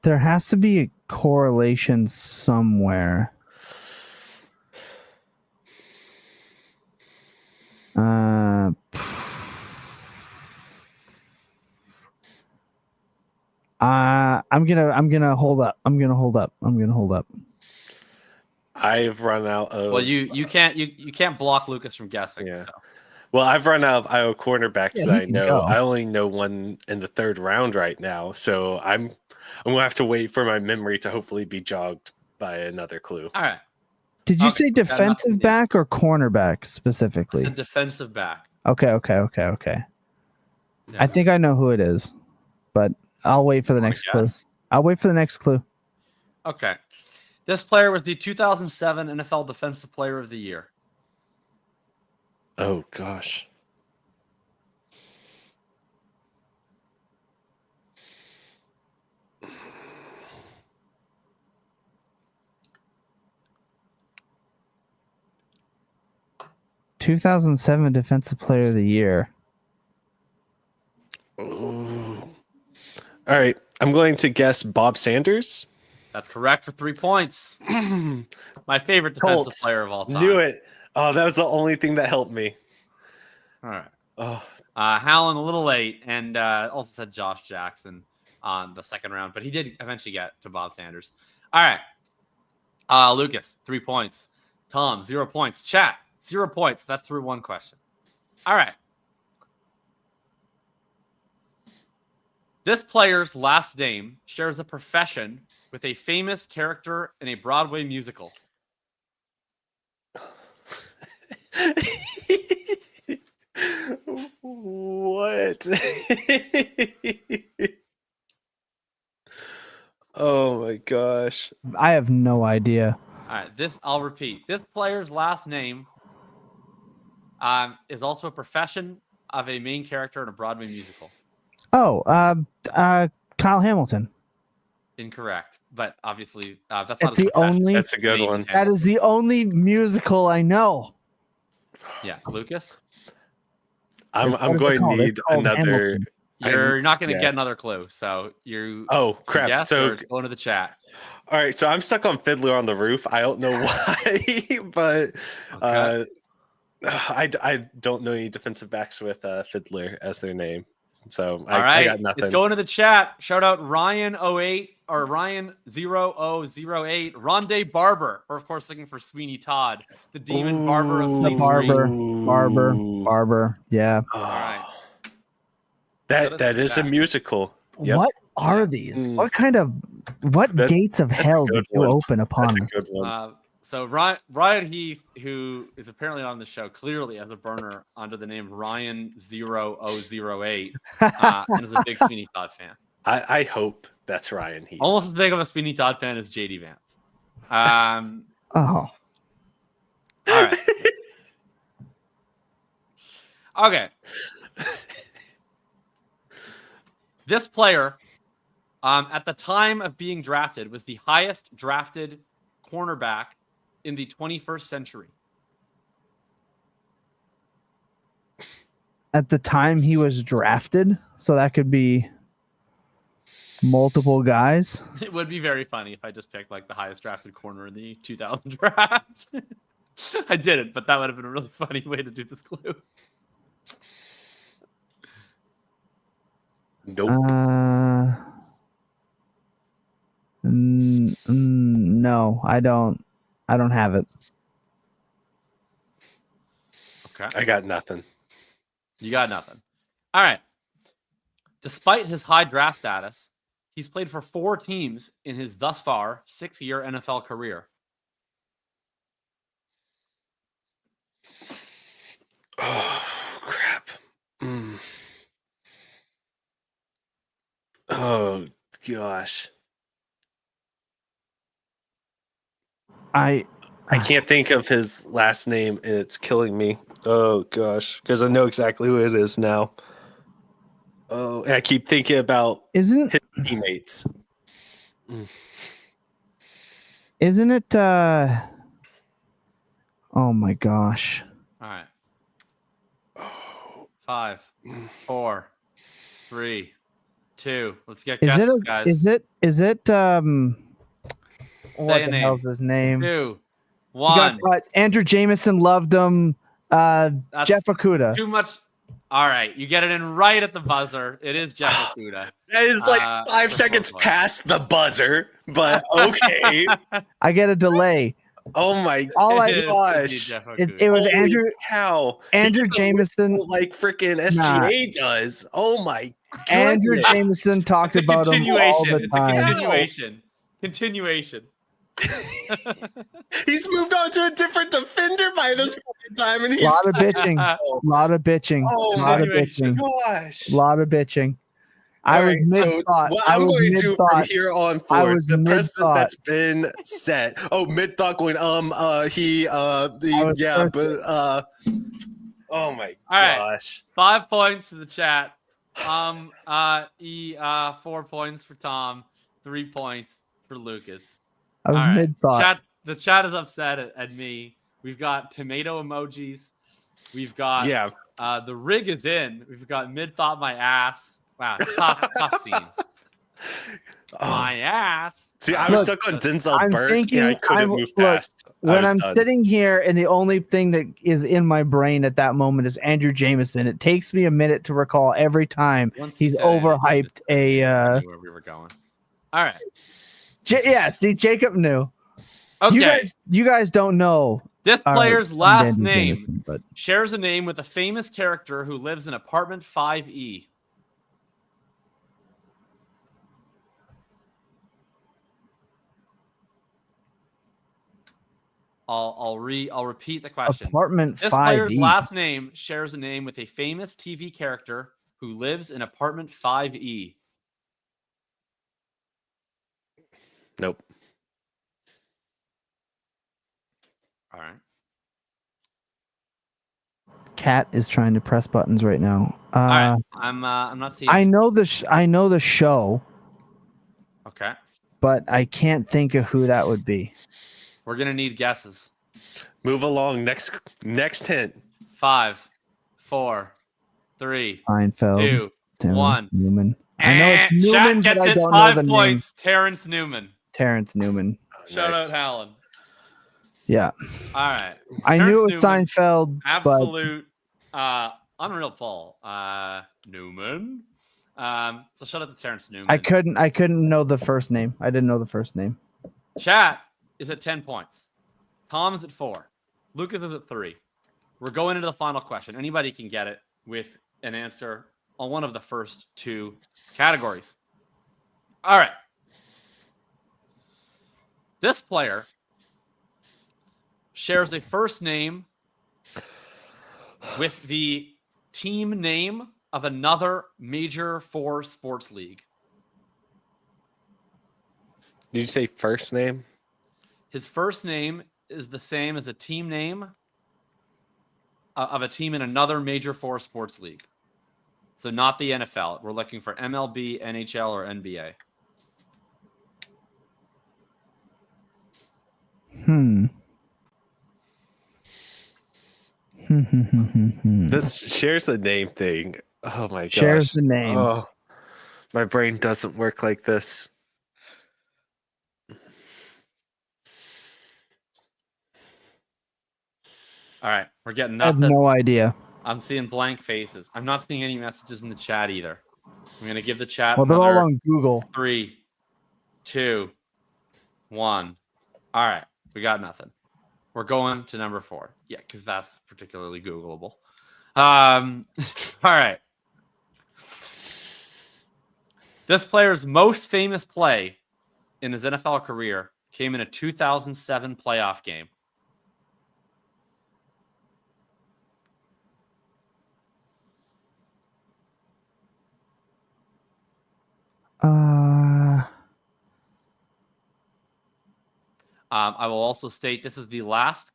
There has to be a correlation somewhere. I'm gonna hold up. I've run out of. Well, you can't block Lucas from guessing. Yeah. So. Well, I've run out of Iowa cornerbacks Yeah, that I can know. go. I only know one in the 3rd round right now, so I'm gonna have to wait for my memory to hopefully be jogged by another clue. All right. Did you Okay, say got nothing defensive yet. back or cornerback It's specifically? a defensive back. Okay. Yeah. I think I know who it is, but I'll wait for the next clue. Guess? I'll wait for the next clue. Okay. This player was the 2007 NFL Defensive Player of the Year. Oh gosh. (2007) Defensive Player of the Year. Ooh. All right, I'm going to guess Bob Sanders. That's correct for 3 points. My favorite defensive Colts. player of all time. Knew it. Oh, that was the only thing that helped me. All right. Oh, Hallen a little late, and also said Josh Jackson on the 2nd round, but he did eventually get to Bob Sanders. All right. Lucas, 3 points. Tom, 0 points. Chat, 0 points. That's through one question. All right. This player's last name shares a profession with a famous character in a Broadway musical. What? Oh my gosh. I have no idea. All right, I'll repeat. This player's last name is also a profession of a main character in a Broadway musical. Oh, Kyle Hamilton. Incorrect, but obviously that's not It's his the profession. only. That's a good Name one. is That is the only musical I know. Yeah, Lucas, I'm What is it going called? to It's need called another. Hamilton. you're not going to yeah. get another clue, so you. Oh crap! Yes, So or go into the chat. all right, so I'm stuck on Fiddler on the Roof. I don't know why, but Okay. I don't know any defensive backs with Fiddler as their name. So All I right, got nothing. it's going to the chat. Shout out Ryan08 or Ryan0008, Rondé Barber, or of course looking for Sweeney Todd, the Demon Barber of Ooh. Fleet Street. Barber. Yeah. Oh, All right. that is a musical. Yep. What are these? What kind of gates of a hell good did you one. open upon? That's a good one. So Ryan Heath, who is apparently on the show, clearly has a burner under the name Ryan0008, and is a big Sweeney Todd fan. I hope that's Ryan Heath. Almost as big of a Sweeney Todd fan as JD Vance. Oh, All right. Okay. This player, at the time of being drafted, was the highest drafted cornerback in the 21st century. at the time he was drafted, so that could be multiple guys. It would be very funny if I just picked like the highest drafted corner in the 2000 draft. I didn't, but that would have been a really funny way to do this clue. Nope. No, I don't have it. Okay. I got nothing. You got nothing. All right. Despite his high draft status, he's played for 4 teams in his thus far 6-year NFL career. Oh, crap. Oh, gosh. I can't think of his last name, and it's killing me. Oh, gosh. Because I know exactly who it is now. Oh, and I keep thinking about his teammates. Isn't it oh my gosh. All right. 5, 4, 3, 2. Let's get guesses, guys. Is it what Say a the name. hell's his name? 2, 1. Andrew Jameson loved him. That's Jeff Okuda. Too much. All right, you get it in right at the buzzer. It is Jeff Okuda. That is like 5 seconds past the buzzer, but okay. I get a delay. Oh my gosh. It was Andrew. How Andrew Jameson, like freaking SGA does. Oh my god. Andrew Jameson talked about him all the time. Continuation. He's moved on to a different defender by this point in time, and he's a lot of bitching. Oh my gosh. A lot of bitching. I was mid-thought. What I'm going to do from here on forward, the precedent that's been set. Oh, mid-thought going, oh my gosh. 5 points for the chat. 4 points for Tom, 3 points for Lucas. I was mid-thought. The chat is upset at me. We've got tomato emojis. We've got the rig is in. We've got mid-thought my ass. Wow, tough scene. My ass. See, I was stuck on Denzel Burke, and I couldn't move fast. When I'm sitting here, and the only thing that is in my brain at that moment is Andrew Jameson. It takes me a minute to recall every time he's overhyped where we were going. All right. See, Jacob knew. Okay. You guys don't know. This player's last name shares a name with a famous character who lives in apartment 5E. I'll repeat the question. Apartment 5E. This player's last name shares a name with a famous TV character who lives in apartment 5E. Nope. All right. Cat is trying to press buttons right now. All right. I'm not seeing. I know the show. Okay. But I can't think of who that would be. We're gonna need guesses. Move along. Next hint. 5, 4, 3, Seinfeld, 2, 1. Newman. I know it's Newman, Chat gets but I it don't 5 know the points. name. Terrence Newman. Shout Nice. out Hallen. Yeah. All right. I knew it was Seinfeld. Absolute unreal Paul. Newman. So shout out to Terrence Newman. I couldn't know the first name. I didn't know the first name. Chat is at 10 points. Tom's at 4. Lucas is at 3. We're going into the final question. Anybody can get it with an answer on one of the first 2 categories. All right. This player shares a first name with the team name of another Major 4 sports league. Did you say first name? His first name is the same as a team name of a team in another major four sports league. So not the NFL. We're looking for MLB, NHL, or NBA. This shares the name thing. Oh my gosh. Shares the name. Oh, my brain doesn't work like this. All right, we're getting I have nothing. no idea. I'm seeing blank faces. I'm not seeing any messages in the chat either. I'm going to give the chat Well, they're all another on Google. 3, 2, 1. All right, we got nothing. We're going to number 4. Yeah, because that's particularly Googleable. All right. This player's most famous play in his NFL career came in a 2007 playoff game. I will also state this is the last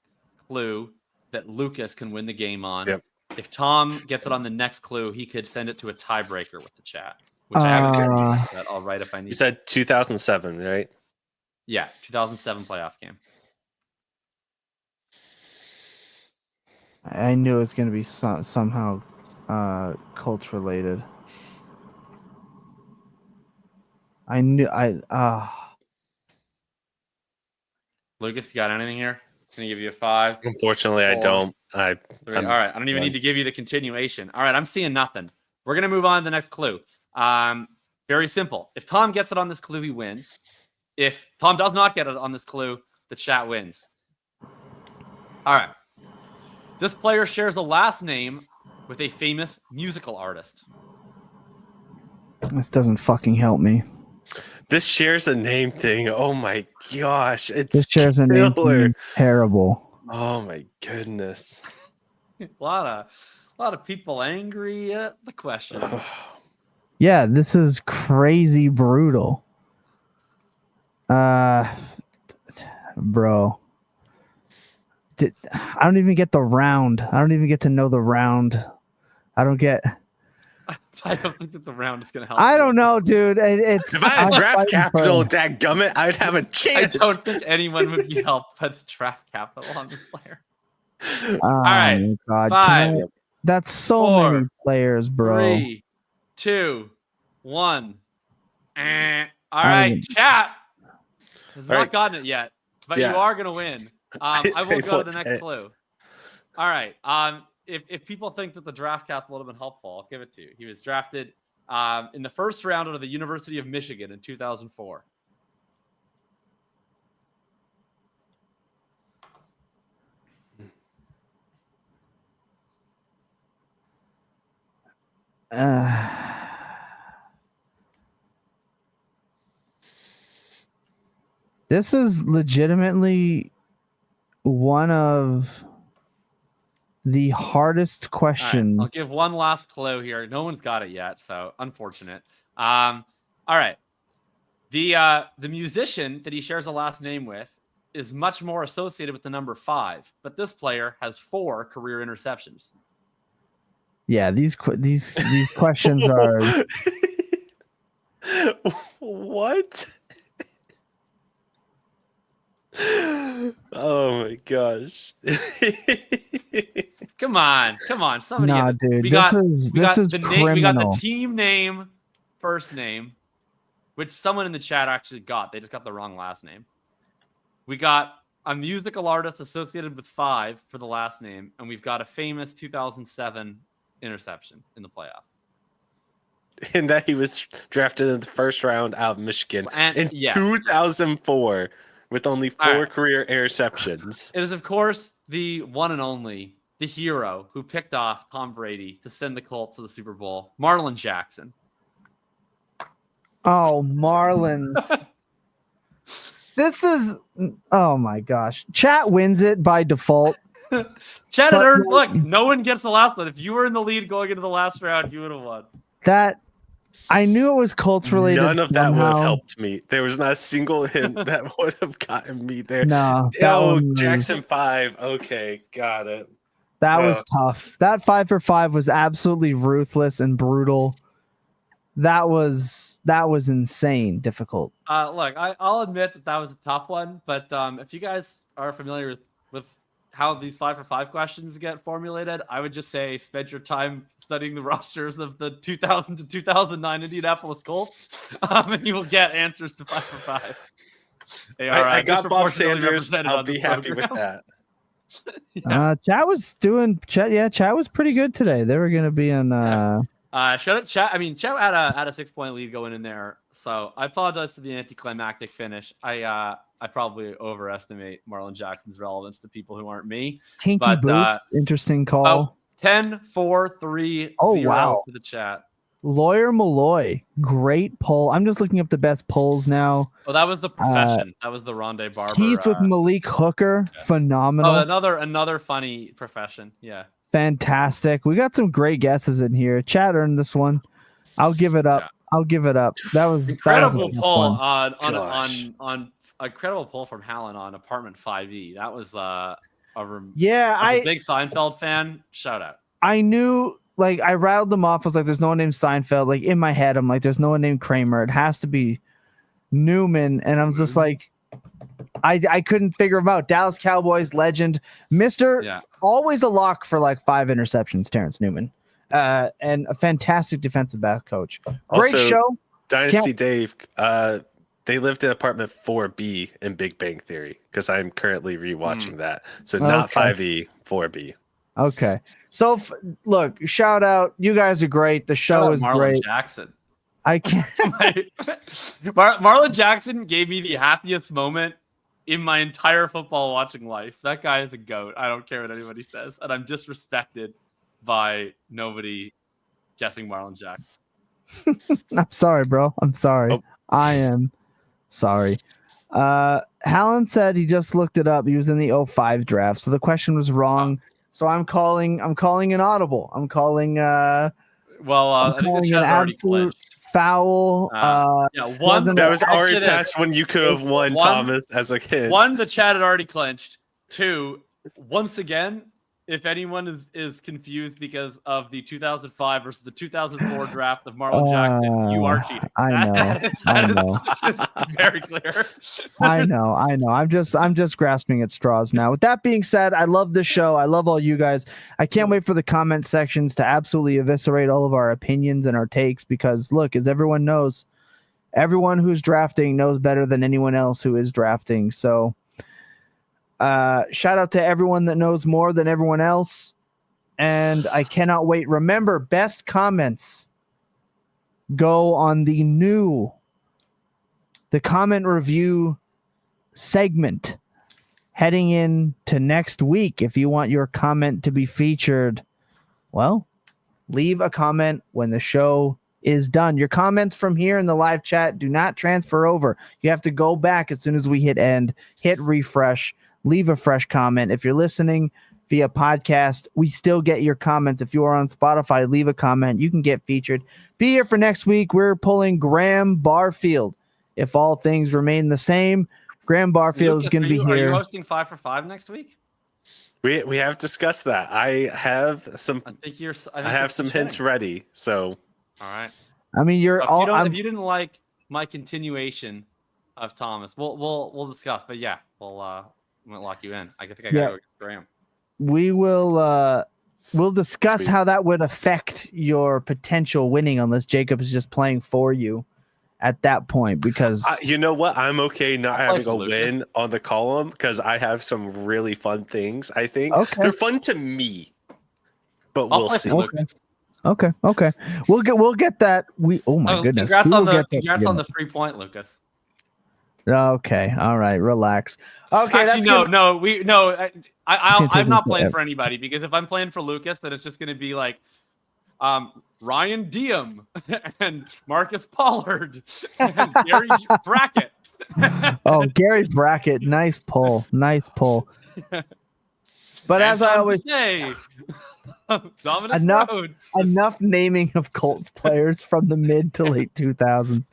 clue that Lucas can win the game on. Yep. If Tom gets it on the next clue, he could send it to a tiebreaker with the chat, which I haven't that I'll write if I need. You said 2007, right? Yeah, 2007 playoff game. I knew it was going to be somehow Colts related. I knew Lucas, you got anything here? Can I give you a 5? Unfortunately, 4, I don't. 3. All right. I don't even need to give you the continuation. All right. I'm seeing nothing. We're going to move on to the next clue. Very simple. If Tom gets it on this clue, he wins. If Tom does not get it on this clue, the chat wins. All right. This player shares a last name with a famous musical artist. This doesn't fucking help me. This shares a name thing. Oh my gosh. This shares a name thing. Terrible. Oh my goodness. A lot of people angry at the question. Yeah, this is crazy brutal. Bro. I don't even get the round. I don't even get to know the round. I don't think that the round is going to help. I don't know, dude. If I had draft capital, dadgummit, I'd have a chance. I don't think anyone would be helped by the draft capital on this player. All right. God. 5. That's so 4, many players, bro. 3, 2, 1. All right, chat has not gotten it yet, but you are going to win. I will go to the next clue. All right. If people think that the draft capital would have been helpful, I'll give it to you. He was drafted in the first round out of the University of Michigan in 2004. This is legitimately one of the hardest questions. Right, I'll give one last clue here. No one's got it yet, so unfortunate. All right. The musician that he shares a last name with is much more associated with the number 5, but this player has 4 career interceptions. Yeah, these questions are. What? Oh my gosh. Come on. Somebody. Nah, dude. This is criminal. We got the team name, first name, which someone in the chat actually got. They just got the wrong last name. We got a musical artist associated with 5 for the last name, and we've got a famous 2007 interception in the playoffs. And that he was drafted in the first round out of Michigan in 2004 with only 4 career interceptions. It is, of course, the one and only, the hero who picked off Tom Brady to send the Colts to the Super Bowl, Marlon Jackson. Oh, Marlins. This is, oh my gosh. Chat wins it by default. Chat had earned, look, no one gets the last one. If you were in the lead going into the last round, you would have won. I knew it was Colts related. None of that would somehow. have helped me. There was not a single hint that would have gotten me there. No, that Oh, one was- Jackson 5. Okay, got it. That was tough. That 5 for 5 was absolutely ruthless and brutal. That was insane difficult. Look, I'll admit that was a tough one, but if you guys are familiar with how these 5 for 5 questions get formulated, I would just say spend your time studying the rosters of the 2000 to 2009 Indianapolis Colts, and you will get answers to 5 for 5. They are, I got Bob disproportionately Sanders. represented I'll on this be happy with program. that. Chat was pretty good today. They were gonna be on Shout out Chat. I mean, Chat had a 6-point lead going in there, so I apologize for the anticlimactic finish. I probably overestimate Marlon Jackson's relevance to people who aren't me. Kinky but, Boots. Interesting call. 10, 4, 3, Oh, 0 wow. for the chat. Lawyer Malloy, great poll. I'm just looking up the best polls now. Oh, that was the profession. That was the Rondé Barber. Keys with Malik Hooker, phenomenal. Oh, another funny profession. Yeah. Fantastic. We got some great guesses in here. Chat earned this one. I'll give it up. Yeah. I'll give it up. That was Incredible a poll one. on incredible poll from Hallen on Apartment 5E. That was Yeah, as a big Seinfeld fan. Shout out. I knew, like, I rattled them off. I was like, there's no one named Seinfeld. Like, in my head, I'm like, there's no one named Kramer. It has to be Newman. And I'm just like, I couldn't figure him out. Dallas Cowboys legend, Mr. Always a lock for like 5 interceptions, Terrence Newman. And a fantastic defensive back coach. Great Also, show. Dynasty Dave, they lived in apartment 4B in Big Bang Theory because I'm currently rewatching that. So not 5E, 4B. Okay. So look, shout out. You guys are great. The show is Marlon great. Jackson. I can't. Marlon Jackson gave me the happiest moment in my entire football watching life. That guy is a goat. I don't care what anybody says. And I'm disrespected by nobody guessing Marlon Jackson. I'm sorry, bro. I'm sorry. Oh. I am sorry. Hallen said he just looked it up. He was in the 05 draft. So the question was wrong. So I'm calling an audible. I'm calling I think the chat already clinched. Foul. One that was already past when you could have won, Thomas, as a kid. 1, the chat had already clinched. 2, once again, if anyone is confused because of the 2005 versus the 2004 draft of Marlon Jackson, you are cheating. I know. That is just very clear. I know. I'm just grasping at straws now. With that being said, I love this show. I love all you guys. I can't wait for the comment sections to absolutely eviscerate all of our opinions and our takes because, look, as everyone knows, everyone who's drafting knows better than anyone else who is drafting. So shout out to everyone that knows more than everyone else. And I cannot wait. Remember, best comments go on the comment review segment heading into next week. If you want your comment to be featured, well, leave a comment when the show is done. Your comments from here in the live chat do not transfer over. You have to go back as soon as we hit end, hit refresh, leave a fresh comment. If you're listening via podcast, we still get your comments. If you are on Spotify, leave a comment. You can get featured. Be here for next week. We're pulling Graham Barfield. If all things remain the same, Graham Barfield is going to be here. Are you hosting 5 for 5 next week? We have discussed that. I have some. I have some hints ready. So, all right. I mean, if you didn't like my continuation of Thomas, we'll discuss. But yeah, we'll lock you in. I think I got to go with Graham. We will. We'll discuss how that would affect your potential winning unless Jacob is just playing for you at that point, because you know what, I'm okay not having a win on the column because I have some really fun things. I think they're fun to me, but we'll see. Okay. We'll get that. Oh my goodness! Congrats on the 3-point, Lucas. Okay, all right, relax. Okay, actually, I'm not playing for anybody, because if I'm playing for Lucas, then it's just going to be like Ryan Diem and Marcus Pollard and Gary Brackett. Oh, Gary Brackett, nice pull. But as I always say, Dominic enough, Rhodes. enough naming of Colts players from the mid to late 2000s.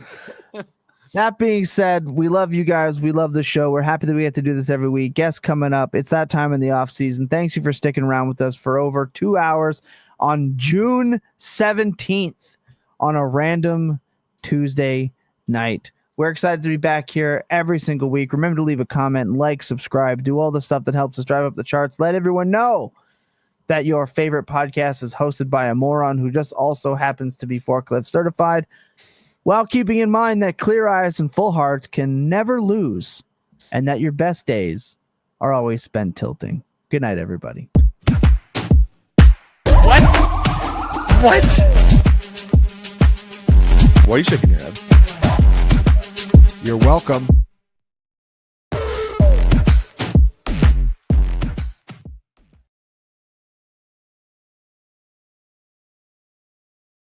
That being said, we love you guys. We love the show. We're happy that we get to do this every week. Guests coming up. It's that time in the off season. Thank you for sticking around with us for over 2 hours on June 17th on a random Tuesday night. We're excited to be back here every single week. Remember to leave a comment, like, subscribe, do all the stuff that helps us drive up the charts. Let everyone know that your favorite podcast is hosted by a moron who just also happens to be forklift certified, while keeping in mind that clear eyes and full heart can never lose, and that your best days are always spent tilting. Good night, everybody. What? Why are you shaking your head? You're welcome.